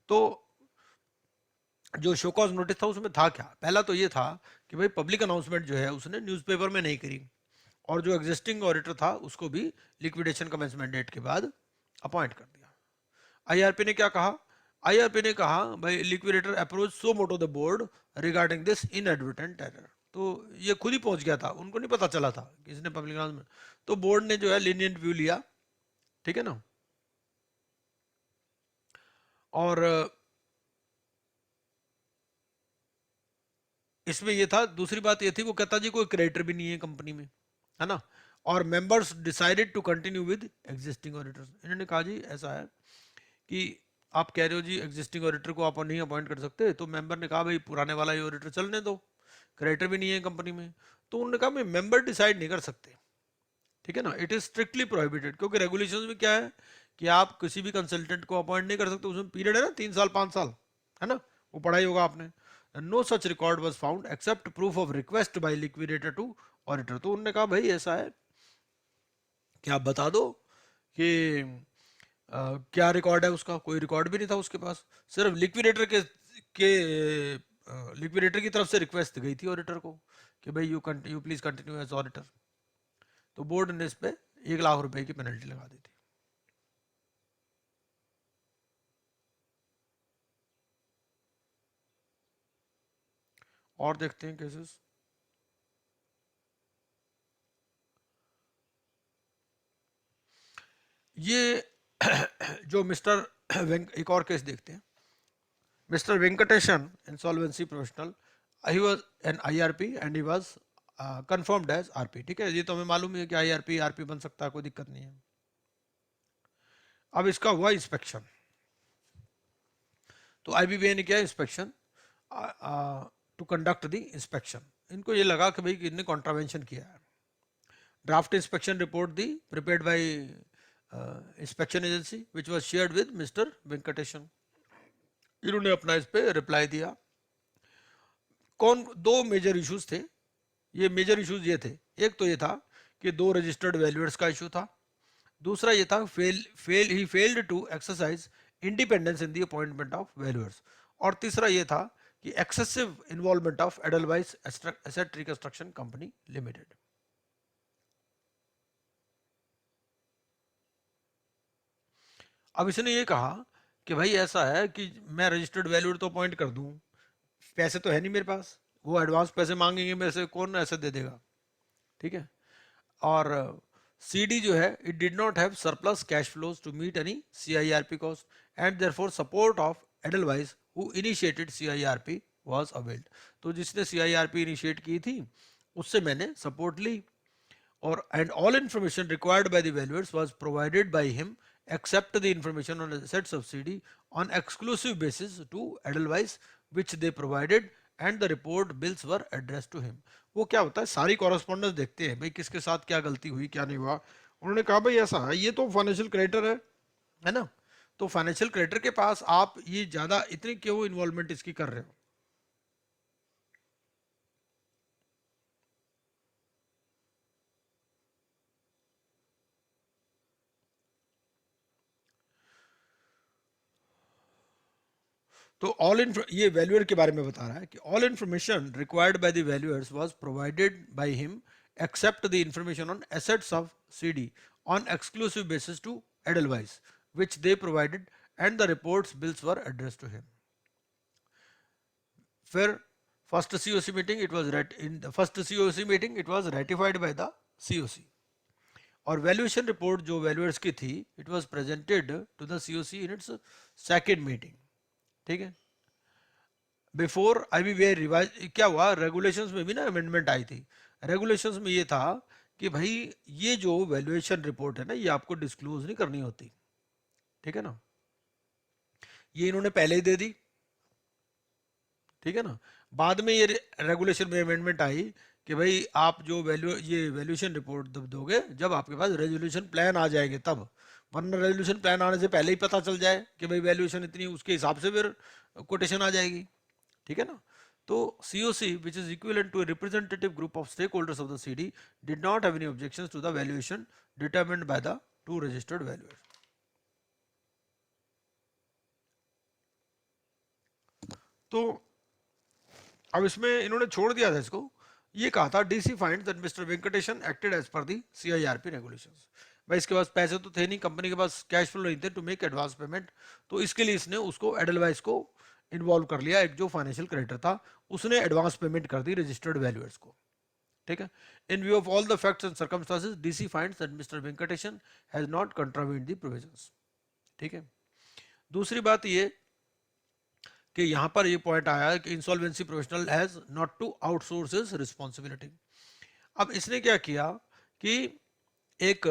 Speaker 2: तो जो शो कॉज नोटिस था उसमें था क्या, पहला तो ये था कि भाई पब्लिक अनाउंसमेंट जो है उसने न्यूज़पेपर में नहीं करी, और जो एग्जिस्टिंग ऑडिटर था उसको भी लिक्विडेशन कमेंसमेंट डेट के बाद अपॉइंट कर दिया। आईआरपी ने क्या कहा, आईआरपी ने कहा भाई liquidator approach suo motu the board regarding this inadvertent error. तो ये खुद ही पहुंच गया था, उनको नहीं पता चला था कि इसने पब्लिक अनाउंसमेंट, तो बोर्ड ने जो है लीनियंट व्यू लिया, ठीक है ना। और इसमें ये था, दूसरी बात ये थी वो कहता जी कोई क्रेडिटर भी नहीं है कंपनी में, है ना, और members decided to continue with existing auditors. इन्होंने कहा जी ऐसा है कि आप कह रहे हो जी एग्जिस्टिंग ऑडिटर को आप नहीं अपॉइंट कर सकते, तो मेंबर ने कहा भाई पुराने वाला ये ऑडिटर चलने दो, क्रेडिटर भी नहीं है कंपनी में। तो उन्होंने कहा भाई मेंबर डिसाइड नहीं कर सकते, ठीक है ना, इट इज स्ट्रिक्टली प्रोहिबिटेड, क्योंकि रेगुलेशंस में क्या है कि आप किसी भी कंसल्टेंट को अपॉइंट नहीं कर सकते, उसमें पीरियड है ना 3 साल 5 साल, है ना, वो पढ़ाई होगा आपने। No such record was found except proof of request by liquidator to auditor. तो उन्होंने कहा भाई ऐसा है कि आप बता दो कि क्या रिकॉर्ड है उसका, कोई रिकॉर्ड भी नहीं था उसके पास, सिर्फ लिक्विडेटर के लिक्विडेटर की तरफ से रिक्वेस्ट गई थी ऑडिटर को कि भाई you please continue as auditor. तो बोर्ड ने इस पे 1 लाख रुपए की पेनल्टी लगा दी थी। और देखते हैं केसेस। ये जो मिस्टर एक और केस देखते हैं, mister Venkatesan insolvency professional, he was an IRP and he was confirmed as RP, ठीक है, ये तो हमें मालूम है कि आईआरपी आरपी बन सकता है, कोई दिक्कत नहीं है। अब इसका हुआ इंस्पेक्शन, तो आईबीबीए ने किया inspection to conduct the inspection. इनको ये लगा कि भाई इनने कॉन्ट्रावेंशन किया है। ड्राफ्ट इंस्पेक्शन रिपोर्ट दी prepared by inspection agency which was shared with mister Venkatesan. इन्होंने अपना इस पे रिप्लाई दिया। कौन, 2 मेजर इश्यूज थे, ये मेजर इश्यूज ये थे, एक तो ये था कि 2 रजिस्टर्ड वैल्यूअर्स का इशू था, दूसरा ये था he failed to exercise independence in the appointment of valuers, और तीसरा ये था कि excessive involvement of Edelweiss asset reconstruction company limited. अब इसने ये कहा कि भाई ऐसा है कि मैं रजिस्टर्ड वैल्यूअर तो अपॉइंट कर दूं, पैसे तो है नहीं मेरे पास, वो एडवांस पैसे मांगेंगे मेरे से, कौन ऐसे दे देगा, ठीक है। और CD जो है it did not have surplus cash flows to meet any CIRP cost and therefore support of Edelweiss who initiated CIRP was availed. तो जिसने CIRP इनिशिएट की थी उससे मैंने सपोर्ट ली, और and all information required by the valuers was provided by him except the information on assets of CD on exclusive basis to Edelweiss which they provided and the report bills were addressed to him। वो क्या होता है, सारी कॉरेस्पॉन्डेंस देखते हैं भाई किसके साथ क्या गलती हुई क्या नहीं हुआ। उन्होंने कहा भाई ऐसा है, ये तो फाइनेंशियल क्रेडिटर है ना, तो फाइनेंशियल क्रेडिटर के पास आप ये ज्यादा इतनी क्यों इन्वॉल्वमेंट इसकी कर रहे हो। तो ये वैल्यूअर के बारे में बता रहा है कि all information required by the valuers was provided by him except the information on assets of CD on exclusive basis to Edelweiss which they provided and the reports bills were addressed to him. फिर first COC meeting it was in the first COC meeting it was ratified by the COC, और वैल्यूएशन रिपोर्ट जो वैल्यूअर्स की थी it was presented to the COC in its second meeting, ठीक है। बिफोर IBBI रिवाइज क्या हुआ, रेगुलेशंस में भी ना अमेंडमेंट आई थी। रेगुलेशंस में ये था कि भाई ये जो वैल्यूएशन रिपोर्ट है ना ये आपको डिस्क्लोज नहीं करनी होती, ठीक है ना, ये इन्होंने पहले ही दे दी, ठीक है ना। बाद में ये रेगुलेशन में अमेंडमेंट आई कि भाई आप जो ये वैल्यूएशन रिपोर्ट तब दोगे जब आपके पास रेजोल्यूशन प्लान आ जाएंगे, तब वरना रेजोल्यूशन प्लान आने से पहले ही पता चल जाए कि भाई वैल्यूएशन इतनी, उसके हिसाब से फिर कोटेशन आ जाएगी, ठीक है ना। तो COC, which is equivalent to a representative group of stakeholders of the CD, did not have any objections to the valuation determined by the two registered valuers. तो अब इसमें इन्होंने छोड़ दिया था इसको, ये कहा था DC finds that Mr. Venkatesan acted as per the CIRP regulations. भाई इसके पास पैसे तो थे नहीं, कंपनी के पास कैश फ्लो नहीं थे टू मेक एडवांस पेमेंट, तो इसके लिए इसने उसको एडलवाइस को इन्वॉल्व कर लिया, एक जो फाइनेंशियल क्रेडिटर था उसने एडवांस पेमेंट कर दी रजिस्टर्ड वैल्यूअर्स को, ठीक है। In view of all the facts and circumstances DC finds that mister Venkatesan has not contravened the provisions, ठीक है। दूसरी बात ये कि यहाँ पर ये पॉइंट आया कि insolvency professional has not to outsource his responsibility. अब इसने क्या किया कि एक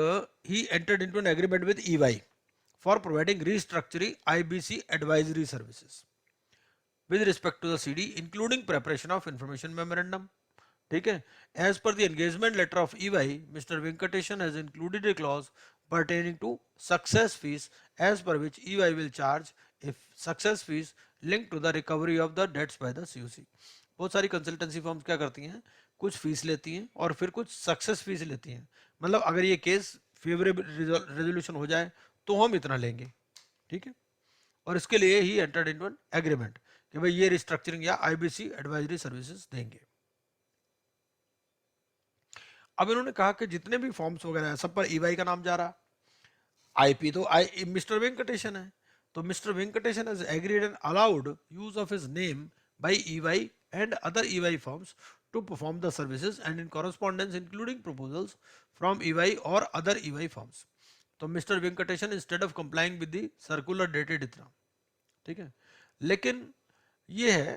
Speaker 2: he entered into an agreement with EY for providing restructuring IBC advisory services with respect to the CD including preparation of information memorandum, ठीक है। As per the engagement letter of EY, Mr. Venkatesan has included a clause pertaining to success fees as per which EY will charge if success fees linked to the recovery of the debts by the COC. बहुत सारी कंसल्टेंसी फर्म्स क्या करती हैं, कुछ फीस लेती हैं और फिर कुछ सक्सेस फीस लेती हैं, मतलब अगर ये केस फेवरेबल रेजोल्यूशन हो जाए तो हम इतना लेंगे, ठीक है। और इसके लिए ही एंटर्ड इनटू एन एग्रीमेंट कि भाई ये रिस्ट्रक्चरिंग या IBC एडवाइजरी सर्विसेज देंगे। अब इन्होंने कहा कि जितने भी फॉर्म्स वगैरह है सब पर EY का नाम जा रहा, IP तो मिस्टर वेंकटेशन है, तो mister Venkatesan has agreed and allowed use of his name by EY and other EY firms to perform the services and in correspondence including proposals from EY or other EY firms. तो mister Venkatesan instead of complying with the circular dated इतना, ठीक है। लेकिन ये है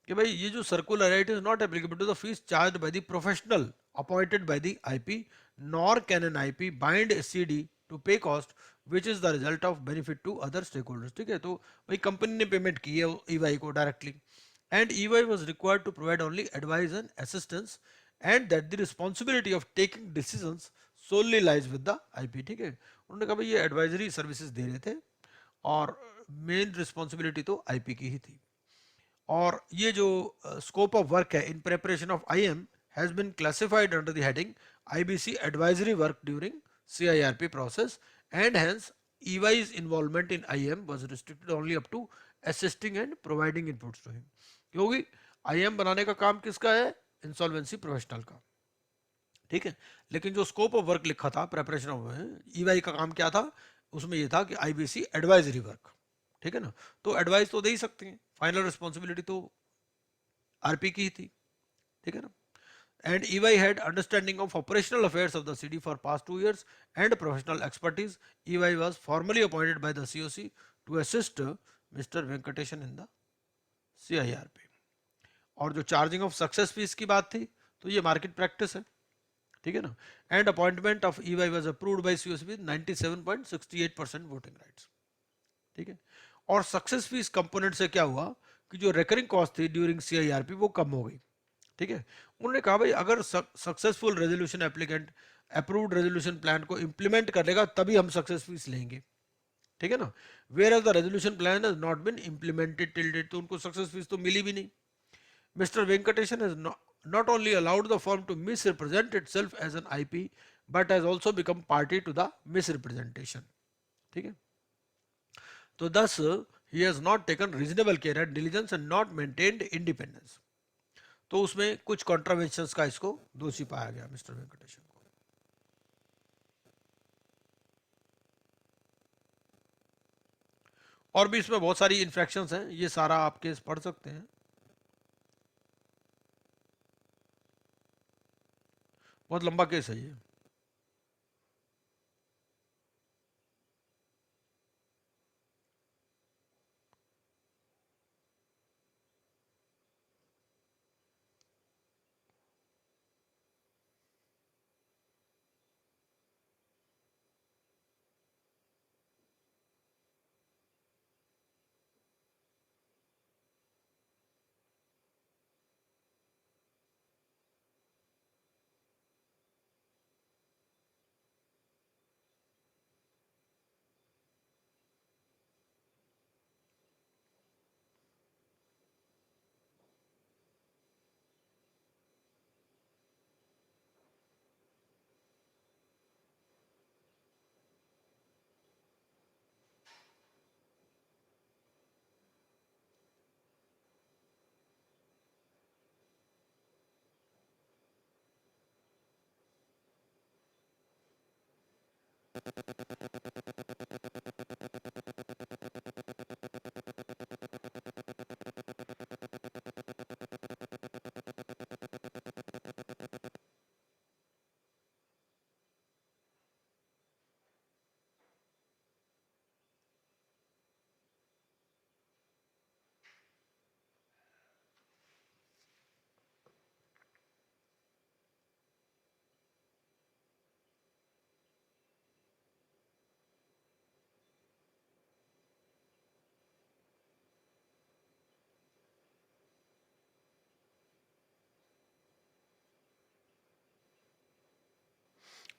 Speaker 2: कि भाई ये जो सर्कुलर है it is not applicable to the fees charged by the professional appointed by the IP, nor can an IP bind a CD to pay cost which is the result of benefit to other stakeholders, ठीक है। तो भाई कंपनी ने पेमेंट की है EY को directly, and EY was required to provide only advice and assistance and that the responsibility of taking decisions solely lies with the IP, ठीक है। उन्होंने कहा भाई ये एडवाइजरी सर्विसेज दे रहे थे और मेन रिस्पॉन्सिबिलिटी तो IP की ही थी। और ये जो स्कोप ऑफ वर्क है in preparation of IM has been classified under the heading IBC advisory work during CIRP process and hence EY's involvement in IM was restricted only up to assisting and providing inputs to him, क्योंकि IM बनाने का काम किसका है, इंसॉल्वेंसी प्रोफेशनल का, ठीक है। लेकिन जो स्कोप ऑफ वर्क लिखा था प्रेपरेशन ऑफ EY का काम क्या था, उसमें ये था कि IBC एडवाइजरी वर्क, ठीक है ना। तो एडवाइस तो दे ही सकते हैं, फाइनल रिस्पॉन्सिबिलिटी तो RP की ही थी, ठीक है ना। And EY had understanding of operational affairs of the CD for past 2 years and professional expertise. EY was formally appointed by the COC to assist Mr. Venkatesan in the CIRP. और जो चार्जिंग ऑफ सक्सेस फीस की बात थी तो ये मार्केट प्रैक्टिस है, ठीक है ना। And appointment of EY was approved by COC with 97.68% voting rights, ठीक है। और सक्सेस फीस कंपोनेंट से क्या हुआ कि जो रिकरिंग कॉस्ट थी ड्यूरिंग CIRP वो कम हो गई, ठीक है। उन्होंने कहा भाई अगर successful resolution applicant approved resolution plan को इंप्लीमेंट कर लेगा तभी हम सक्सेस फीस लेंगे, ठीक है ना। Whereas the resolution plan has not been implemented till date, तो उनको सक्सेस फीस तो मिली भी नहीं। Mister Venkatesan has not only allowed the firm to misrepresent itself as an IP but has also become party to the misrepresentation, ठीक है। तो thus he has not taken reasonable care and diligence and not maintained independence, तो उसमें कुछ कॉन्ट्रावेंशंस का इसको दोषी पाया गया मिस्टर वेंकटेशन को। और भी इसमें बहुत सारी इन्फ्रैक्शंस हैं, ये सारा आप केस पढ़ सकते हैं, बहुत लंबा केस है ये।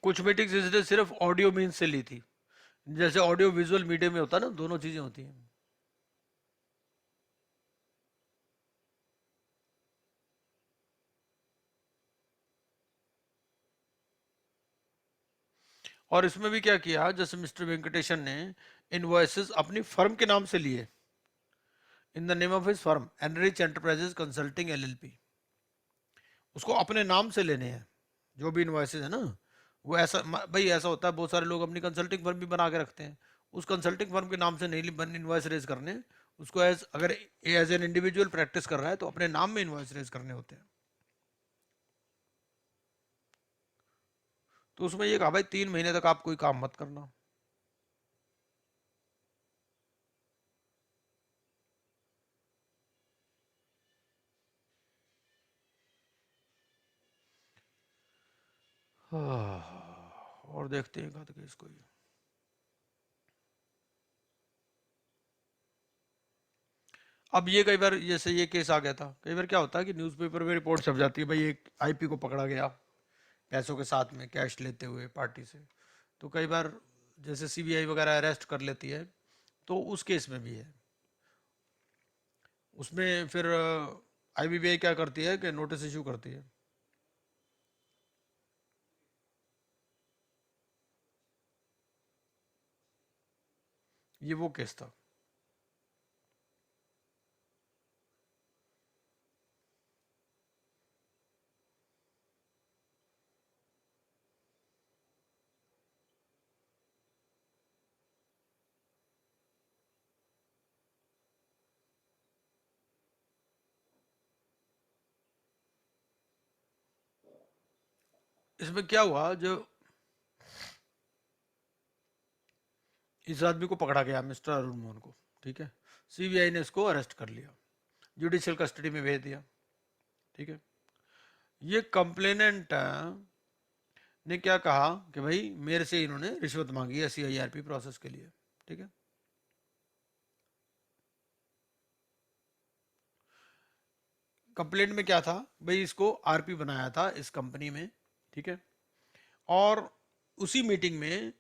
Speaker 2: कुछ मीटिंग्स इसने सिर्फ ऑडियो मीन्स से ली थी, जैसे ऑडियो विजुअल मीडिया में होता है ना, दोनों चीजें होती हैं। और इसमें भी क्या किया, जैसे मिस्टर वेंकटेशन ने इनवॉइसेस अपनी फर्म के नाम से लिए, in the name of his firm Enrich Enterprises Consulting LLP, उसको अपने नाम से लेने हैं जो भी इनवॉइसेस है ना। वो ऐसा भाई ऐसा होता है, बहुत सारे लोग अपनी कंसल्टिंग फर्म भी बना के रखते हैं, उस कंसल्टिंग फर्म के नाम से नहीं इनवॉइस रेज करने, उसको अगर एज एन इंडिविजुअल प्रैक्टिस कर रहा है तो अपने नाम में इनवॉइस रेज करने होते हैं। तो उसमें ये कहा भाई 3 महीने तक आप कोई काम मत करना। और देखते हैं कद केस कोई। अब ये कई बार जैसे ये केस आ गया था, कई बार क्या होता है कि न्यूज़पेपर में रिपोर्ट छप जाती है भाई एक आईपी को पकड़ा गया पैसों के साथ में कैश लेते हुए पार्टी से। तो कई बार जैसे सीबीआई वगैरह अरेस्ट कर लेती है, तो उस केस में भी है, उसमें फिर आईबीबीआई क्या करती है कि नोटिस इशू करती है। ये वो केस था। इसमें क्या हुआ, जो इस आदमी को पकड़ा गया मिस्टर अरुण मोहन को, ठीक है, सीबीआई ने इसको अरेस्ट कर लिया, जुडिशियल कस्टडी में भेज दिया, ठीक है। ये कंप्लेनेंट ने क्या कहा कि भाई मेरे से इन्होंने रिश्वत मांगी है सीआईआरपी प्रोसेस के लिए, ठीक है। कंप्लेंट में क्या था भाई, इसको आरपी बनाया था इस कंपनी में, ठीक है। और उसी मीटिंग में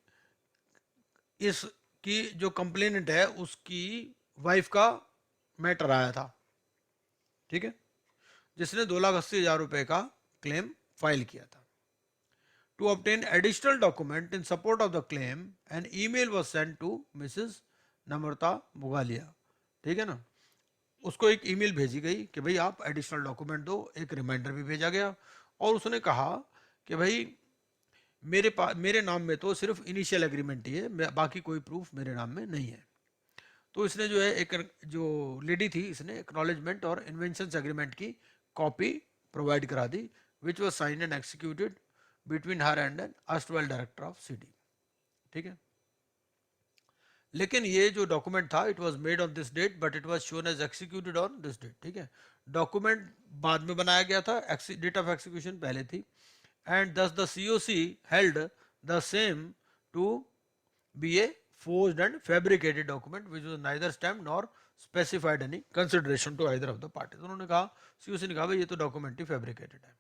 Speaker 2: इसकी जो कंप्लेनेंट है उसकी वाइफ का मैटर आया था, ठीक है, जिसने 2,80,000 रुपए का क्लेम फाइल किया था। To obtain additional document in support of the claim an email was sent to missus Namrata Bugalia, ठीक है ना। उसको एक ईमेल भेजी गई कि भाई आप एडिशनल डॉक्यूमेंट दो, एक रिमाइंडर भी भेजा गया, और उसने कहा कि भाई मेरे नाम में तो सिर्फ इनिशियल एग्रीमेंट ही है, बाकी कोई प्रूफ मेरे नाम में नहीं है। तो इसने जो है एक जो लेडी थी, इसने एक्नॉलेजमेंट और इन्वेंशन एग्रीमेंट की कॉपी प्रोवाइड करा दी, which was signed and executed between her and an erstwhile director of CD, ठीक है। लेकिन ये जो डॉक्यूमेंट था, it was made on this date but it was shown as executed on this date, ठीक है। डॉक्यूमेंट बाद में बनाया गया था, डेट ऑफ एक्सिक्यूशन पहले थी, and thus the COC held the same to be a forged and fabricated document which was neither stamped nor specified any consideration to either of the parties। उन्होंने कहा, सीओसी ने कहा भाई ये तो डॉक्यूमेंट ही फैब्रिकेटेड है।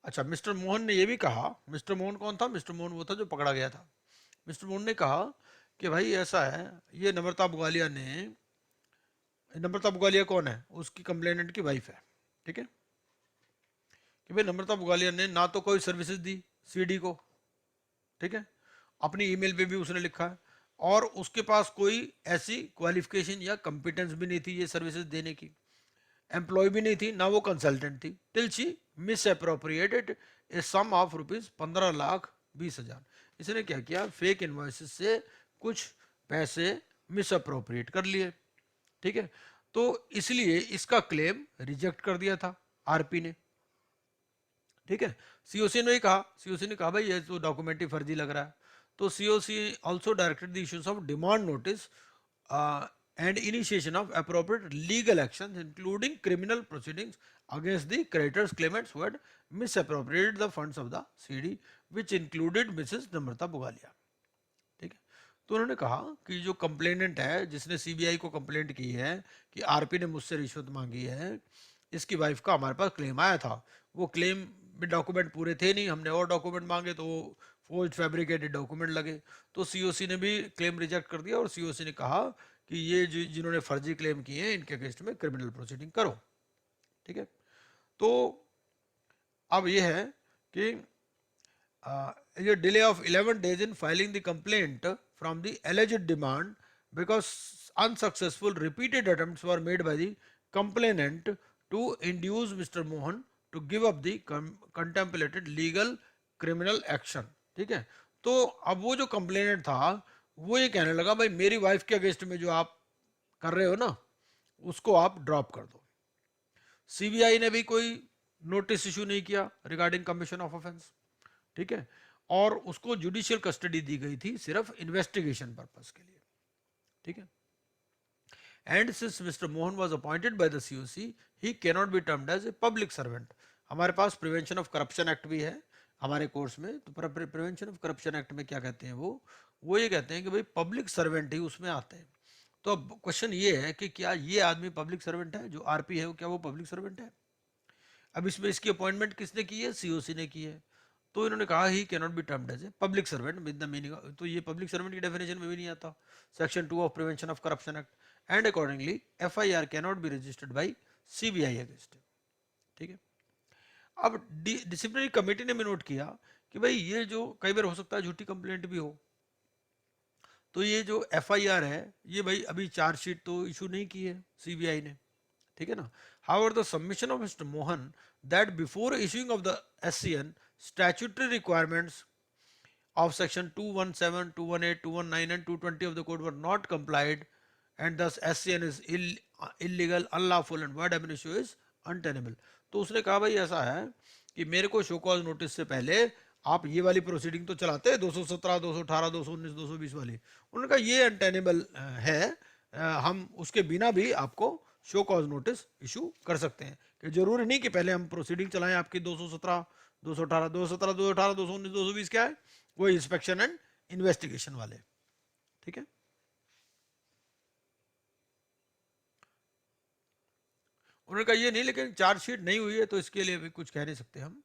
Speaker 2: अच्छा, मिस्टर मोहन ने ये भी कहा, मिस्टर मोहन कौन था, मिस्टर मोहन वो था जो पकड़ा गया था। मिस्टर मोहन ने कहा कि भाई ऐसा है, ये नम्रता बुगालिया ने, नम्रता बुगालिया कौन है, उसकी कंप्लेनेंट की वाइफ है, ठीक है, कि भाई नम्रता बुगालिया ने ना तो कोई सर्विसेज दी सीडी को, ठीक है, अपनी ईमेल पे भी उसने लिखा है, और उसके पास कोई ऐसी क्वालिफिकेशन या कंपिटेंस भी नहीं थी ये सर्विसेज देने की, एम्प्लॉय भी नहीं थी, ना वो कंसल्टेंट थी, till she misappropriated a sum of ₹15,20,000। इसने क्या किया, फेक इनवॉइसेस से कुछ पैसे मिस अप्रोप्रिएट कर लिए, ठीक है। तो इसलिए इसका क्लेम रिजेक्ट कर दिया था आरपी ने, ठीक है। सीओसी ने कहा, सीओसी ने कहा भाई ये तो डॉक्यूमेंट ही फर्जी लग रहा है। तो COC also directed the issues of demand notice and initiation of appropriate legal actions including criminal proceedings against the creditors claimants who had misappropriated the funds of the CD which included Mrs. Namrata Bugalia, ठीक है। तो उन्होंने कहा कि जो कंप्लेनेंट है जिसने सीबीआई को कंप्लेंट की है कि आरपी ने मुझसे रिश्वत मांगी है, इसकी वाइफ का हमारे पास क्लेम आया था, वो क्लेम में डॉक्यूमेंट पूरे थे नहीं, हमने और डॉक्यूमेंट मांगे तो वो फोर्ज फैब्रिकेटेड डॉक्यूमेंट लगे। तो सीओसी ने भी क्लेम रिजेक्ट कर दिया और सीओसी ने कहा कि ये जिन्होंने फर्जी क्लेम किए हैं इनके अगेंस्ट में क्रिमिनल प्रोसीडिंग करो, ठीक है। तो अब ये है कि ये delay of 11 days in filing the complaint from the alleged demand because unsuccessful repeated attempts were made by the complainant to induce Mr. Mohan to give up the contemplated legal criminal action, ठीक है। तो अब वो जो कंप्लेनेंट था वो ये कहने लगा भाई मेरी वाइफ के अगेंस्ट में जो आप कर रहे हो ना उसको आप ड्रॉप कर दो। सीबीआई ने भी कोई नोटिस इशू नहीं किया रिगार्डिंग कमीशन ऑफ ऑफेंस, ठीक है। और उसको जुडिशियल कस्टडी दी गई थी सिर्फ इन्वेस्टिगेशन पर्पस के लिए, ठीक है। And since mister Mohan was appointed by the COC he can not be termed as a public servant. हमारे पास प्रिवेंशन ऑफ करप्शन एक्ट भी है हमारे कोर्स में, तो प्रिवेंशन ऑफ करप्शन एक्ट में क्या कहते हैं वो ये कहते हैं कि भाई पब्लिक सर्वेंट ही उसमें आते हैं। तो अब क्वेश्चन ये है कि क्या ये आदमी पब्लिक सर्वेंट है, जो आरपी है वो क्या वो पब्लिक सर्वेंट है? अब इसमें इसकी अपॉइंटमेंट किसने की है, सीओसी ने की है। तो इन्होंने कहा he can not be termed as a public servant with the meaning, तो ये पब्लिक सर्वेंट की डेफिनेशन में भी नहीं आता, section 2 of prevention of corruption act, and accordingly FIR can not be registered bye CBI against, ठीक है। अब डिसिप्लिनरी कमेटी ने भी नोट किया कि भाई ये जो कई बार हो सकता है झूठी कंप्लेंट भी हो, तो ये जो एफआईआर है ये भाई अभी चार्जशीट तो इशू नहीं की है सीबीआई ने, ठीक है ना। However, the submission of Mr. Mohan that before issuing of the SCN, statutory requirements of section 217, 218, 219 and 220 of the code were not complied, and thus SCN is illegal, unlawful and void ab initio is untenable. तो उसने कहा भाई ऐसा है कि मेरे को शो कॉज नोटिस से पहले आप ये वाली प्रोसीडिंग तो चलाते हैं 217, 218, 219, 220 वाली, उन्होंने कहा ये अनटेनेबल है, हम उसके बिना भी आपको शो कॉज नोटिस इशू कर सकते हैं, कि जरूरी नहीं कि पहले हम प्रोसीडिंग चलाएं आपकी 217, 218, 217, 218, 219, 220 क्या है वो इंस्पेक्शन एंड इन्वेस्टिगेशन वाले, ठीक है। उन्होंने कहा ये नहीं, लेकिन चार्जशीट नहीं हुई है तो इसके लिए भी कुछ कह नहीं सकते हम।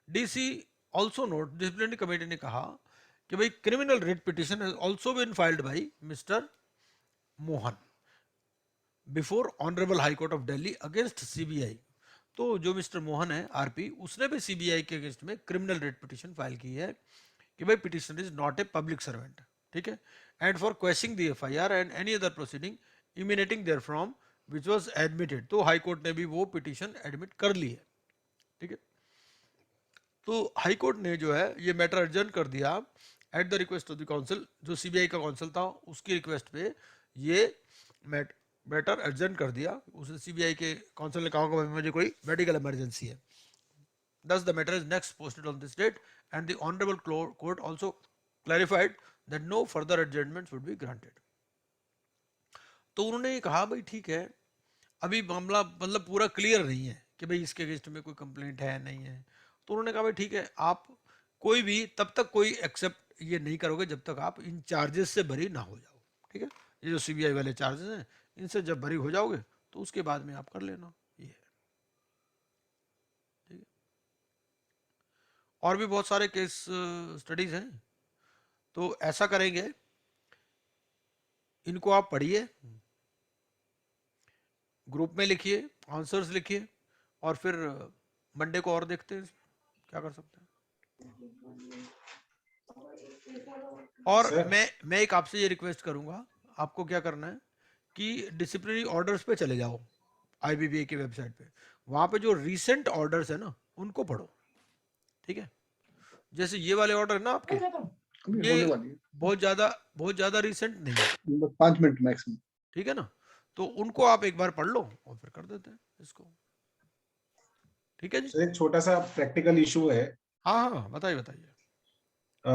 Speaker 2: DC also note, disciplinary committee ने कहा कि भाई criminal writ petition has also been filed by mister Mohan before honourable high court of Delhi against CBI. तो जो मिस्टर मोहन है आरपी, उसने भी सीबीआई के अगेंस्ट में क्रिमिनल रिट पिटिशन फाइल की है कि भाई petitioner is not a public servant, ठीक है, and for questioning the FIR and any other proceeding emanating therefrom which was admitted. तो हाई कोर्ट ने भी वो पिटिशन एडमिट कर ली है, ठीक है। तो हाई कोर्ट ने जो है ये मैटर अर्जन कर दिया at the request of the council, जो सीबीआई का काउंसिल था उसकी रिक्वेस्ट पे ये मैटर अर्जन कर दिया। उसने सीबीआई के काउंसिल ने कहा कि मुझे कोई मेडिकल इमरजेंसी है। Thus the matter is next posted on this date and the honorable court also clarified that no further adjournments would be granted. तो उन्होंने ये कहा भाई ठीक है, अभी मामला मतलब पूरा क्लियर नहीं है कि भाई इसके अगेंस्ट में कोई कंप्लेंट है नहीं है। तो उन्होंने कहा भाई ठीक है, आप कोई भी तब तक कोई एक्सेप्ट ये नहीं करोगे जब तक आप इन चार्जेस से बरी ना हो जाओ, ठीक है। ये जो सीबीआई वाले चार्जेस हैं इनसे जब बरी हो जाओगे तो उसके बाद में आप कर लेना, ये है, ठीक है। और भी बहुत सारे केस स्टडीज हैं, तो ऐसा करेंगे, इनको आप पढ़िए, ग्रुप में लिखिए, आंसर्स लिखिए, और फिर मंडे को और देखते हैं क्या कर सकते हैं। और मैं एक आपसे ये रिक्वेस्ट करूंगा, आपको क्या करना है कि डिसिप्लिनरी ऑर्डर्स पे चले जाओ आईबीबीए की वेबसाइट पे, वहां पे जो रीसेंट ऑर्डर्स है ना उनको पढ़ो, ठीक है। जैसे ये वाले ऑर्डर है ना आपके,
Speaker 3: अभी
Speaker 2: ये
Speaker 3: होने वाली है,
Speaker 2: बहुत ज्यादा रिसेंट नहीं है,
Speaker 3: बस 5 मिनट मैक्सिमम।
Speaker 2: ठीक है ना? तो उनको आप एक बार पढ़ लो और फिर कर देते हैं इसको, ठीक है जी?
Speaker 6: सर एक छोटा सा प्रैक्टिकल इशू है।
Speaker 2: हाँ हाँ, बताइए बताइए।
Speaker 6: अ,